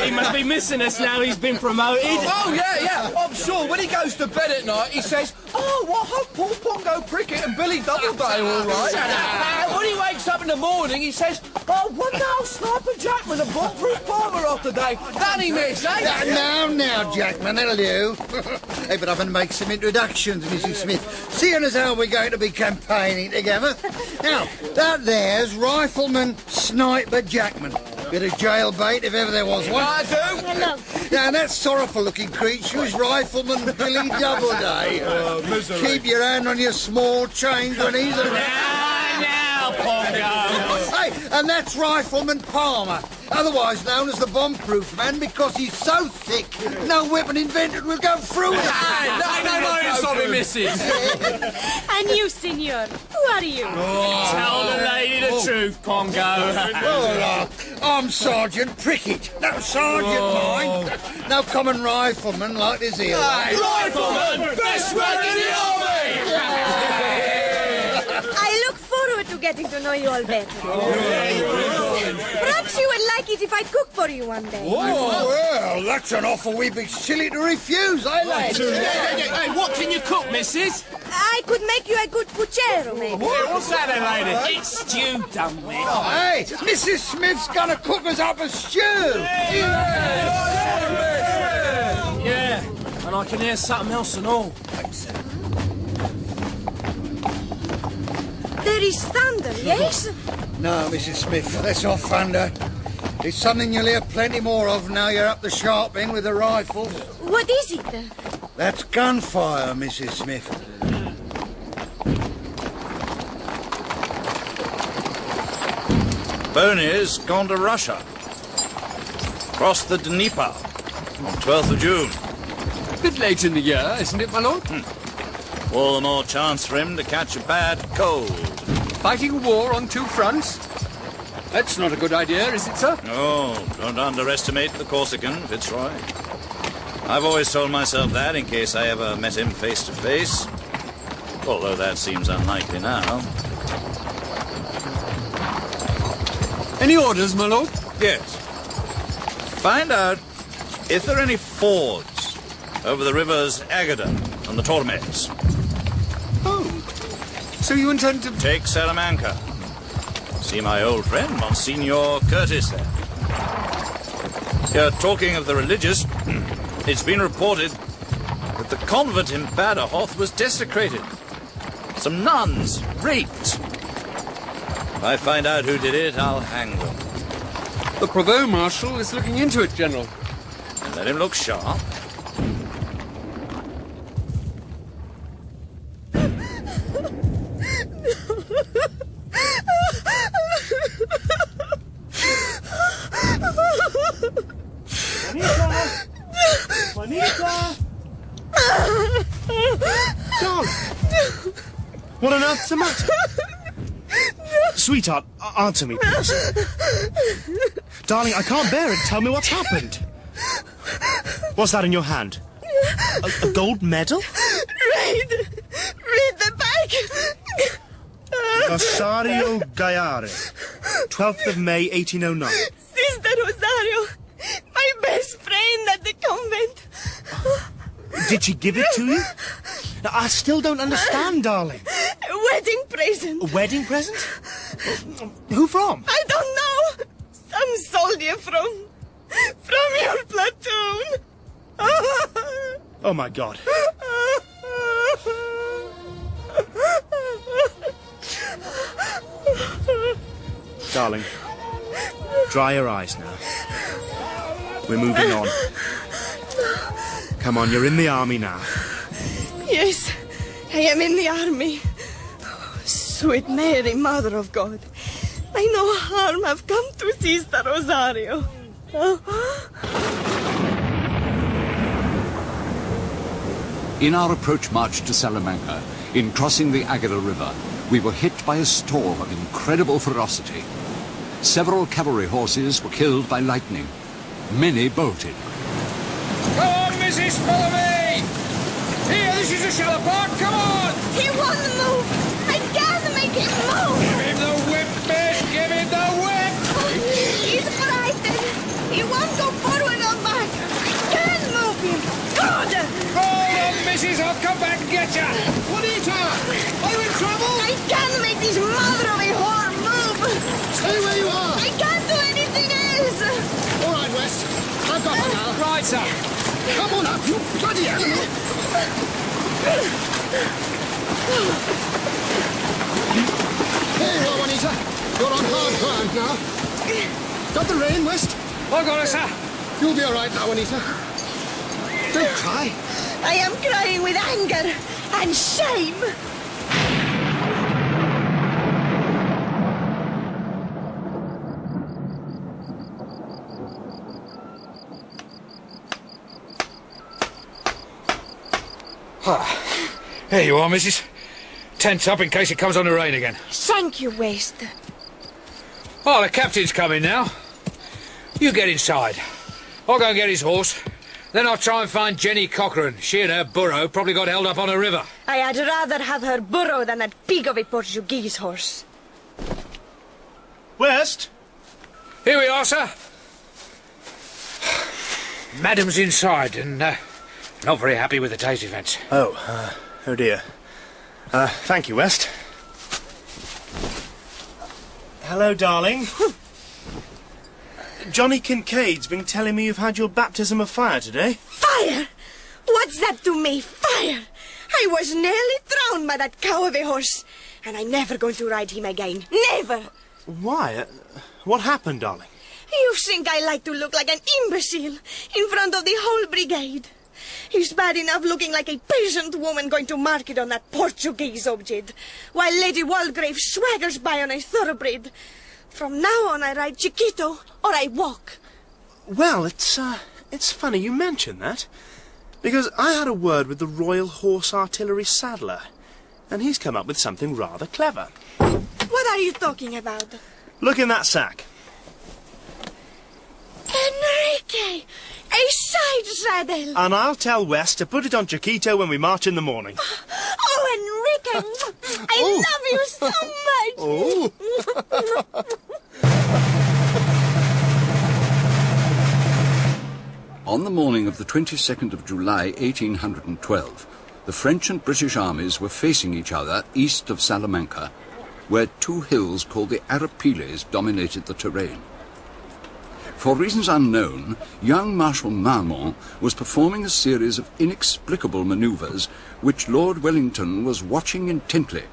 [SPEAKER 17] He must be missing us now he's been promoted.
[SPEAKER 20] Oh, yeah. I'm sure when he goes to bed at night, he says, oh, well, I hope Paul Pongo Prickett and Billy Doubleday are all right. And when he wakes up in the morning, he says, oh, wonder how Sniper Jackman have bought Bruce Palmer off today. That he miss, eh?
[SPEAKER 13] Now, Jackman, that'll do. Hey, but I can make some introductions, Mrs. Smith, seeing as how we're going to be campaigning together. Now, that there's Rifleman Sniper Jackman. Bit of jailbait if ever there was one.
[SPEAKER 20] I do.
[SPEAKER 12] Hello.
[SPEAKER 13] Now, that sorrowful-looking creature is Rifleman Billy Doubleday.
[SPEAKER 20] Misery.
[SPEAKER 13] Keep your hand on your small change when he's around.
[SPEAKER 17] Now, Pongo.
[SPEAKER 13] Hey, and that's Rifleman Palmer, otherwise known as the bomb-proof man, because he's so thick, no weapon invented will go through him.
[SPEAKER 17] No, sorry, missus.
[SPEAKER 12] And you, senor, who are you?
[SPEAKER 17] Tell the lady the truth, Pongo.
[SPEAKER 13] I'm Sergeant Prickett. No sergeant, mind. No common rifleman like this here.
[SPEAKER 17] Rifleman, best man in the army!
[SPEAKER 12] I look forward to getting to know you all better. Perhaps you would like it if I cook for you one day.
[SPEAKER 13] Oh, well, that's an offer we'd be silly to refuse, eh, lad?
[SPEAKER 17] Hey, what can you cook, missus?
[SPEAKER 12] I could make you a good puchero, maybe.
[SPEAKER 17] What's that, lady? It's stew, dumb me.
[SPEAKER 13] Hey, Mrs. Smith's gonna cook us up a stew.
[SPEAKER 17] Yeah, and I can hear something else and all.
[SPEAKER 12] There is thunder, yes?
[SPEAKER 13] No, Mrs. Smith, that's not thunder. It's something you'll hear plenty more of now you're up the sharp end with the rifles.
[SPEAKER 12] What is it?
[SPEAKER 13] That's gunfire, Mrs. Smith.
[SPEAKER 11] Boney's gone to Russia. Crossed the Dnieper on 12th of June.
[SPEAKER 9] Bit late in the year, isn't it, my lord?
[SPEAKER 11] All the more chance for him to catch a bad cold.
[SPEAKER 9] Fighting a war on two fronts? That's not a good idea, is it, sir?
[SPEAKER 11] No, don't underestimate the Corsican, Fitzroy. I've always told myself that in case I ever met him face to face. Although that seems unlikely now.
[SPEAKER 9] Any orders, my lord?
[SPEAKER 11] Yes. Find out if there are any fords over the rivers Agada and the Tormes.
[SPEAKER 9] Oh, so you intend to...
[SPEAKER 11] Take Salamanca. See my old friend, Monsignor Curtis there. Talking of the religious, it's been reported that the convent in Badajoz was desecrated. Some nuns raped. If I find out who did it, I'll hang them.
[SPEAKER 9] The Provost Marshal is looking into it, General.
[SPEAKER 11] And let him look sharp.
[SPEAKER 7] Juanita! John! What on earth's the matter? Sweetheart, answer me, please. Darling, I can't bear it. Tell me what's happened. What's that in your hand? A gold medal?
[SPEAKER 12] Read the back.
[SPEAKER 7] Rosario Gayare, 12th of May, 1809.
[SPEAKER 12] Sister Rosario, my best friend at the convent.
[SPEAKER 7] Did she give it to you? Now, I still don't understand, darling.
[SPEAKER 12] A wedding present.
[SPEAKER 7] A wedding present? Who from?
[SPEAKER 12] I don't know. Some soldier from your platoon.
[SPEAKER 7] Oh, my God. Darling, dry your eyes now. We're moving on. Come on, you're in the army now.
[SPEAKER 12] Yes, I am in the army. Sweet Mary, Mother of God, may no harm have come to Sister Rosario.
[SPEAKER 3] In our approach march to Salamanca, in crossing the Agada River, we were hit by a storm of incredible ferocity. Several cavalry horses were killed by lightning. Many bolted.
[SPEAKER 6] Come on, Mrs. Follow me! Here, this is a shallow part, come on!
[SPEAKER 12] He won't move! I can't make him move!
[SPEAKER 6] Give him the whip, miss! Give him the whip!
[SPEAKER 12] He's frightened! He won't go forward or back! I can't move him! God!
[SPEAKER 6] Hold on, missus, I'll come back and get ya!
[SPEAKER 8] Juanita! Are you in trouble?
[SPEAKER 12] I can't make this mother of a whore move!
[SPEAKER 8] Stay where you are!
[SPEAKER 12] I can't do anything else!
[SPEAKER 8] All right, West. I've got her now.
[SPEAKER 6] Right, sir.
[SPEAKER 8] Come on up, you bloody animal! There you are, Juanita. You're on hard ground now. Got the rein, West?
[SPEAKER 6] I got it, sir.
[SPEAKER 8] You'll be all right now, Juanita. Don't cry.
[SPEAKER 12] I am crying with anger and shame.
[SPEAKER 6] There you are, missus. Tent up in case it comes on to rain again.
[SPEAKER 12] Thank you, West.
[SPEAKER 6] Oh, the captain's coming now. You get inside. I'll go and get his horse. Then I'll try and find Jenny Cochrane. She and her burro probably got held up on a river.
[SPEAKER 12] I had rather have her burro than that pig of a Portuguese horse.
[SPEAKER 7] West?
[SPEAKER 6] Here we are, sir. Madam's inside and not very happy with the day's events.
[SPEAKER 7] Oh dear. Thank you, West. Hello, darling. Johnny Kincaid's been telling me you've had your baptism of fire today.
[SPEAKER 12] Fire? What's that to me? Fire? I was nearly drowned by that cow of a horse, and I'm never going to ride him again. Never!
[SPEAKER 7] Why? What happened, darling?
[SPEAKER 12] You think I like to look like an imbecile in front of the whole brigade? It's bad enough looking like a peasant woman going to market on that Portuguese object, while Lady Waldegrave swaggers by on a thoroughbred. From now on I ride Chiquito, or I walk.
[SPEAKER 7] Well, it's funny you mention that, because I had a word with the Royal Horse Artillery Saddler, and he's come up with something rather clever.
[SPEAKER 12] What are you talking about?
[SPEAKER 7] Look in that sack.
[SPEAKER 12] Enrique! A side saddle!
[SPEAKER 7] And I'll tell West to put it on Chiquito when we march in the morning.
[SPEAKER 12] Oh, Enrique! I love you so much!
[SPEAKER 3] On the morning of the 22nd of July, 1812, the French and British armies were facing each other east of Salamanca, where two hills called the Arapiles dominated the terrain. For reasons unknown, young Marshal Marmont was performing a series of inexplicable manoeuvres which Lord Wellington was watching intently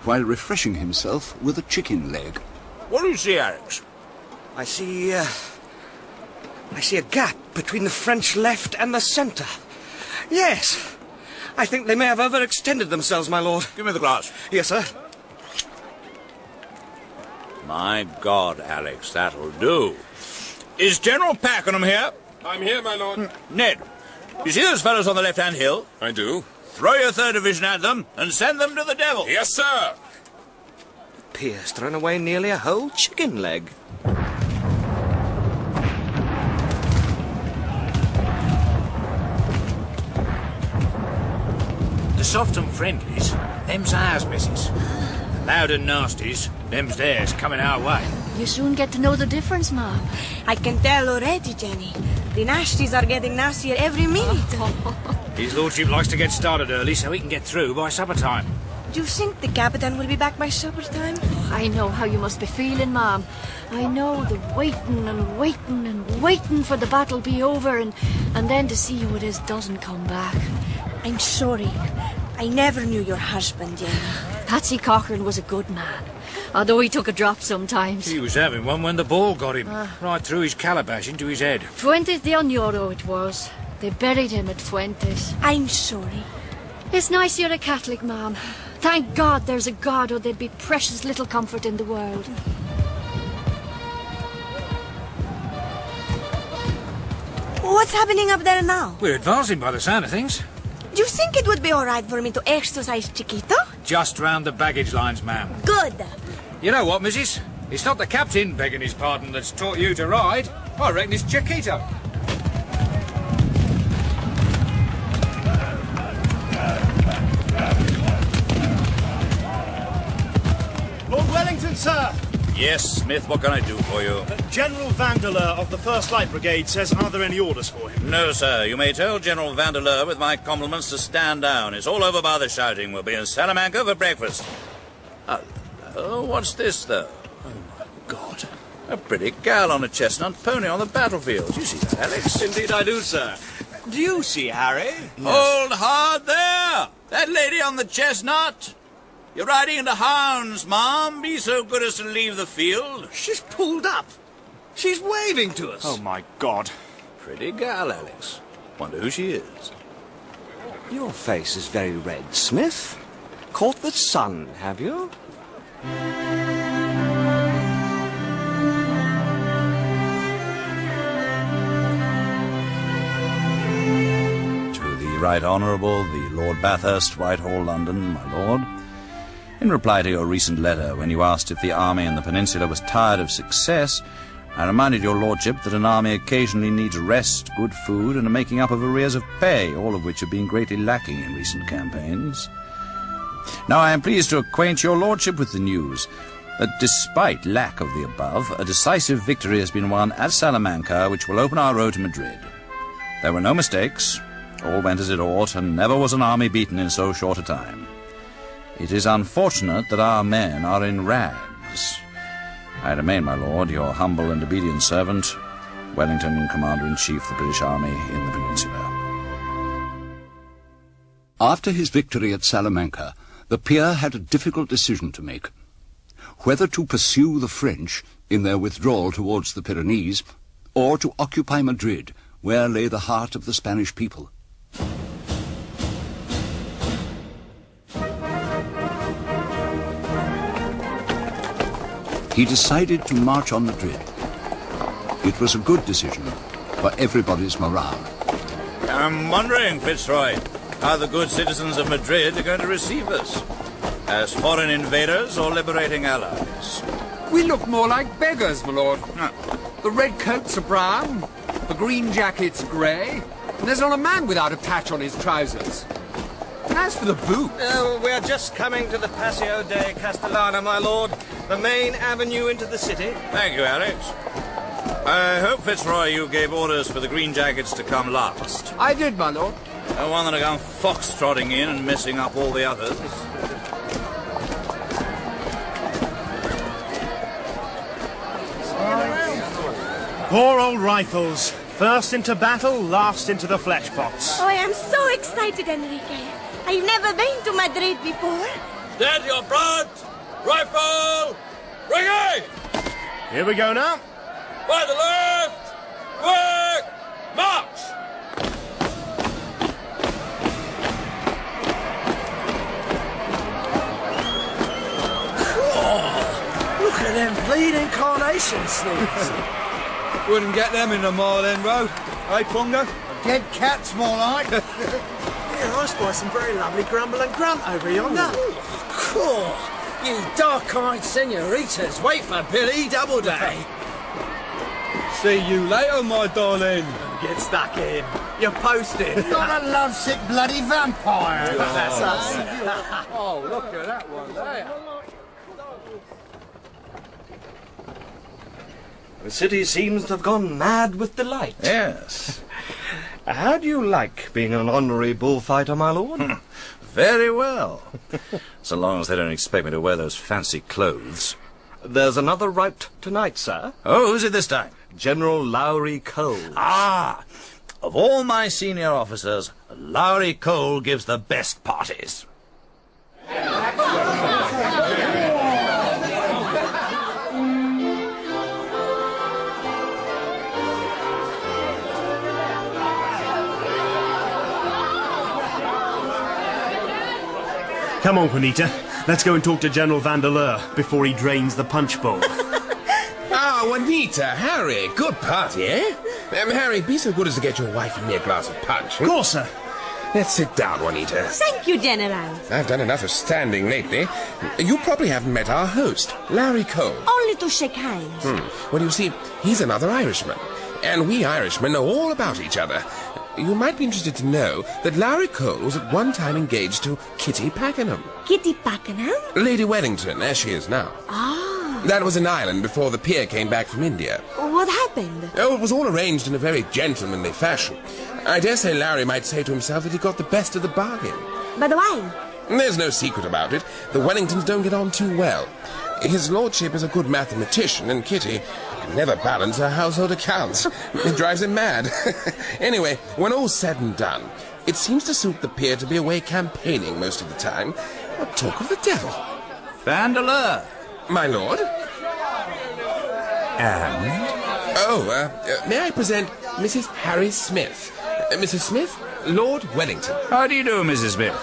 [SPEAKER 3] while refreshing himself with a chicken leg.
[SPEAKER 1] What do you see, Alex?
[SPEAKER 5] I see a gap between the French left and the centre. Yes. I think they may have overextended themselves, my lord.
[SPEAKER 1] Give me the glass.
[SPEAKER 5] Yes, sir.
[SPEAKER 1] My God, Alex, that'll do. Is General Pakenham here?
[SPEAKER 4] I'm here, my lord.
[SPEAKER 1] Ned, you see those fellows on the left-hand hill?
[SPEAKER 4] I do.
[SPEAKER 1] Throw your 3rd Division at them and send them to the devil.
[SPEAKER 4] Yes, sir.
[SPEAKER 5] Pierre's thrown away nearly a whole chicken leg.
[SPEAKER 6] The soft and friendlies, them's ours, missus. The loud and nasties, them's theirs, coming our way.
[SPEAKER 12] You soon get to know the difference, Mom. I can tell already, Jenny. The nasties are getting nastier every minute.
[SPEAKER 6] His lordship likes to get started early so he can get through by supper time.
[SPEAKER 12] Do you think the Captain will be back by supper time?
[SPEAKER 22] I know how you must be feeling, Mom. I know the waiting and waiting and waiting for the battle be over and then to see who it is doesn't come back.
[SPEAKER 12] I'm sorry. I never knew your husband, Jenny.
[SPEAKER 22] Patsy Cochrane was a good man, although he took a drop sometimes.
[SPEAKER 6] He was having one when the ball got him, right through his calabash into his head.
[SPEAKER 22] Fuentes de Oñoro it was. They buried him at Fuentes.
[SPEAKER 12] I'm sorry.
[SPEAKER 22] It's nice you're a Catholic, Mom. Thank God there's a God or there'd be precious little comfort in the world.
[SPEAKER 12] What's happening up there now?
[SPEAKER 6] We're advancing by the sound of things.
[SPEAKER 12] Do you think it would be all right for me to exercise Chiquito?
[SPEAKER 6] Just round the baggage lines, ma'am.
[SPEAKER 12] Good.
[SPEAKER 6] You know what, missus? It's not the captain, begging his pardon, that's taught you to ride. I reckon it's Chiquito.
[SPEAKER 7] Lord Wellington, sir!
[SPEAKER 1] Yes, Smith, what can I do for you?
[SPEAKER 7] General Vandeleur of the 1st Light Brigade says, are there any orders for him?
[SPEAKER 1] No, sir. You may tell General Vandeleur with my compliments to stand down. It's all over by the shouting. We'll be in Salamanca for breakfast. What's this, though? Oh, my God. A pretty gal on a chestnut pony on the battlefield. You see that, Alex?
[SPEAKER 5] Indeed I do, sir. Do you see Harry?
[SPEAKER 1] Hold hard there! That lady on the chestnut. You're riding into hounds, Mom. Be so good as to leave the field.
[SPEAKER 5] She's pulled up. She's waving to us.
[SPEAKER 7] Oh, my God.
[SPEAKER 1] Pretty gal, Alex. Wonder who she is.
[SPEAKER 5] Your face is very red, Smith. Caught the sun, have you?
[SPEAKER 11] To the Right Honourable, the Lord Bathurst, Whitehall, London, my lord. In reply to your recent letter, when you asked if the army in the peninsula was tired of success, I reminded your lordship that an army occasionally needs rest, good food, and a making up of arrears of pay, all of which have been greatly lacking in recent campaigns. Now I am pleased to acquaint your lordship with the news that despite lack of the above, a decisive victory has been won at Salamanca, which will open our road to Madrid. There were no mistakes, all went as it ought, and never was an army beaten in so short a time. It is unfortunate that our men are in rags. I remain, my lord, your humble and obedient servant, Wellington, Commander-in-Chief of the British Army in the Peninsula.
[SPEAKER 3] After his victory at Salamanca, the peer had a difficult decision to make. Whether to pursue the French in their withdrawal towards the Pyrenees, or to occupy Madrid, where lay the heart of the Spanish people. He decided to march on Madrid. It was a good decision for everybody's morale.
[SPEAKER 1] I'm wondering, Fitzroy, how the good citizens of Madrid are going to receive us. As foreign invaders or liberating allies?
[SPEAKER 2] We look more like beggars, my lord. The red coats are brown, the green jackets grey, and there's not a man without a patch on his trousers. As for the boots...
[SPEAKER 5] we are just coming to the Paseo de Castellana, my lord. The main avenue into the city.
[SPEAKER 1] Thank you, Alex. I hope, Fitzroy, you gave orders for the green jackets to come last.
[SPEAKER 2] I did, my lord.
[SPEAKER 1] I want them to come fox-trotting in and messing up all the others.
[SPEAKER 19] Poor old rifles. First into battle, last into the flesh pots.
[SPEAKER 12] Oh, I am so excited, Enrique. I've never been to Madrid before.
[SPEAKER 1] Stand your front! Rifle! Ring A!
[SPEAKER 19] Here we go now.
[SPEAKER 1] By the left! Quick! March!
[SPEAKER 20] Look at them bleeding carnation sleeves. Wouldn't get them in the Mile End Road. Eh, Pongo?
[SPEAKER 13] Dead cats, more like.
[SPEAKER 20] Yeah, I spy some very lovely grumble and grunt over yonder. Cool. You dark-eyed senoritas, wait for Billy Doubleday. See you later, my darling. Get stuck in. You're posted.
[SPEAKER 13] Not a lovesick bloody vampire.
[SPEAKER 20] That's us. Oh, look at that one there.
[SPEAKER 5] The city seems to have gone mad with delight.
[SPEAKER 1] Yes.
[SPEAKER 5] How do you like being an honorary bullfighter, my lord?
[SPEAKER 1] Very well. So long as they don't expect me to wear those fancy clothes.
[SPEAKER 5] There's another rout tonight, sir.
[SPEAKER 1] Oh, who's it this time?
[SPEAKER 5] General Lowry Cole.
[SPEAKER 1] Ah! Of all my senior officers, Lowry Cole gives the best parties.
[SPEAKER 19] Come on, Juanita. Let's go and talk to General Vandeleur before he drains the punch bowl.
[SPEAKER 4] Ah, Juanita, Harry, good party, eh? Harry, be so good as to get your wife and me a glass of punch.
[SPEAKER 19] Of course, sir.
[SPEAKER 4] Let's sit down, Juanita.
[SPEAKER 12] Thank you, General.
[SPEAKER 4] I've done enough of standing lately. You probably haven't met our host, Larry Cole.
[SPEAKER 12] Only to shake hands.
[SPEAKER 4] Well, you see, he's another Irishman. And we Irishmen know all about each other. You might be interested to know that Larry Cole was at one time engaged to Kitty Pakenham.
[SPEAKER 12] Kitty Pakenham?
[SPEAKER 4] Lady Wellington, as she is now.
[SPEAKER 12] Ah.
[SPEAKER 4] That was an island before the peer came back from India.
[SPEAKER 12] What happened?
[SPEAKER 4] Oh, it was all arranged in a very gentlemanly fashion. I dare say Larry might say to himself that he got the best of the bargain.
[SPEAKER 12] But why?
[SPEAKER 4] There's no secret about it. The Wellingtons don't get on too well. His lordship is a good mathematician, and Kitty can never balance her household accounts. It drives him mad. Anyway, when all's said and done, it seems to suit the peer to be away campaigning most of the time. But talk of the devil.
[SPEAKER 1] Vandeleur.
[SPEAKER 4] My lord?
[SPEAKER 1] And?
[SPEAKER 4] Oh, may I present Mrs. Harry Smith? Mrs. Smith, Lord Wellington.
[SPEAKER 1] How do you do, Mrs. Smith?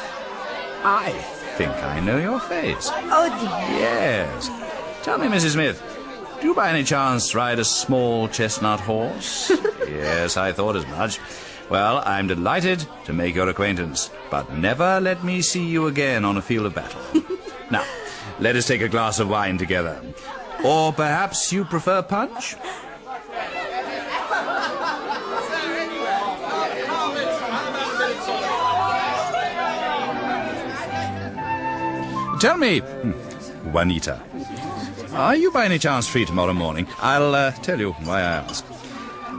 [SPEAKER 1] I think I know your face.
[SPEAKER 12] Oh, dear.
[SPEAKER 1] Yes. Tell me, Mrs. Smith, do you by any chance ride a small chestnut horse? Yes, I thought as much. Well, I'm delighted to make your acquaintance, but never let me see you again on a field of battle. Now, let us take a glass of wine together. Or perhaps you prefer punch? Tell me, Juanita, are you by any chance free tomorrow morning? I'll tell you why I ask.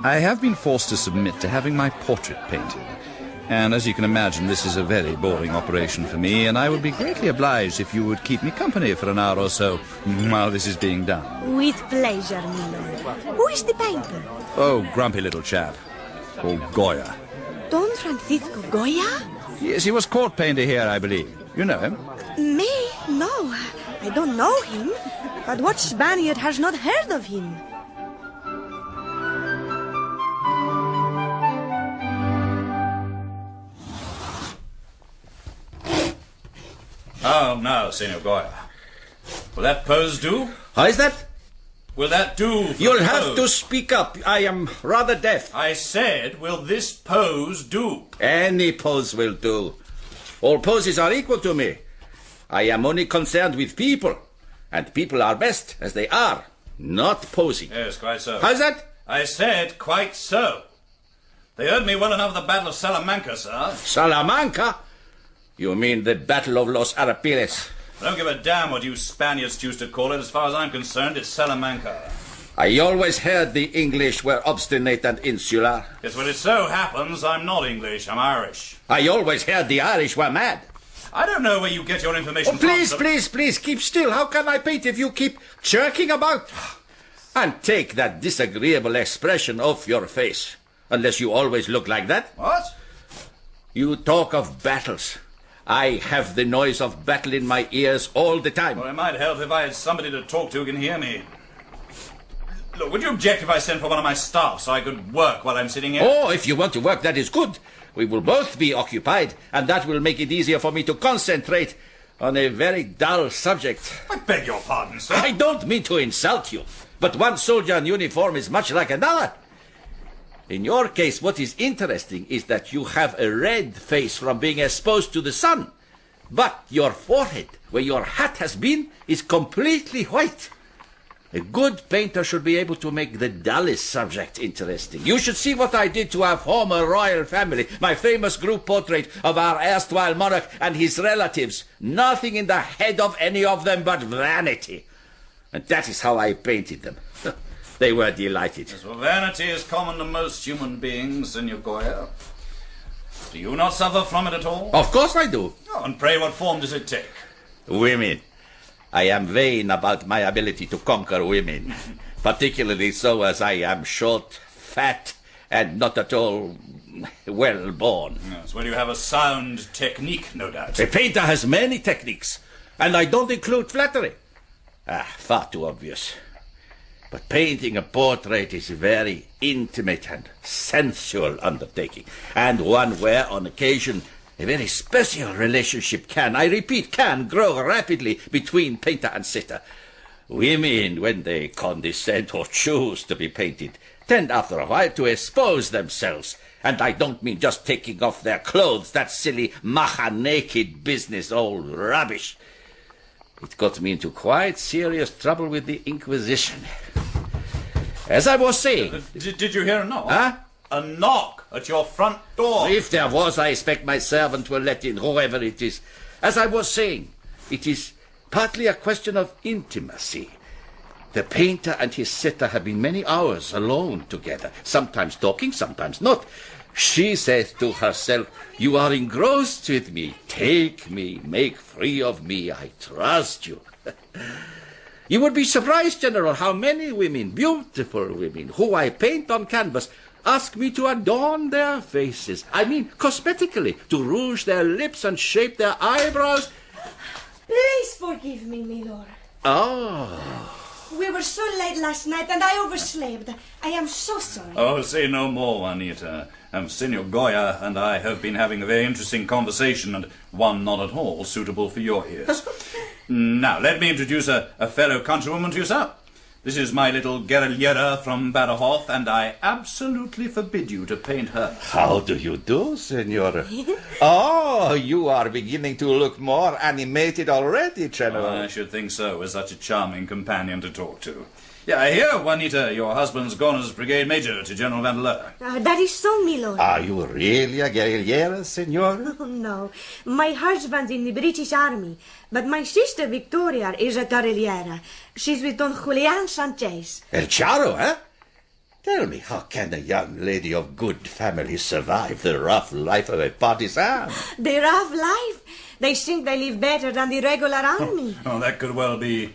[SPEAKER 1] I have been forced to submit to having my portrait painted. And as you can imagine, this is a very boring operation for me, and I would be greatly obliged if you would keep me company for an hour or so while this is being done.
[SPEAKER 12] With pleasure, my lord. Who is the painter?
[SPEAKER 1] Oh, grumpy little chap called Goya.
[SPEAKER 12] Don Francisco Goya?
[SPEAKER 1] Yes, he was court painter here, I believe. You know him?
[SPEAKER 12] Me? No, I don't know him. But what Spaniard has not heard of him?
[SPEAKER 1] Oh, now, Senor Goya. Will that pose do?
[SPEAKER 10] How is that?
[SPEAKER 1] Will that do for
[SPEAKER 10] You'll
[SPEAKER 1] the
[SPEAKER 10] have
[SPEAKER 1] pose?
[SPEAKER 10] to speak up. I am rather deaf.
[SPEAKER 1] I said, will this pose do?
[SPEAKER 10] Any pose will do. All poses are equal to me. I am only concerned with people. And people are best as they are, not posing.
[SPEAKER 11] Yes, quite so.
[SPEAKER 10] How's that?
[SPEAKER 11] I said quite so. They heard me well enough at the Battle of Salamanca, sir.
[SPEAKER 10] Salamanca? You mean the Battle of Los Arapiles?
[SPEAKER 11] I don't give a damn what you Spaniards choose to call it. As far as I'm concerned, it's Salamanca.
[SPEAKER 10] I always heard the English were obstinate and insular.
[SPEAKER 11] Yes, well, it so happens I'm not English, I'm Irish.
[SPEAKER 10] I always heard the Irish were mad.
[SPEAKER 11] I don't know where you get your information
[SPEAKER 10] from. Please,
[SPEAKER 11] sir.
[SPEAKER 10] please, keep still. How can I paint if you keep jerking about? And take that disagreeable expression off your face. Unless you always look like that.
[SPEAKER 11] What?
[SPEAKER 10] You talk of battles. I have the noise of battle in my ears all the time.
[SPEAKER 11] Well, it might help if I had somebody to talk to who can hear me. Look, would you object if I sent for one of my staff so I could work while I'm sitting here?
[SPEAKER 10] Oh, if you want to work, that is good. We will both be occupied, and that will make it easier for me to concentrate on a very dull subject.
[SPEAKER 11] I beg your pardon, sir.
[SPEAKER 10] I don't mean to insult you, but one soldier in uniform is much like another. In your case, what is interesting is that you have a red face from being exposed to the sun, but your forehead, where your hat has been, is completely white. A good painter should be able to make the dullest subject interesting. You should see what I did to our former royal family, my famous group portrait of our erstwhile monarch and his relatives. Nothing in the head of any of them but vanity. And that is how I painted them. They were delighted.
[SPEAKER 11] Yes, well, vanity is common to most human beings, Senor Goya. Do you not suffer from it at all?
[SPEAKER 10] Of course I do.
[SPEAKER 11] Oh, and pray, what form does it take?
[SPEAKER 10] Women. I am vain about my ability to conquer women, particularly so as I am short, fat, and not at all well born.
[SPEAKER 11] Yes, well, you have a sound technique, no doubt.
[SPEAKER 10] A painter has many techniques, and I don't include flattery. Far too obvious. But painting a portrait is a very intimate and sensual undertaking, and one where, on occasion, a very special relationship can, I repeat, can grow rapidly between painter and sitter. Women, when they condescend or choose to be painted, tend after a while to expose themselves. And I don't mean just taking off their clothes, that silly maha-naked business, old rubbish. It got me into quite serious trouble with the Inquisition. As I was saying...
[SPEAKER 11] Did you hear a knock?
[SPEAKER 10] Huh?
[SPEAKER 11] A knock at your front door.
[SPEAKER 10] If there was, I expect my servant will let in whoever it is. As I was saying, it is partly a question of intimacy. The painter and his sitter have been many hours alone together, sometimes talking, sometimes not. She says to herself, "You are engrossed with me. Take me, make free of me. I trust you." You would be surprised, General, how many women, beautiful women, who I paint on canvas, ask me to adorn their faces. I mean, cosmetically, to rouge their lips and shape their eyebrows.
[SPEAKER 12] Please forgive me, milord.
[SPEAKER 10] Oh.
[SPEAKER 12] We were so late last night and I overslept. I am so sorry.
[SPEAKER 11] Oh, say no more, Juanita. Senor Goya and I have been having a very interesting conversation, and one not at all suitable for your ears. Now, let me introduce a fellow countrywoman to you, sir. This is my little guerrillera from Badajoz, and I absolutely forbid you to paint her.
[SPEAKER 10] How do you do, senor? Oh, you are beginning to look more animated already, General.
[SPEAKER 11] I should think so, with such a charming companion to talk to. Yeah, I hear, Juanita, your husband's gone as brigade major to General Vandeleur.
[SPEAKER 12] That is so, milord.
[SPEAKER 10] Are you really a guerrillera, senor?
[SPEAKER 12] Oh, no. My husband's in the British Army, but my sister Victoria is a guerrillera. She's with Don Julian Sanchez.
[SPEAKER 10] El Charro, eh? Tell me, how can a young lady of good family survive the rough life of a partisan?
[SPEAKER 12] The rough life? They think they live better than the regular army.
[SPEAKER 11] Oh, that could well be.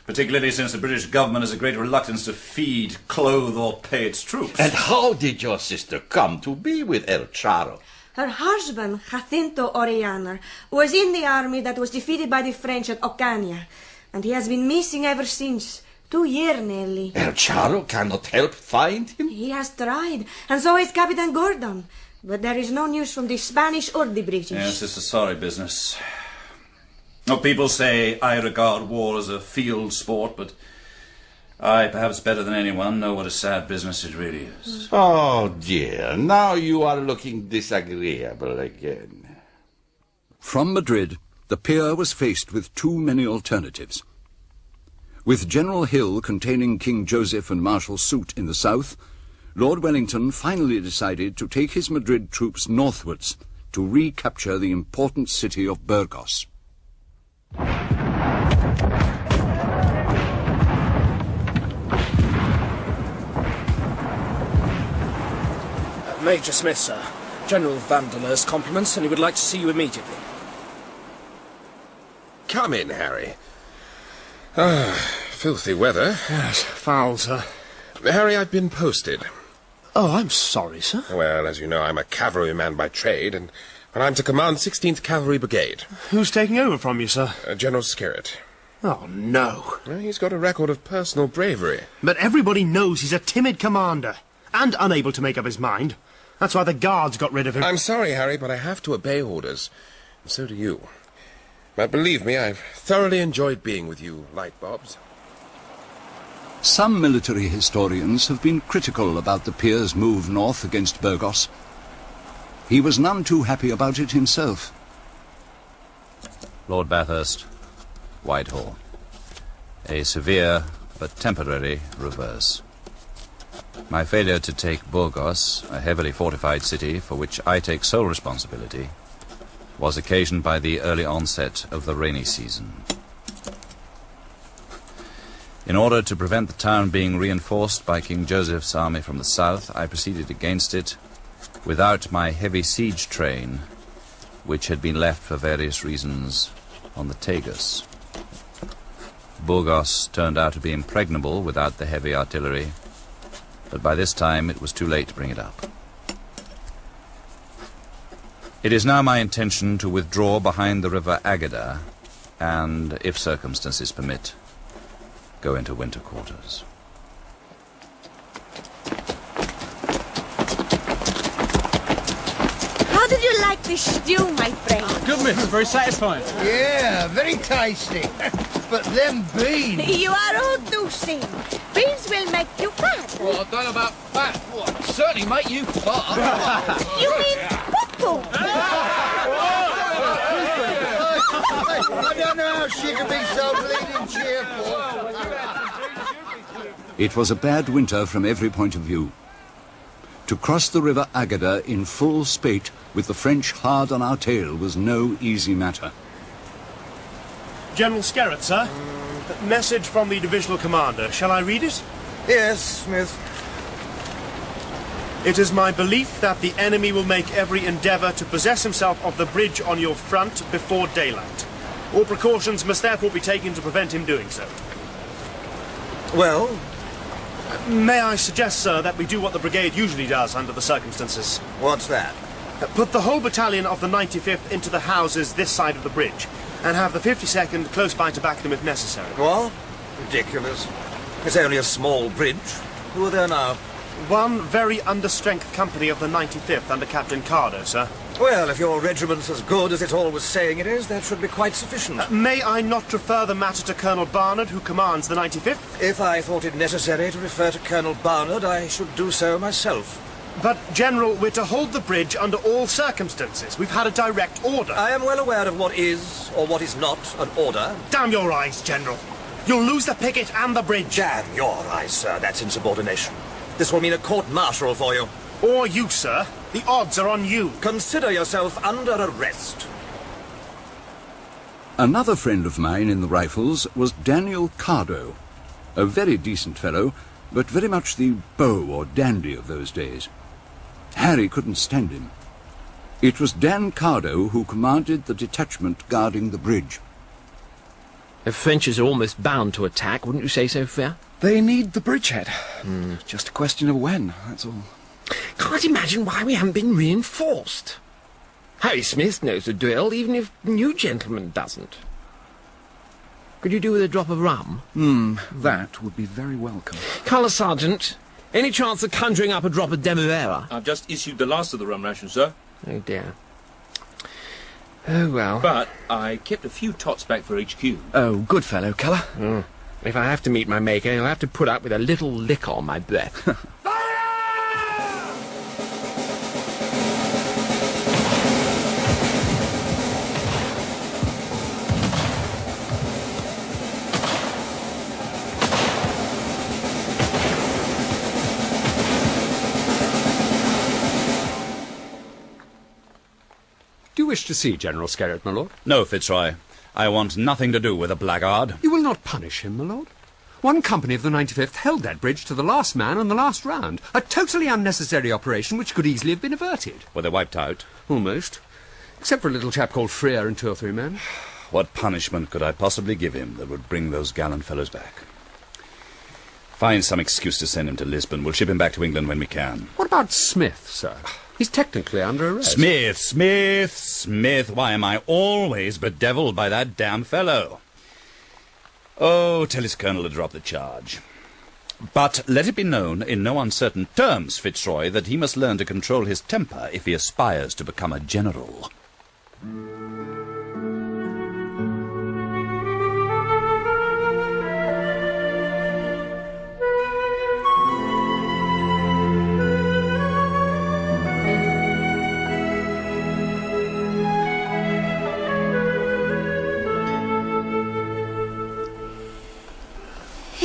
[SPEAKER 11] Particularly since the British government has a great reluctance to feed, clothe, or pay its troops.
[SPEAKER 10] And how did your sister come to be with El Charro?
[SPEAKER 12] Her husband, Jacinto Orellana, was in the army that was defeated by the French at Ocaña, and he has been missing ever since. 2 years nearly.
[SPEAKER 10] El Charro cannot help find him?
[SPEAKER 12] He has tried, and so has Capitan Gordon. But there is no news from the Spanish or the British.
[SPEAKER 11] Yes, it's a sorry business. Oh, people say I regard war as a field sport, but I, perhaps better than anyone, know what a sad business it really is.
[SPEAKER 10] Oh, dear. Now you are looking disagreeable again.
[SPEAKER 3] From Madrid, the peer was faced with too many alternatives. With General Hill containing King Joseph and Marshal Soult in the south, Lord Wellington finally decided to take his Madrid troops northwards to recapture the important city of Burgos.
[SPEAKER 15] Major Smith, sir. General Vandeleurs compliments, and he would like to see you immediately.
[SPEAKER 4] Come in, Harry. Filthy weather.
[SPEAKER 7] Yes, foul, sir.
[SPEAKER 4] Harry, I've been posted.
[SPEAKER 7] Oh, I'm sorry, sir.
[SPEAKER 4] Well, as you know, I'm a cavalryman by trade, and I'm to command 16th Cavalry Brigade.
[SPEAKER 7] Who's taking over from you, sir?
[SPEAKER 4] General Skerritt.
[SPEAKER 7] Oh, no.
[SPEAKER 4] Well, he's got a record of personal bravery.
[SPEAKER 7] But everybody knows he's a timid commander, and unable to make up his mind. That's why the guards got rid of him.
[SPEAKER 4] I'm sorry, Harry, but I have to obey orders. And so do you. But believe me, I've thoroughly enjoyed being with you, light bobs.
[SPEAKER 3] Some military historians have been critical about the peer's move north against Burgos. He was none too happy about it himself.
[SPEAKER 1] Lord Bathurst, Whitehall. A severe but temporary reverse. My failure to take Burgos, a heavily fortified city for which I take sole responsibility, was occasioned by the early onset of the rainy season. In order to prevent the town being reinforced by King Joseph's army from the south, I proceeded against it without my heavy siege train, which had been left for various reasons on the Tagus. Burgos turned out to be impregnable without the heavy artillery, but by this time it was too late to bring it up. It is now my intention to withdraw behind the river Agada and, if circumstances permit, go into winter quarters.
[SPEAKER 12] How did you like the stew, my friend?
[SPEAKER 20] Good, miss. Very satisfying.
[SPEAKER 13] Yeah, very tasty. But them beans...
[SPEAKER 12] You are all dosing. Beans will make you fat.
[SPEAKER 20] Well, I don't know about fat. Well, certainly make you fat.
[SPEAKER 12] You mean poo-poo?
[SPEAKER 13] I don't know how she can be so bleeding cheerful.
[SPEAKER 3] It was a bad winter from every point of view. To cross the river Agada in full spate with the French hard on our tail was no easy matter.
[SPEAKER 7] General Skerritt, sir. Message from the divisional commander. Shall I read it?
[SPEAKER 5] Yes, Smith.
[SPEAKER 7] It is my belief that the enemy will make every endeavour to possess himself of the bridge on your front before daylight. All precautions must therefore be taken to prevent him doing so.
[SPEAKER 5] Well?
[SPEAKER 7] May I suggest, sir, that we do what the brigade usually does under the circumstances?
[SPEAKER 5] What's that?
[SPEAKER 7] Put the whole battalion of the 95th into the houses this side of the bridge, and have the 52nd close by to back them if necessary.
[SPEAKER 5] What? Ridiculous. It's only a small bridge. Who are there now?
[SPEAKER 7] One very understrength company of the 95th under Captain Cardo, sir.
[SPEAKER 5] Well, if your regiment's as good as it's always saying it is, that should be quite sufficient.
[SPEAKER 7] May I not refer the matter to Colonel Barnard, who commands the 95th?
[SPEAKER 5] If I thought it necessary to refer to Colonel Barnard, I should do so myself.
[SPEAKER 7] But, General, we're to hold the bridge under all circumstances. We've had a direct order.
[SPEAKER 5] I am well aware of what is, or what is not, an order.
[SPEAKER 7] Damn your eyes, General. You'll lose the picket and the bridge.
[SPEAKER 5] Damn your eyes, sir. That's insubordination. This will mean a court-martial for you.
[SPEAKER 7] Or you, sir. The odds are on you.
[SPEAKER 5] Consider yourself under arrest.
[SPEAKER 3] Another friend of mine in the Rifles was Daniel Cardo, a very decent fellow, but very much the beau or dandy of those days. Harry couldn't stand him. It was Dan Cardo who commanded the detachment guarding the bridge.
[SPEAKER 21] The French are almost bound to attack, wouldn't you say so, Fair?
[SPEAKER 23] They need the bridgehead. Just a question of when, that's all.
[SPEAKER 21] Can't imagine why we haven't been reinforced. Harry Smith knows the drill, even if the new gentleman doesn't. Could you do with a drop of rum?
[SPEAKER 23] That would be very welcome.
[SPEAKER 21] Colour Sergeant, any chance of conjuring up a drop of Demerara?
[SPEAKER 24] I've just issued the last of the rum ration, sir.
[SPEAKER 21] Oh, dear. Oh, well.
[SPEAKER 24] But I kept a few tots back for HQ.
[SPEAKER 21] Oh, good fellow, Colour. If I have to meet my maker, he'll have to put up with a little liquor on my breath.
[SPEAKER 9] Do you wish to see General Skerritt, my lord?
[SPEAKER 11] No, Fitzroy. I want nothing to do with a blackguard.
[SPEAKER 9] You will not punish him, my lord. One company of the 95th held that bridge to the last man on the last round. A totally unnecessary operation which could easily have been averted.
[SPEAKER 11] Were they wiped out?
[SPEAKER 9] Almost. Except for a little chap called Freer and 2 or 3 men.
[SPEAKER 11] What punishment could I possibly give him that would bring those gallant fellows back? Find some excuse to send him to Lisbon. We'll ship him back to England when we can.
[SPEAKER 9] What about Smith, sir? He's technically under arrest.
[SPEAKER 11] Smith! Why am I always bedevilled by that damn fellow? Oh, tell his colonel to drop the charge. But let it be known in no uncertain terms, Fitzroy, that he must learn to control his temper if he aspires to become a general.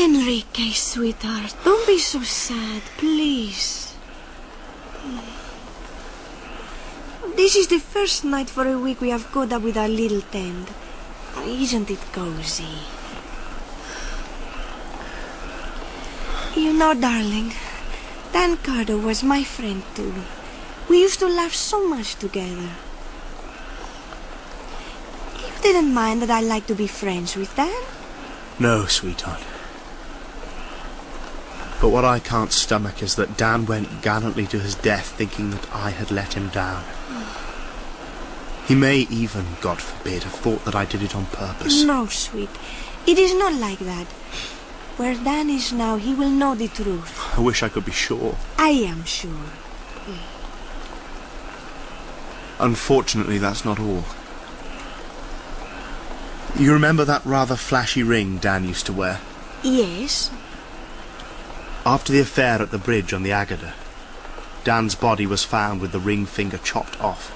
[SPEAKER 12] Enrique, sweetheart, don't be so sad, please. This is the first night for a week we have got up with our little tent. Isn't it cozy? You know, darling, Dan Carter was my friend too. We used to laugh so much together. You didn't mind that I like to be friends with Dan?
[SPEAKER 7] No, sweetheart. But what I can't stomach is that Dan went gallantly to his death thinking that I had let him down. He may even, God forbid, have thought that I did it on purpose.
[SPEAKER 12] No, sweet. It is not like that. Where Dan is now, he will know the truth.
[SPEAKER 7] I wish I could be sure.
[SPEAKER 12] I am sure.
[SPEAKER 7] Unfortunately, that's not all. You remember that rather flashy ring Dan used to wear?
[SPEAKER 12] Yes.
[SPEAKER 7] After the affair at the bridge on the Agada, Dan's body was found with the ring finger chopped off.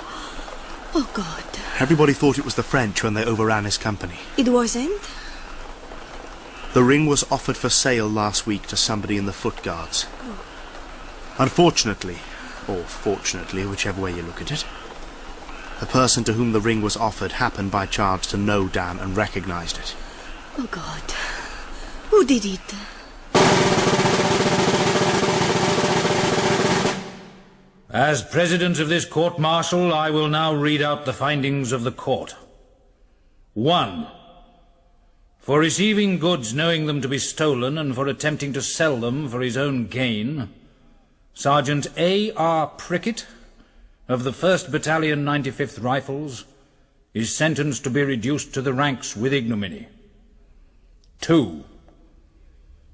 [SPEAKER 12] Oh, God.
[SPEAKER 7] Everybody thought it was the French when they overran his company.
[SPEAKER 12] It wasn't?
[SPEAKER 7] The ring was offered for sale last week to somebody in the Foot Guards. Unfortunately, or fortunately, whichever way you look at it, the person to whom the ring was offered happened by chance to know Dan and recognized it.
[SPEAKER 12] Oh, God. Who did it?
[SPEAKER 6] As President of this court-martial, I will now read out the findings of the court. 1. For receiving goods knowing them to be stolen and for attempting to sell them for his own gain, Sergeant A.R. Prickett of the 1st Battalion 95th Rifles is sentenced to be reduced to the ranks with ignominy. 2.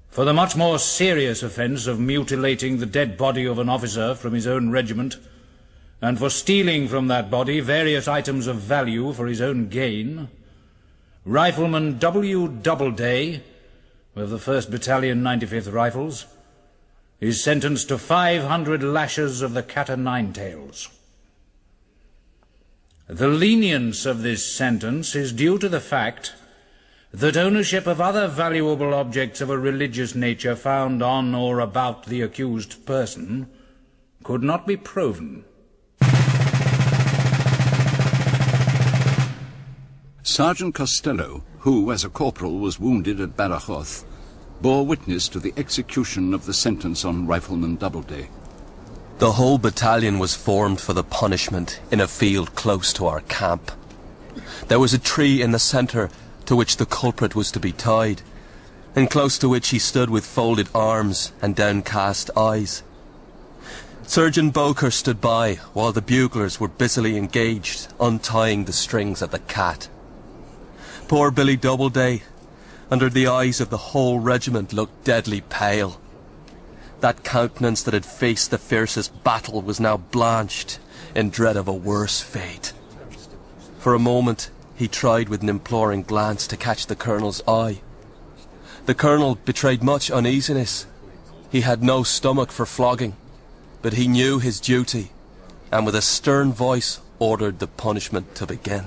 [SPEAKER 6] For the much more serious offence of mutilating the dead body of an officer from his own regiment, and for stealing from that body various items of value for his own gain, Rifleman W. Doubleday of the 1st Battalion 95th Rifles is sentenced to 500 lashes of the cat o' nine tails. The lenience of this sentence is due to the fact that ownership of other valuable objects of a religious nature found on or about the accused person could not be proven.
[SPEAKER 3] Sergeant Costello, who, as a corporal, was wounded at Badajoz, bore witness to the execution of the sentence on Rifleman Doubleday.
[SPEAKER 14] The whole battalion was formed for the punishment in a field close to our camp. There was a tree in the centre to which the culprit was to be tied, and close to which he stood with folded arms and downcast eyes. Surgeon Boker stood by while the buglers were busily engaged untying the strings of the cat. Poor Billy Doubleday, under the eyes of the whole regiment, looked deadly pale. That countenance that had faced the fiercest battle was now blanched in dread of a worse fate. For a moment he tried with an imploring glance to catch the Colonel's eye. The Colonel betrayed much uneasiness. He had no stomach for flogging, but he knew his duty, and with a stern voice ordered the punishment to begin.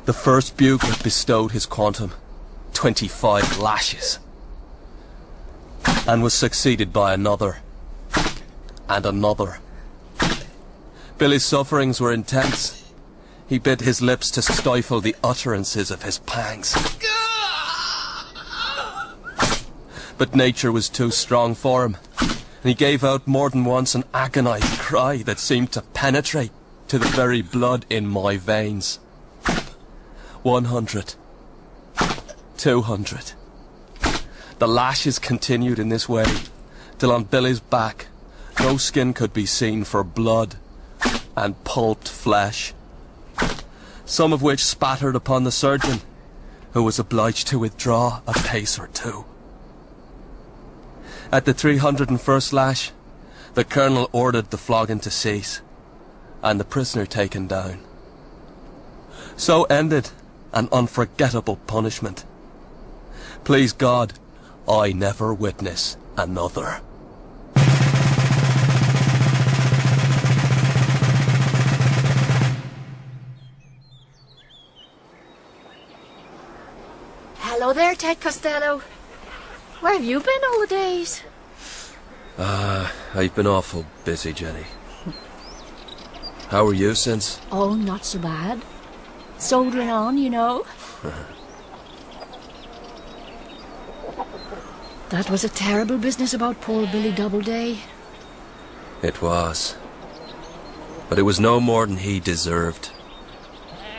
[SPEAKER 14] The first bugler bestowed his quantum, 25 lashes, and was succeeded by another, and another, Billy's sufferings were intense. He bit his lips to stifle the utterances of his pangs. But nature was too strong for him, and he gave out more than once an agonized cry that seemed to penetrate to the very blood in my veins. 100. 200. The lashes continued in this way, till on Billy's back no skin could be seen for blood and pulped flesh, some of which spattered upon the surgeon, who was obliged to withdraw a pace or two. At the 301st lash, the colonel ordered the flogging to cease, and the prisoner taken down. So ended an unforgettable punishment. Please God, I never witness another.
[SPEAKER 22] Hello there, Ted Costello. Where have you been all the days?
[SPEAKER 14] I've been awful busy, Jenny. How are you since?
[SPEAKER 22] Oh, not so bad. Soldiering on, you know. That was a terrible business about poor Billy Doubleday.
[SPEAKER 14] It was. But it was no more than he deserved.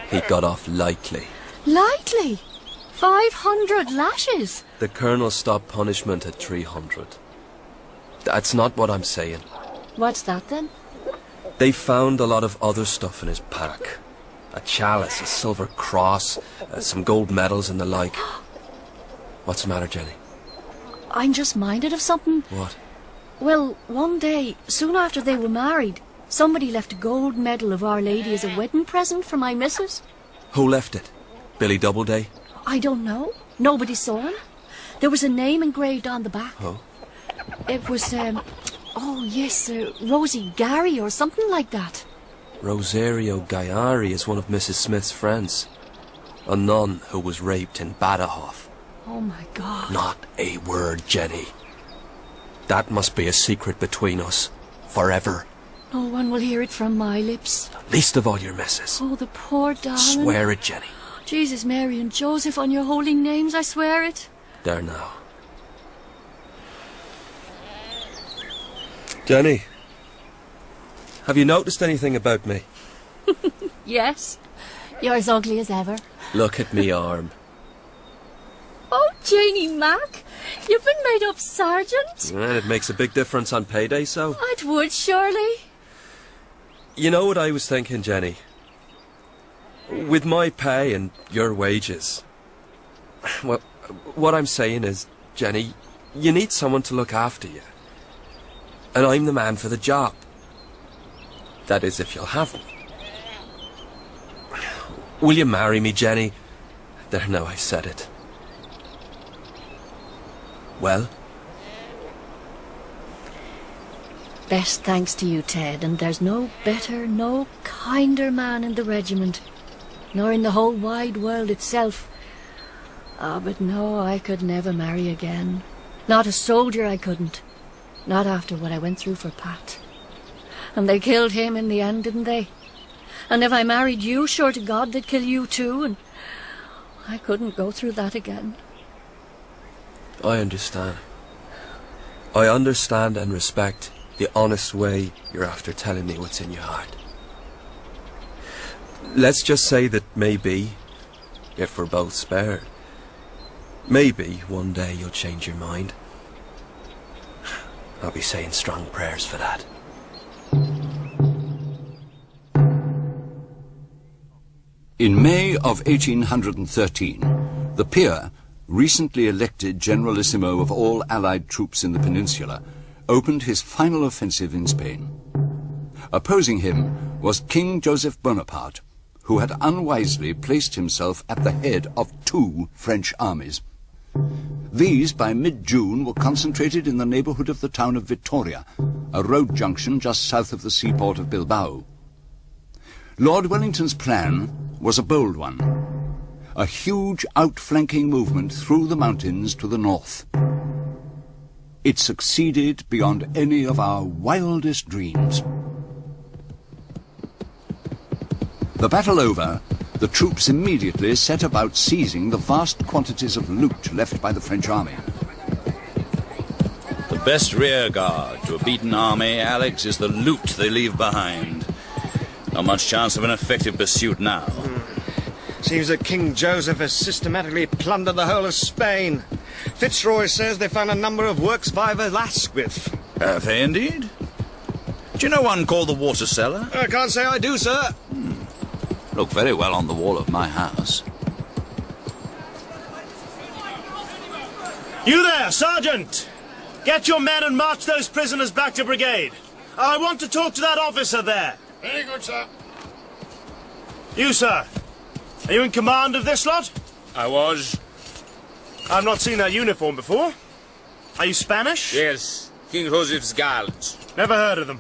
[SPEAKER 14] He got off lightly.
[SPEAKER 22] Lightly? 500 lashes?
[SPEAKER 14] The colonel stopped punishment at 300. That's not what I'm saying.
[SPEAKER 22] What's that then?
[SPEAKER 14] They found a lot of other stuff in his pack. A chalice, a silver cross, some gold medals and the like. What's the matter, Jenny?
[SPEAKER 22] I'm just minded of something.
[SPEAKER 14] What?
[SPEAKER 22] Well, one day, soon after they were married, somebody left a gold medal of Our Lady as a wedding present for my missus.
[SPEAKER 14] Who left it? Billy Doubleday?
[SPEAKER 22] I don't know. Nobody saw him. There was a name engraved on the back.
[SPEAKER 14] Oh?
[SPEAKER 22] It was, Rosie Gary or something like that.
[SPEAKER 14] Rosario Gayari is one of Mrs. Smith's friends. A nun who was raped in Badajoz.
[SPEAKER 22] Oh, my God.
[SPEAKER 14] Not a word, Jenny. That must be a secret between us. Forever.
[SPEAKER 22] No one will hear it from my lips.
[SPEAKER 14] Least of all your missus.
[SPEAKER 22] Oh, the poor darling.
[SPEAKER 14] Swear it, Jenny.
[SPEAKER 22] Jesus, Mary and Joseph, on your holy names, I swear it.
[SPEAKER 14] There now. Jenny, have you noticed anything about me?
[SPEAKER 22] Yes. You're as ugly as ever.
[SPEAKER 14] Look at me arm.
[SPEAKER 22] Oh, Janie Mac, you've been made up sergeant.
[SPEAKER 14] Well, it makes a big difference on payday, so.
[SPEAKER 22] It would, surely.
[SPEAKER 14] You know what I was thinking, Jenny? With my pay and your wages. Well, what I'm saying is, Jenny, you need someone to look after you. And I'm the man for the job. That is, if you'll have me. Will you marry me, Jenny? There, now I've said it. Well?
[SPEAKER 22] Best thanks to you, Ted, and there's no better, no kinder man in the regiment, nor in the whole wide world itself. But no, I could never marry again. Not a soldier I couldn't. Not after what I went through for Pat. And they killed him in the end, didn't they? And if I married you, sure to God they'd kill you too, and I couldn't go through that again.
[SPEAKER 14] I understand. I understand and respect the honest way you're after telling me what's in your heart. Let's just say that maybe, if we're both spared, maybe one day you'll change your mind. I'll be saying strong prayers for that.
[SPEAKER 3] In May of 1813, the peer, recently elected Generalissimo of all Allied troops in the Peninsula, opened his final offensive in Spain. Opposing him was King Joseph Bonaparte, who had unwisely placed himself at the head of 2 French armies. These, by mid-June, were concentrated in the neighbourhood of the town of Vitoria, a road junction just south of the seaport of Bilbao. Lord Wellington's plan was a bold one, a huge outflanking movement through the mountains to the north. It succeeded beyond any of our wildest dreams. The battle over, the troops immediately set about seizing the vast quantities of loot left by the French army.
[SPEAKER 11] The best rear guard to a beaten army, Alex, is the loot they leave behind. Not much chance of an effective pursuit now.
[SPEAKER 5] Seems that King Joseph has systematically plundered the whole of Spain. Fitzroy says they found a number of works via Velasquez.
[SPEAKER 11] Have they indeed? Do you know one called the Water Cellar?
[SPEAKER 5] I can't say I do, sir.
[SPEAKER 11] Look very well on the wall of my house.
[SPEAKER 7] You there, Sergeant! Get your men and march those prisoners back to brigade. I want to talk to that officer there.
[SPEAKER 8] Very good, sir.
[SPEAKER 7] You, sir. Are you in command of this lot?
[SPEAKER 16] I was.
[SPEAKER 7] I've not seen that uniform before. Are you Spanish?
[SPEAKER 16] Yes, King Joseph's guards.
[SPEAKER 7] Never heard of them.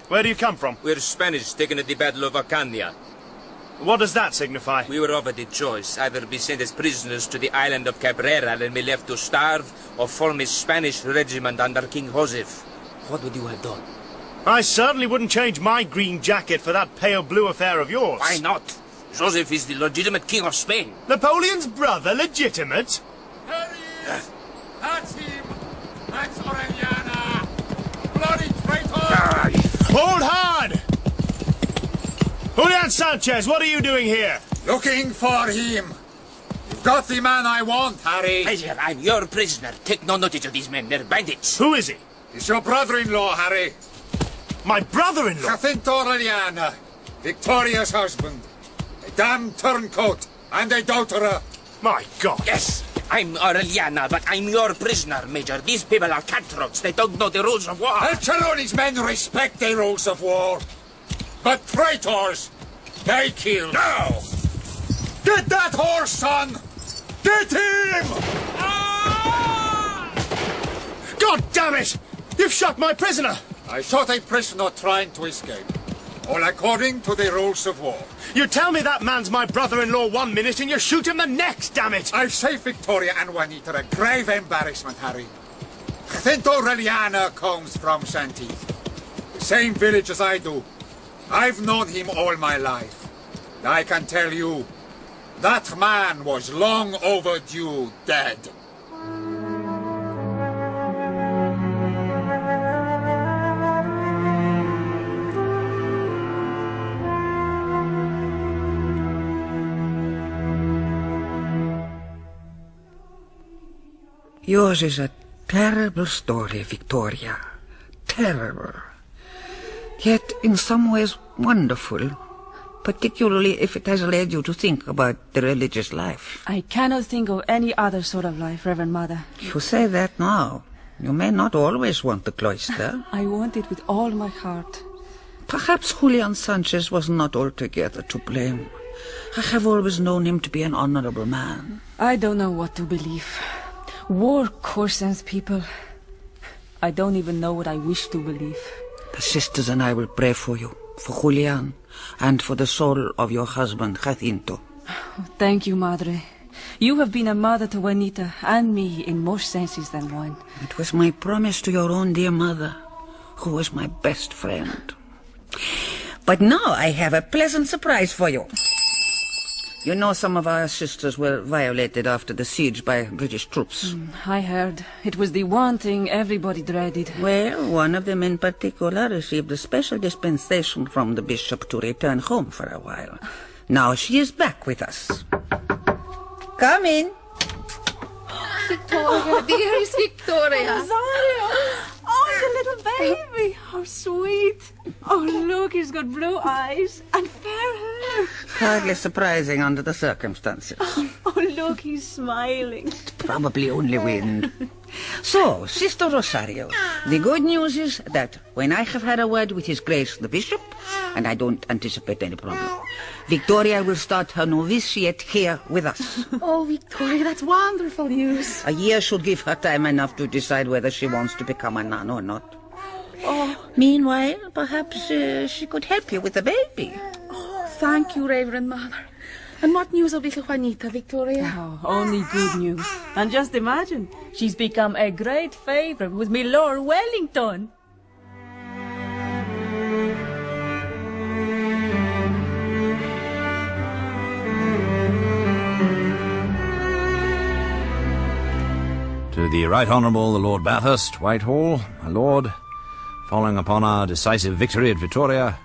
[SPEAKER 7] Where do you come from?
[SPEAKER 16] We're Spanish, taken at the Battle of Acandia.
[SPEAKER 7] What does that signify?
[SPEAKER 16] We were offered a choice, either be sent as prisoners to the island of Cabrera and be left to starve, or form a Spanish regiment under King Joseph. What would you have done?
[SPEAKER 7] I certainly wouldn't change my green jacket for that pale blue affair of yours.
[SPEAKER 16] Why not? Joseph is the legitimate King of Spain.
[SPEAKER 7] Napoleon's brother legitimate?
[SPEAKER 8] That's him! That's Orellana! Bloody traitor!
[SPEAKER 7] Hold hard! Julian Sanchez, what are you doing here?
[SPEAKER 8] Looking for him. You've got the man I want, Harry.
[SPEAKER 16] I'm your prisoner. Take no notice of these men. They're bandits.
[SPEAKER 7] Who is he?
[SPEAKER 8] He's your brother-in-law, Harry.
[SPEAKER 7] My brother-in-law?
[SPEAKER 8] Jacinto Orellana, Victoria's husband. A damn turncoat and a doubterer.
[SPEAKER 7] My God.
[SPEAKER 16] Yes, I'm Orellana, but I'm your prisoner, Major. These people are cutthroats. They don't know the rules of war.
[SPEAKER 8] El Cherones men respect the rules of war. But traitors, they kill. Now! Get that horse, son! Get him!
[SPEAKER 7] God damn it! You've shot my prisoner!
[SPEAKER 8] I shot a prisoner trying to escape. All according to the rules of war.
[SPEAKER 7] You tell me that man's my brother-in-law 1 minute and you shoot him the next, damn it!
[SPEAKER 8] I save Victoria and Juanita a grave embarrassment, Harry. Jacinto Orellana comes from Santis. The same village as I do. I've known him all my life. I can tell you, that man was long overdue dead.
[SPEAKER 17] Yours is a terrible story, Victoria. Terrible. Yet in some ways wonderful, particularly if it has led you to think about the religious life.
[SPEAKER 18] I cannot think of any other sort of life, Reverend Mother.
[SPEAKER 17] You say that now. You may not always want the cloister.
[SPEAKER 18] I want it with all my heart.
[SPEAKER 17] Perhaps Julian Sanchez was not altogether to blame. I have always known him to be an honorable man.
[SPEAKER 18] I don't know what to believe. War coarsens people. I don't even know what I wish to believe.
[SPEAKER 17] The sisters and I will pray for you, for Julian, and for the soul of your husband, Jacinto.
[SPEAKER 18] Thank you, Madre. You have been a mother to Juanita and me in more senses than one.
[SPEAKER 17] It was my promise to your own dear mother, who was my best friend. But now I have a pleasant surprise for you. You know some of our sisters were violated after the siege by British troops.
[SPEAKER 18] I heard. It was the one thing everybody dreaded.
[SPEAKER 17] Well, one of them in particular received a special dispensation from the bishop to return home for a while. Now she is back with us. Come in.
[SPEAKER 25] Victoria, dearest Victoria.
[SPEAKER 18] Rosario! Oh, the little baby! How sweet! Oh, look, he's got blue eyes and fair hair.
[SPEAKER 17] Hardly surprising under the circumstances.
[SPEAKER 18] Oh, look, he's smiling.
[SPEAKER 17] Probably only wind. So, Sister Rosario, the good news is that when I have had a word with His Grace the Bishop, and I don't anticipate any problem, Victoria will start her novitiate here with us.
[SPEAKER 25] Oh, Victoria, that's wonderful news.
[SPEAKER 17] A year should give her time enough to decide whether she wants to become a nun or not.
[SPEAKER 25] Oh.
[SPEAKER 17] Meanwhile, perhaps she could help you with the baby.
[SPEAKER 25] Oh, thank you, Reverend Mother. And what news of little Juanita, Victoria?
[SPEAKER 18] Oh, only good news. And just imagine, she's become a great favourite with me Lord Wellington.
[SPEAKER 1] Right Honourable the Lord Bathurst, Whitehall, my lord, following upon our decisive victory at Vittoria,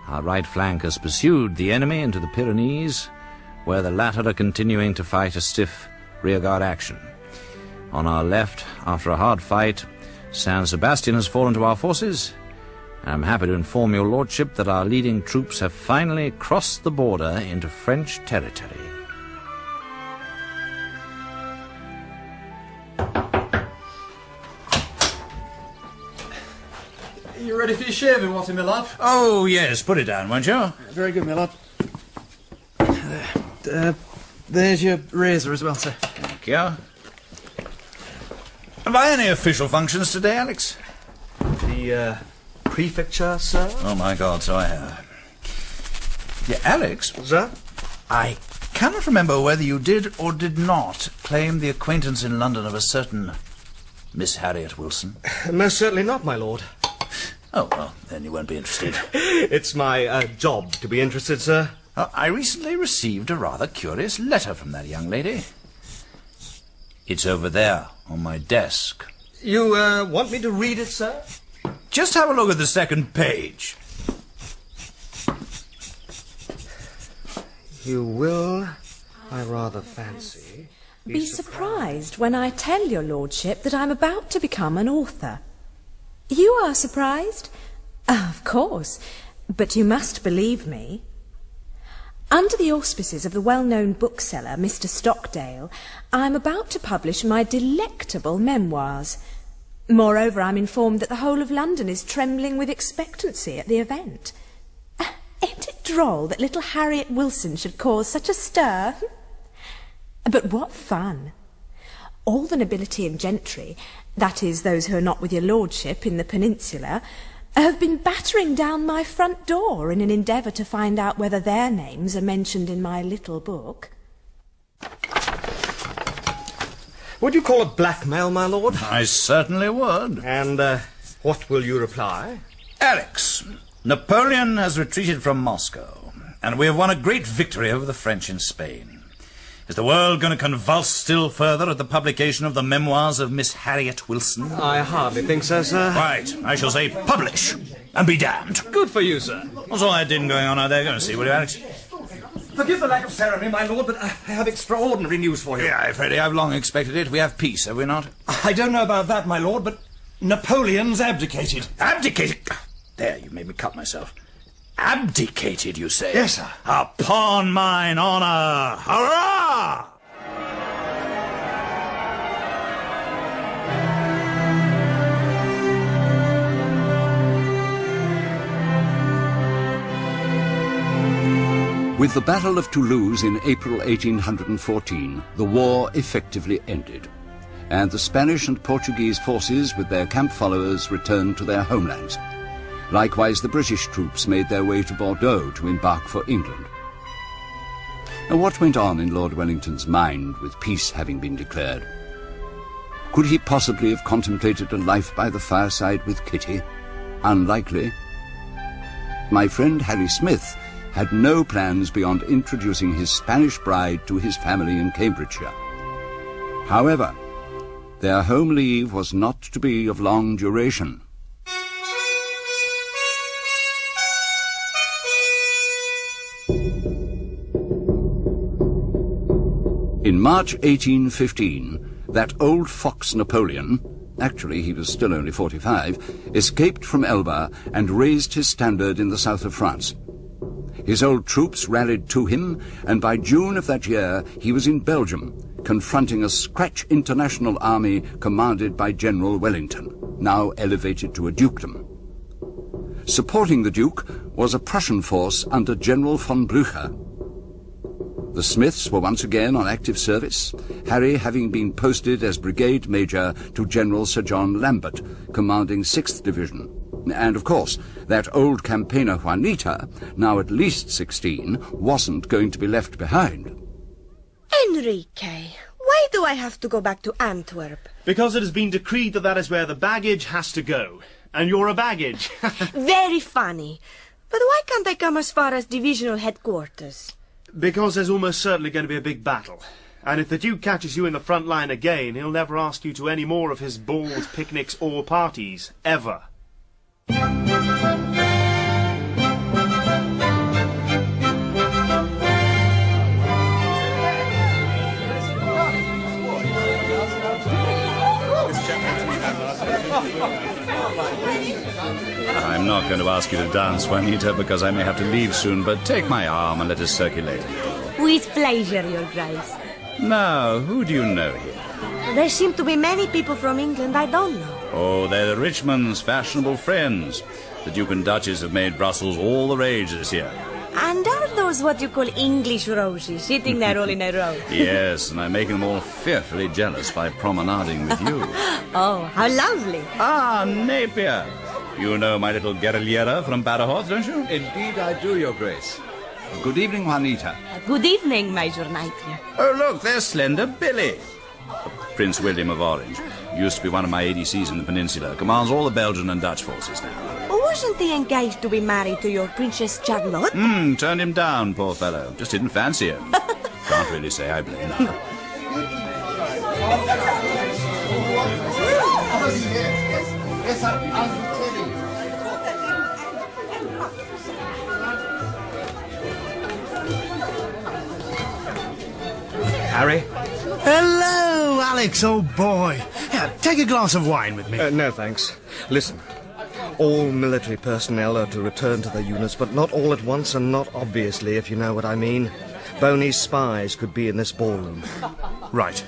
[SPEAKER 1] our right flank has pursued the enemy into the Pyrenees, where the latter are continuing to fight a stiff rearguard action. On our left, after a hard fight, San Sebastian has fallen to our forces. I'm happy to inform your lordship that our leading troops have finally crossed the border into French territory.
[SPEAKER 2] You ready for your shaving, Watty, my lad?
[SPEAKER 1] Oh, yes, put it down, won't you?
[SPEAKER 2] Very good, my lad. There's your razor as well, sir.
[SPEAKER 1] Thank you. Have I any official functions today, Alex?
[SPEAKER 2] The, prefecture, sir?
[SPEAKER 1] Oh, my God, so I have. Yeah, Alex?
[SPEAKER 2] Sir?
[SPEAKER 1] I cannot remember whether you did or did not claim the acquaintance in London of a certain Miss Harriet Wilson.
[SPEAKER 2] Most certainly not, my lord.
[SPEAKER 1] Oh, well, then you won't be interested.
[SPEAKER 2] It's my job to be interested, sir.
[SPEAKER 1] I recently received a rather curious letter from that young lady. It's over there, on my desk.
[SPEAKER 2] You, want me to read it, sir?
[SPEAKER 1] Just have a look at the second page.
[SPEAKER 2] You will, I rather fancy,
[SPEAKER 4] be surprised when I tell your lordship that I'm about to become an author. You are surprised? Of course, but you must believe me. Under the auspices of the well-known bookseller, Mr. Stockdale, I'm about to publish my delectable memoirs. Moreover, I'm informed that the whole of London is trembling with expectancy at the event. Ain't it droll that little Harriet Wilson should cause such a stir? But what fun! All the nobility and gentry, that is, those who are not with your lordship in the Peninsula, have been battering down my front door in an endeavour to find out whether their names are mentioned in my little book.
[SPEAKER 2] Would you call it blackmail, my lord?
[SPEAKER 1] I certainly would.
[SPEAKER 2] And, what will you reply?
[SPEAKER 1] Alex, Napoleon has retreated from Moscow, and we have won a great victory over the French in Spain. Is the world going to convulse still further at the publication of the memoirs of Miss Harriet Wilson?
[SPEAKER 2] I hardly think so, sir.
[SPEAKER 1] Right, I shall say publish, and be damned.
[SPEAKER 2] Good for you, sir.
[SPEAKER 1] What's all that din going on out there? Go and see, will you, Alex?
[SPEAKER 2] Forgive the lack of ceremony, my lord, but I have extraordinary news for you.
[SPEAKER 1] Yeah, Freddie, I've long expected it. We have peace, have we not?
[SPEAKER 2] I don't know about that, my lord, but Napoleon's abdicated.
[SPEAKER 1] Abdicated? There, you made me cut myself. Abdicated, you say?
[SPEAKER 2] Yes, sir.
[SPEAKER 1] Upon mine honour! Hurrah!
[SPEAKER 3] With the Battle of Toulouse in April 1814, the war effectively ended, and the Spanish and Portuguese forces with their camp followers returned to their homelands. Likewise, the British troops made their way to Bordeaux to embark for England. Now, what went on in Lord Wellington's mind with peace having been declared? Could he possibly have contemplated a life by the fireside with Kitty? Unlikely. My friend Harry Smith had no plans beyond introducing his Spanish bride to his family in Cambridgeshire. However, their home leave was not to be of long duration. In March 1815, that old fox Napoleon, actually he was still only 45, escaped from Elba and raised his standard in the south of France. His old troops rallied to him, and by June of that year he was in Belgium, confronting a scratch international army commanded by General Wellington, now elevated to a dukedom. Supporting the Duke was a Prussian force under General von Blücher. The Smiths were once again on active service, Harry having been posted as brigade major to General Sir John Lambert, commanding 6th Division. And, of course, that old campaigner Juanita, now at least 16, wasn't going to be left behind.
[SPEAKER 12] Enrique, why do I have to go back to Antwerp?
[SPEAKER 7] Because it has been decreed that that is where the baggage has to go. And you're a baggage.
[SPEAKER 12] Very funny. But why can't I come as far as divisional headquarters?
[SPEAKER 7] Because there's almost certainly going to be a big battle. And if the Duke catches you in the front line again, he'll never ask you to any more of his balls, picnics, or parties. Ever.
[SPEAKER 1] I'm not going to ask you to dance, Juanita, because I may have to leave soon, but take my arm and let us circulate.
[SPEAKER 12] With pleasure, Your Grace.
[SPEAKER 1] Now, who do you know here?
[SPEAKER 12] There seem to be many people from England I don't know.
[SPEAKER 1] Oh, they're the Richmond's fashionable friends. The Duke and Duchess have made Brussels all the rage this year.
[SPEAKER 12] And are those what you call English roses, sitting there all in a row?
[SPEAKER 1] Yes, and I'm making them all fearfully jealous by promenading with you.
[SPEAKER 12] Oh, how lovely.
[SPEAKER 1] Ah, Napier. You know my little guerrillera from Badajoz, don't you?
[SPEAKER 3] Indeed I do, Your Grace. Good evening, Juanita.
[SPEAKER 12] Good evening, Major Napier.
[SPEAKER 1] Oh, look, there's slender Billy. Prince William of Orange. Used to be one of my ADCs in the Peninsula. Commands all the Belgian and Dutch forces now.
[SPEAKER 12] Wasn't he engaged to be married to your Princess Charlotte?
[SPEAKER 1] Turned him down, poor fellow. Just didn't fancy him. Can't really say I blame her.
[SPEAKER 7] Harry?
[SPEAKER 10] Hello, Alex, old boy. Yeah, take a glass of wine with me.
[SPEAKER 5] No, thanks. Listen. All military personnel are to return to their units, but not all at once and not obviously, if you know what I mean. Boney's spies could be in this ballroom.
[SPEAKER 7] Right.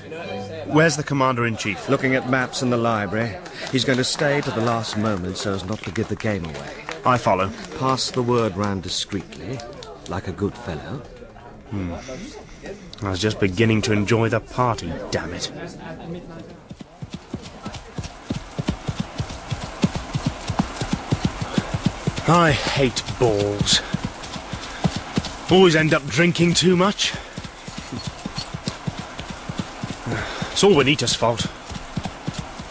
[SPEAKER 7] Where's the Commander-in-Chief?
[SPEAKER 5] Looking at maps in the library. He's going to stay to the last moment so as not to give the game away.
[SPEAKER 7] I follow.
[SPEAKER 5] Pass the word round discreetly, like a good fellow.
[SPEAKER 7] I was just beginning to enjoy the party, damn it. I hate balls. Always end up drinking too much. It's all Juanita's fault.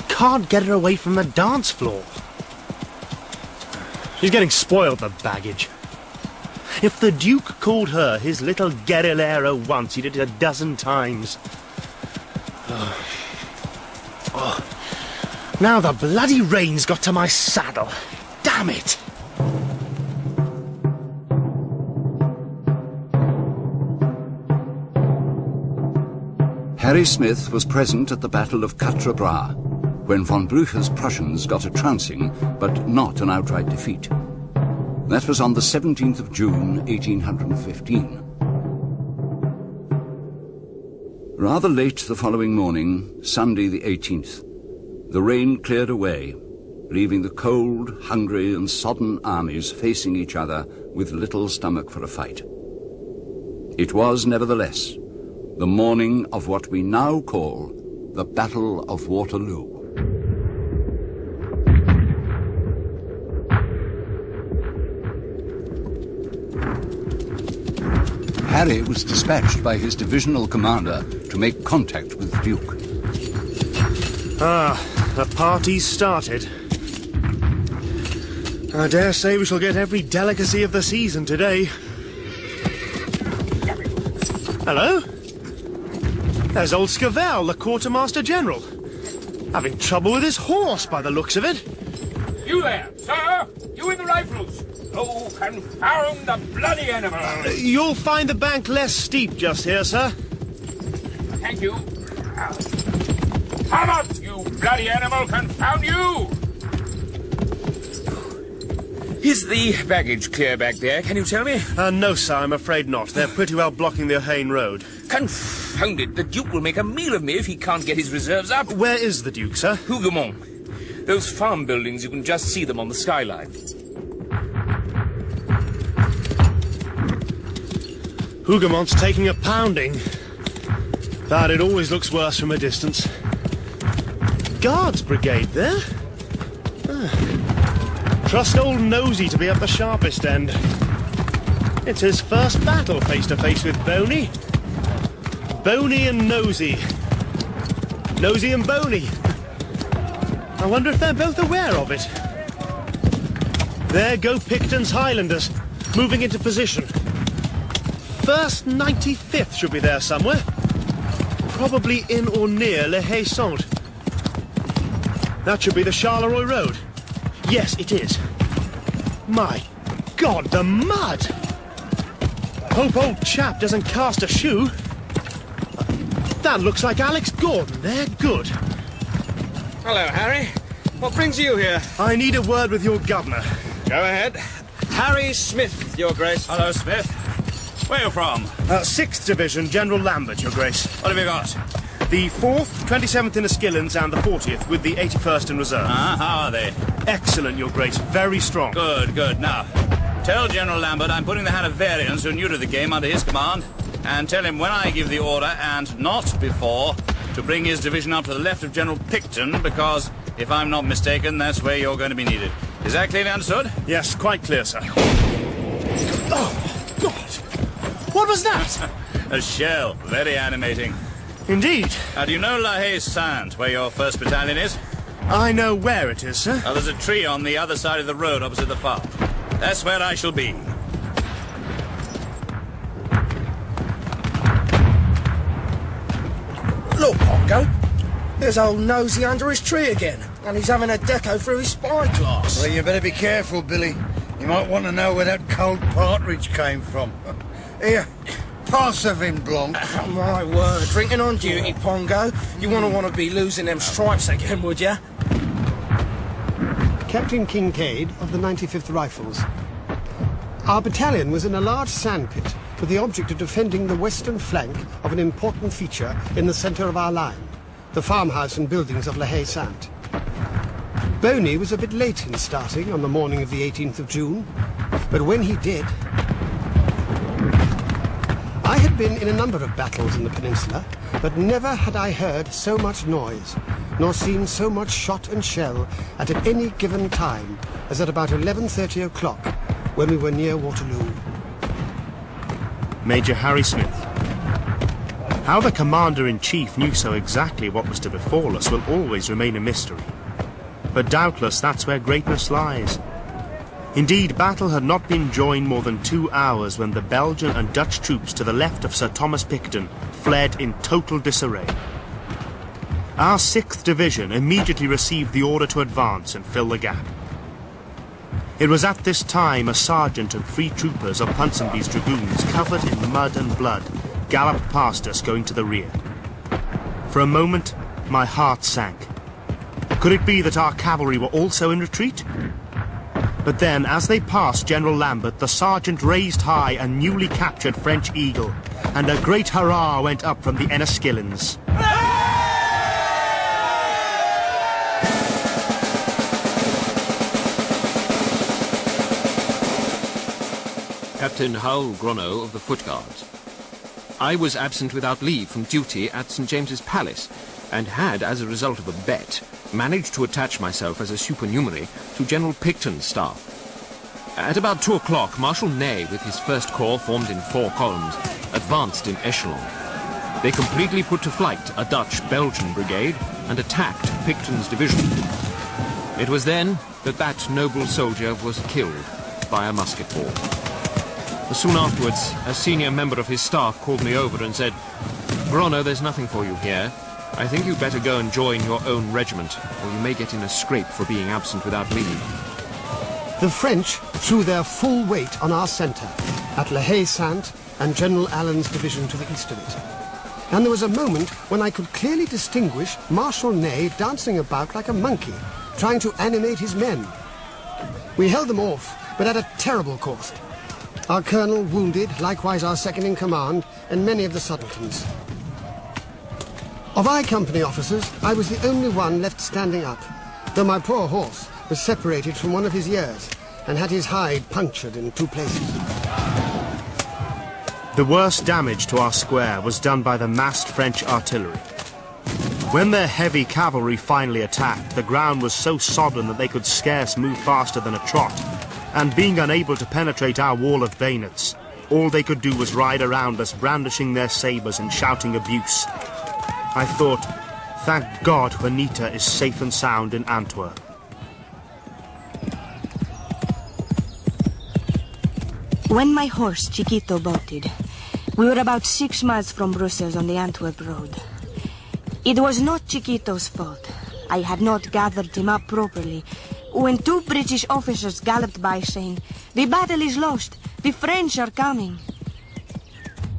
[SPEAKER 7] Can't get her away from the dance floor. She's getting spoiled, the baggage. If the Duke called her his little guerrillero once, he did it a dozen times. Now the bloody rain's got to my saddle. Damn it!
[SPEAKER 3] Harry Smith was present at the Battle of Quatre Bras, when von Blücher's Prussians got a trouncing, but not an outright defeat. That was on the 17th of June, 1815. Rather late the following morning, Sunday the 18th, the rain cleared away, leaving the cold, hungry and sodden armies facing each other with little stomach for a fight. It was, nevertheless, the morning of what we now call the Battle of Waterloo. Harry was dispatched by his divisional commander to make contact with the Duke.
[SPEAKER 7] The party's started. I dare say we shall get every delicacy of the season today. Hello? There's old Scavel, the Quartermaster General. Having trouble with his horse, by the looks of it.
[SPEAKER 13] You there, sir? You in the rifles? Oh, confound the bloody animal!
[SPEAKER 7] You'll find the bank less steep just here, sir.
[SPEAKER 13] Thank you. Come up, you bloody animal, confound you!
[SPEAKER 16] Is the baggage clear back there, can you tell me?
[SPEAKER 7] No, sir, I'm afraid not. They're pretty well blocking the Hayne Road.
[SPEAKER 16] Confound it, the Duke will make a meal of me if he can't get his reserves up.
[SPEAKER 7] Where is the Duke, sir?
[SPEAKER 16] Hougoumont. Those farm buildings, you can just see them on the skyline.
[SPEAKER 7] Hougomont's taking a pounding. But it always looks worse from a distance. Guards brigade there? Trust old Nosey to be at the sharpest end. It's his first battle face-to-face with Boney. Boney and Nosey. Nosey and Boney. I wonder if they're both aware of it. There go Picton's Highlanders, moving into position. First 95th should be there somewhere. Probably in or near Le Hay Soult. That should be the Charleroi Road. Yes, it is. My God, the mud! Hope old chap doesn't cast a shoe. That looks like Alex Gordon. They're good.
[SPEAKER 5] Hello, Harry. What brings you here?
[SPEAKER 7] I need a word with your governor.
[SPEAKER 5] Go ahead. Harry Smith, Your Grace.
[SPEAKER 11] Hello, Smith. Where are you from?
[SPEAKER 7] 6th Division, General Lambert, Your Grace.
[SPEAKER 11] What have you got?
[SPEAKER 7] The 4th, 27th Inniskillens and the 40th, with the 81st in reserve.
[SPEAKER 11] How are they?
[SPEAKER 7] Excellent, Your Grace. Very strong.
[SPEAKER 11] Good, good. Now, tell General Lambert I'm putting the Hanoverians, who are new to the game, under his command, and tell him when I give the order, and not before, to bring his division up to the left of General Picton, because, if I'm not mistaken, that's where you're going to be needed. Is that clearly understood?
[SPEAKER 7] Yes, quite clear, sir. Oh, God! What was that?
[SPEAKER 11] A shell. Very animating.
[SPEAKER 7] Indeed.
[SPEAKER 11] Do you know La Haye Saint, where your 1st battalion is?
[SPEAKER 7] I know where it is, sir.
[SPEAKER 11] There's a tree on the other side of the road opposite the farm. That's where I shall be.
[SPEAKER 10] Look, Pongo. There's old Nosy under his tree again, and he's having a deco through his spyglass.
[SPEAKER 15] Well, you better be careful, Billy. You might want to know where that cold partridge came from. Here, pass the vin blanc.
[SPEAKER 10] Oh, my word. Drinking on duty, Pongo. You wouldn't want to be losing them stripes again, would you?
[SPEAKER 19] Captain Kincaid of the 95th Rifles. Our battalion was in a large sandpit with the object of defending the western flank of an important feature in the centre of our line, the farmhouse and buildings of La Haye Saint. Boney was a bit late in starting on the morning of the 18th of June, but when he did... I had been in a number of battles in the peninsula, but never had I heard so much noise, nor seen so much shot and shell at any given time as at about 11:30 o'clock, when we were near Waterloo.
[SPEAKER 7] Major Harry Smith. How the Commander-in-Chief knew so exactly what was to befall us will always remain a mystery. But doubtless that's where greatness lies. Indeed, battle had not been joined more than 2 hours when the Belgian and Dutch troops to the left of Sir Thomas Picton fled in total disarray. Our 6th Division immediately received the order to advance and fill the gap. It was at this time a sergeant and 3 troopers of Ponsonby's dragoons, covered in mud and blood, galloped past us going to the rear. For a moment, my heart sank. Could it be that our cavalry were also in retreat? But then, as they passed General Lambert, the sergeant raised high a newly captured French eagle, and a great hurrah went up from the Enniskillens.
[SPEAKER 9] Captain Howell Gronow of the Foot Guards. I was absent without leave from duty at St. James's Palace, and had, as a result of a bet, managed to attach myself as a supernumerary to General Picton's staff. At about 2 o'clock, Marshal Ney, with his 1st Corps formed in 4 columns, advanced in echelon. They completely put to flight a Dutch-Belgian brigade and attacked Picton's division. It was then that that noble soldier was killed by a musket ball. Soon afterwards, a senior member of his staff called me over and said, "Gronow, there's nothing for you here. I think you'd better go and join your own regiment, or you may get in a scrape for being absent without leave."
[SPEAKER 19] The French threw their full weight on our centre, at La Haye Saint and General Allen's division to the east of it. And there was a moment when I could clearly distinguish Marshal Ney dancing about like a monkey, trying to animate his men. We held them off, but at a terrible cost. Our colonel wounded, likewise our second-in-command, and many of the subalterns. Of our company officers, I was the only one left standing up, though my poor horse was separated from one of his ears and had his hide punctured in 2 places.
[SPEAKER 7] The worst damage to our square was done by the massed French artillery. When their heavy cavalry finally attacked, the ground was so sodden that they could scarce move faster than a trot, and being unable to penetrate our wall of bayonets, all they could do was ride around us, brandishing their sabres and shouting abuse. I thought, thank God Juanita is safe and sound in Antwerp.
[SPEAKER 12] When my horse, Chiquito, bolted, we were about 6 miles from Brussels on the Antwerp road. It was not Chiquito's fault. I had not gathered him up properly. When 2 British officers galloped by saying, "The battle is lost, the French are coming,"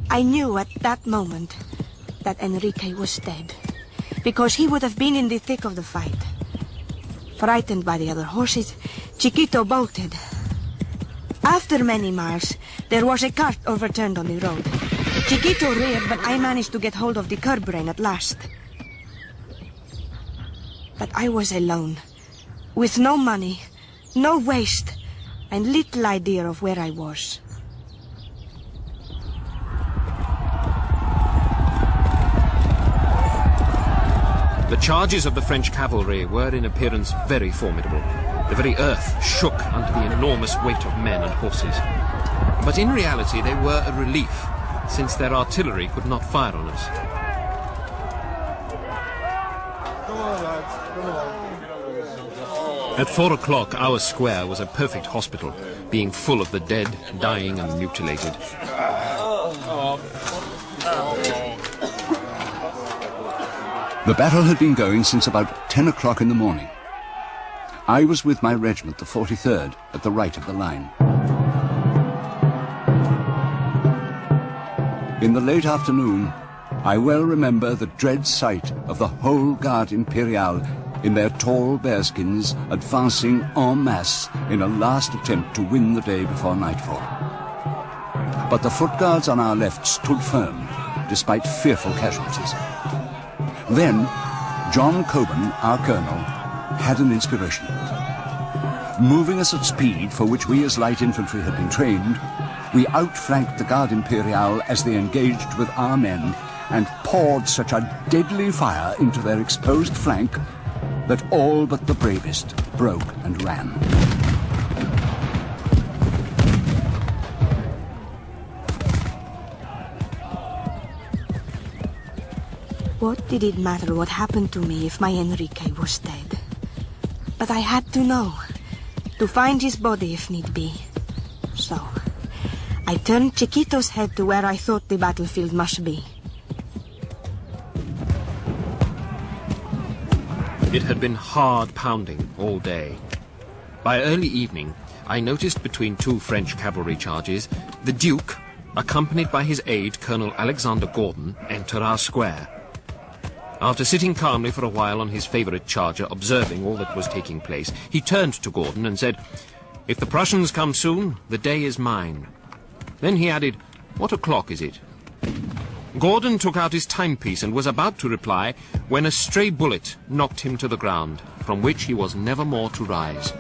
[SPEAKER 12] I knew at that moment that Enrique was dead, because he would have been in the thick of the fight. Frightened by the other horses, Chiquito bolted. After many miles, there was a cart overturned on the road. Chiquito reared, but I managed to get hold of the curb rein at last. But I was alone, with no money, no waist, and little idea of where I was.
[SPEAKER 9] The charges of the French cavalry were in appearance very formidable. The very earth shook under the enormous weight of men and horses. But in reality they were a relief, since their artillery could not fire on us.
[SPEAKER 15] Come on, lads, come on.
[SPEAKER 9] At 4 o'clock our square was a perfect hospital, being full of the dead, dying and mutilated.
[SPEAKER 3] The battle had been going since about 10 o'clock in the morning. I was with my regiment, the 43rd, at the right of the line. In the late afternoon, I well remember the dread sight of the whole Garde Impériale in their tall bearskins advancing en masse in a last attempt to win the day before nightfall. But the foot guards on our left stood firm, despite fearful casualties. Then, John Coburn, our colonel, had an inspiration. Moving us at speed for which we as light infantry had been trained, we outflanked the Garde Impériale as they engaged with our men and poured such a deadly fire into their exposed flank that all but the bravest broke and ran.
[SPEAKER 12] What did it matter what happened to me if my Enrique was dead? But I had to know, to find his body if need be. So, I turned Chiquito's head to where I thought the battlefield must be.
[SPEAKER 9] It had been hard pounding all day. By early evening, I noticed between 2 French cavalry charges, the Duke, accompanied by his aide, Colonel Alexander Gordon, enter our square. After sitting calmly for a while on his favourite charger, observing all that was taking place, he turned to Gordon and said, "If the Prussians come soon, the day is mine." Then he added, "What o'clock is it?" Gordon took out his timepiece and was about to reply when a stray bullet knocked him to the ground, from which he was never more to rise.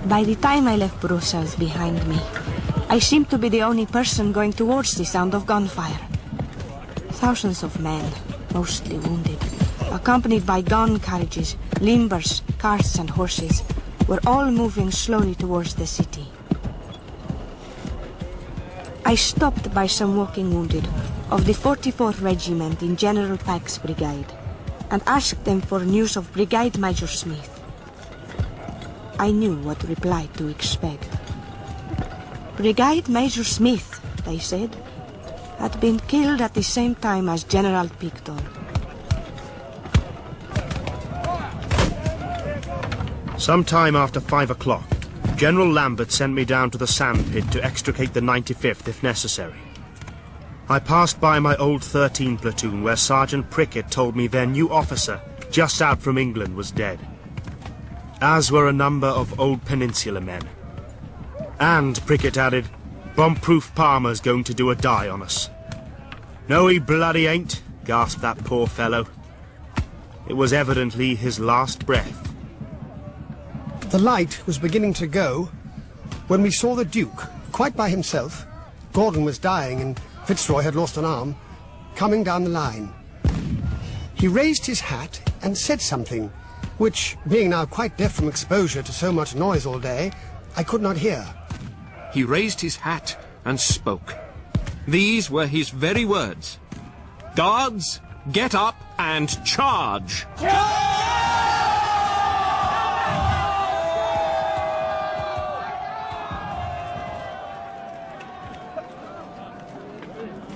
[SPEAKER 12] By the time I left Brussels behind me, I seemed to be the only person going towards the sound of gunfire. Thousands of men, mostly wounded, accompanied by gun carriages, limbers, carts and horses, were all moving slowly towards the city. I stopped by some walking wounded of the 44th Regiment in General Pike's brigade and asked them for news of Brigade Major Smith. I knew what reply to expect. Brigade Major Smith, they said, had been killed at the same time as General Picton.
[SPEAKER 7] Sometime after 5 o'clock, General Lambert sent me down to the sand pit to extricate the 95th if necessary. I passed by my old 13 platoon where Sergeant Prickett told me their new officer, just out from England, was dead. As were a number of old Peninsular men. And, Prickett added, bomb-proof Palmer's going to do a die on us. "No, he bloody ain't," gasped that poor fellow. It was evidently his last breath.
[SPEAKER 19] The light was beginning to go when we saw the Duke, quite by himself. Gordon was dying and Fitzroy had lost an arm, coming down the line. He raised his hat and said something, which, being now quite deaf from exposure to so much noise all day, I could not hear.
[SPEAKER 9] He raised his hat and spoke. These were his very words. "Guards, get up and charge!"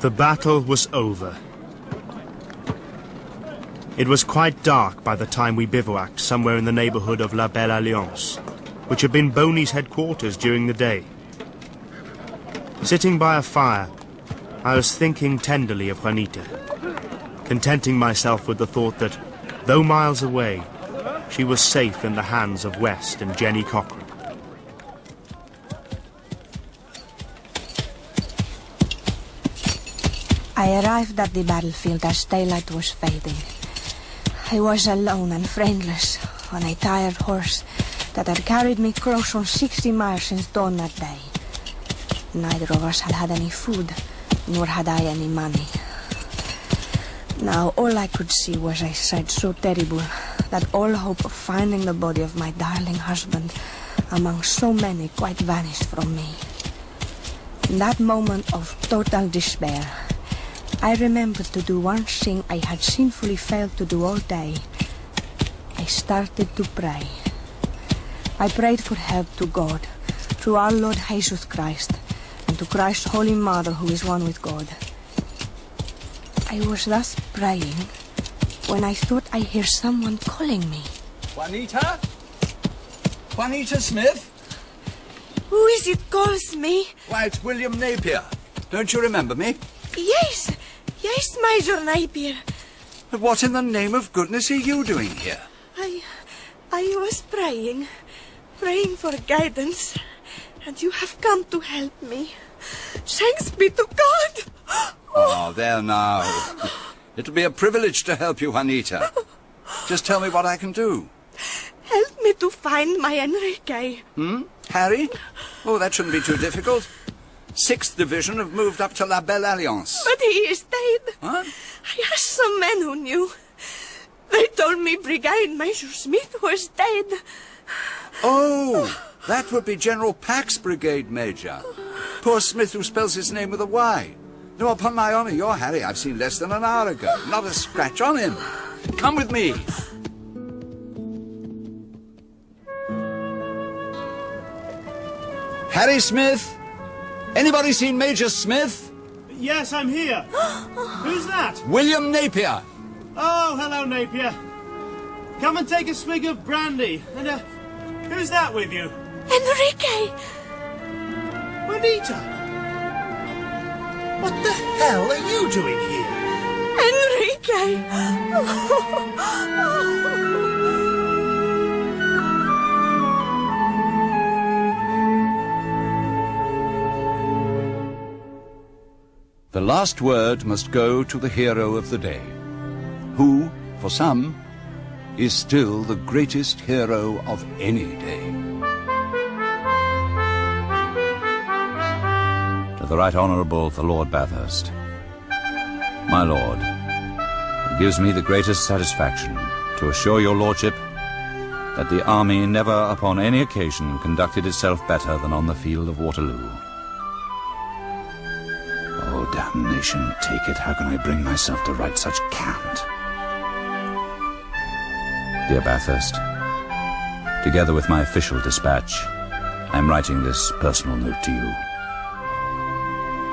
[SPEAKER 7] The battle was over. It was quite dark by the time we bivouacked somewhere in the neighborhood of La Belle Alliance, which had been Boney's headquarters during the day. Sitting by a fire, I was thinking tenderly of Juanita, contenting myself with the thought that, though miles away, she was safe in the hands of West and Jenny Cochran.
[SPEAKER 12] I arrived at the battlefield as daylight was fading. I was alone and friendless on a tired horse that had carried me close on 60 miles since dawn that day. Neither of us had had any food, nor had I any money. Now all I could see was a sight so terrible that all hope of finding the body of my darling husband among so many quite vanished from me. In that moment of total despair, I remembered to do one thing I had sinfully failed to do all day. I started to pray. I prayed for help to God, through our Lord Jesus Christ, and to Christ's Holy Mother who is one with God. I was thus praying when I thought I heard someone calling me.
[SPEAKER 6] Juanita? Juanita Smith?
[SPEAKER 12] Who is it calls me?
[SPEAKER 6] Why, it's William Napier. Don't you remember me?
[SPEAKER 12] Yes, Major Napier.
[SPEAKER 6] But what in the name of goodness are you doing here?
[SPEAKER 12] I was praying for guidance, and you have come to help me. Thanks be to God.
[SPEAKER 6] Oh, there now. It'll be a privilege to help you, Juanita. Just tell me what I can do.
[SPEAKER 12] Help me to find my Enrique.
[SPEAKER 6] Harry? Oh, that shouldn't be too difficult. 6th Division have moved up to La Belle Alliance.
[SPEAKER 12] But he is dead.
[SPEAKER 6] What?
[SPEAKER 12] I asked some men who knew. They told me Brigade Major Smith was dead.
[SPEAKER 6] Oh, that would be General Pack's brigade, Major. Poor Smith who spells his name with a Y. No, upon my honor, your Harry I've seen less than an hour ago. Not a scratch on him. Come with me. Harry Smith? Anybody seen Major Smith?
[SPEAKER 7] Yes, I'm here. Who's that?
[SPEAKER 6] William Napier.
[SPEAKER 7] Oh, hello, Napier. Come and take a swig of brandy. And, who's that with you?
[SPEAKER 12] Enrique!
[SPEAKER 7] Juanita! What the hell are you doing here?
[SPEAKER 12] Enrique!
[SPEAKER 3] The last word must go to the hero of the day, who, for some, is still the greatest hero of any day.
[SPEAKER 1] To the Right Honourable the Lord Bathurst. My Lord, it gives me the greatest satisfaction to assure your Lordship that the army never upon any occasion conducted itself better than on the field of Waterloo. Oh, damnation take it, how can I bring myself to write such cant? Dear Bathurst, together with my official dispatch, I am writing this personal note to you.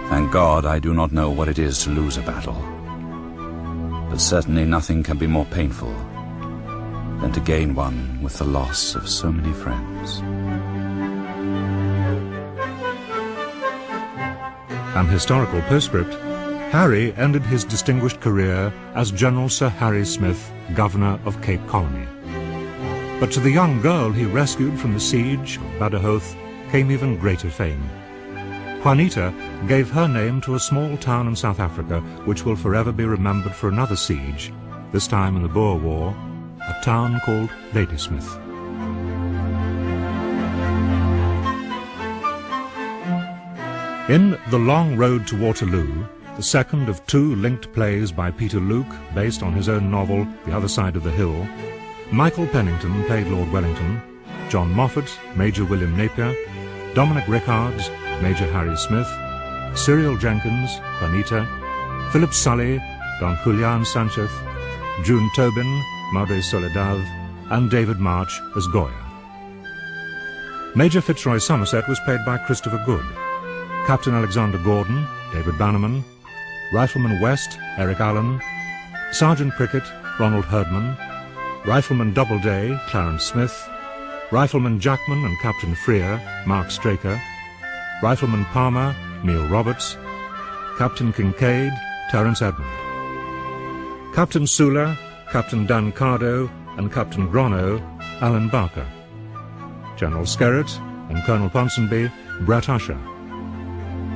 [SPEAKER 1] Thank God I do not know what it is to lose a battle, but certainly nothing can be more painful than to gain one with the loss of so many friends.
[SPEAKER 20] An historical postscript, Harry ended his distinguished career as General Sir Harry Smith, Governor of Cape Colony. But to the young girl he rescued from the siege of Badajoz came even greater fame. Juanita gave her name to a small town in South Africa which will forever be remembered for another siege, this time in the Boer War, a town called Ladysmith. In The Long Road to Waterloo, the second of two linked plays by Peter Luke, based on his own novel The Other Side of the Hill, Michael Pennington played Lord Wellington, John Moffat, Major William Napier, Dominic Rickards, Major Harry Smith, Cyril Jenkins, Juanita, Philip Sully, Don Julian Sanchez, June Tobin, Madre Soledad, and David March as Goya. Major Fitzroy Somerset was played by Christopher Good, Captain Alexander Gordon, David Bannerman, Rifleman West, Eric Allen, Sergeant Prickett, Ronald Herdman, Rifleman Doubleday, Clarence Smith, Rifleman Jackman and Captain Freer, Mark Straker, Rifleman Palmer, Neil Roberts, Captain Kincaid, Terence Edmund, Captain Sula, Captain Dan Cardo and Captain Grono, Alan Barker, General Skerritt and Colonel Ponsonby, Brett Usher,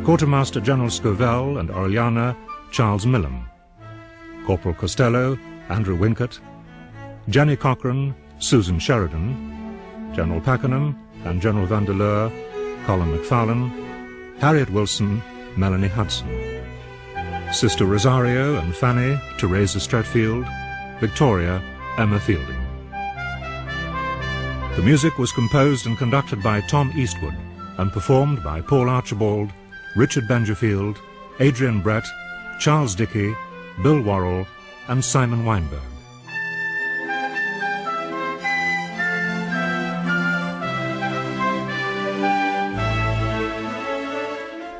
[SPEAKER 20] Quartermaster General Scovell and Orellana, Charles Millam, Corporal Costello, Andrew Wincott, Jenny Cochrane, Susan Sheridan, General Pakenham and General Vandeleur, Colin McFarlane, Harriet Wilson, Melanie Hudson, Sister Rosario and Fanny, Teresa Stratfield, Victoria, Emma Fielding. The music was composed and conducted by Tom Eastwood and performed by Paul Archibald, Richard Bengerfield, Adrian Brett, Charles Dickey, Bill Worrell and Simon Weinberg.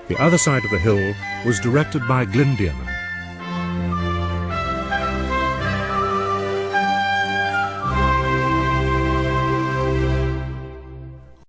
[SPEAKER 20] The other side of the hill was directed by Glyn Dearman.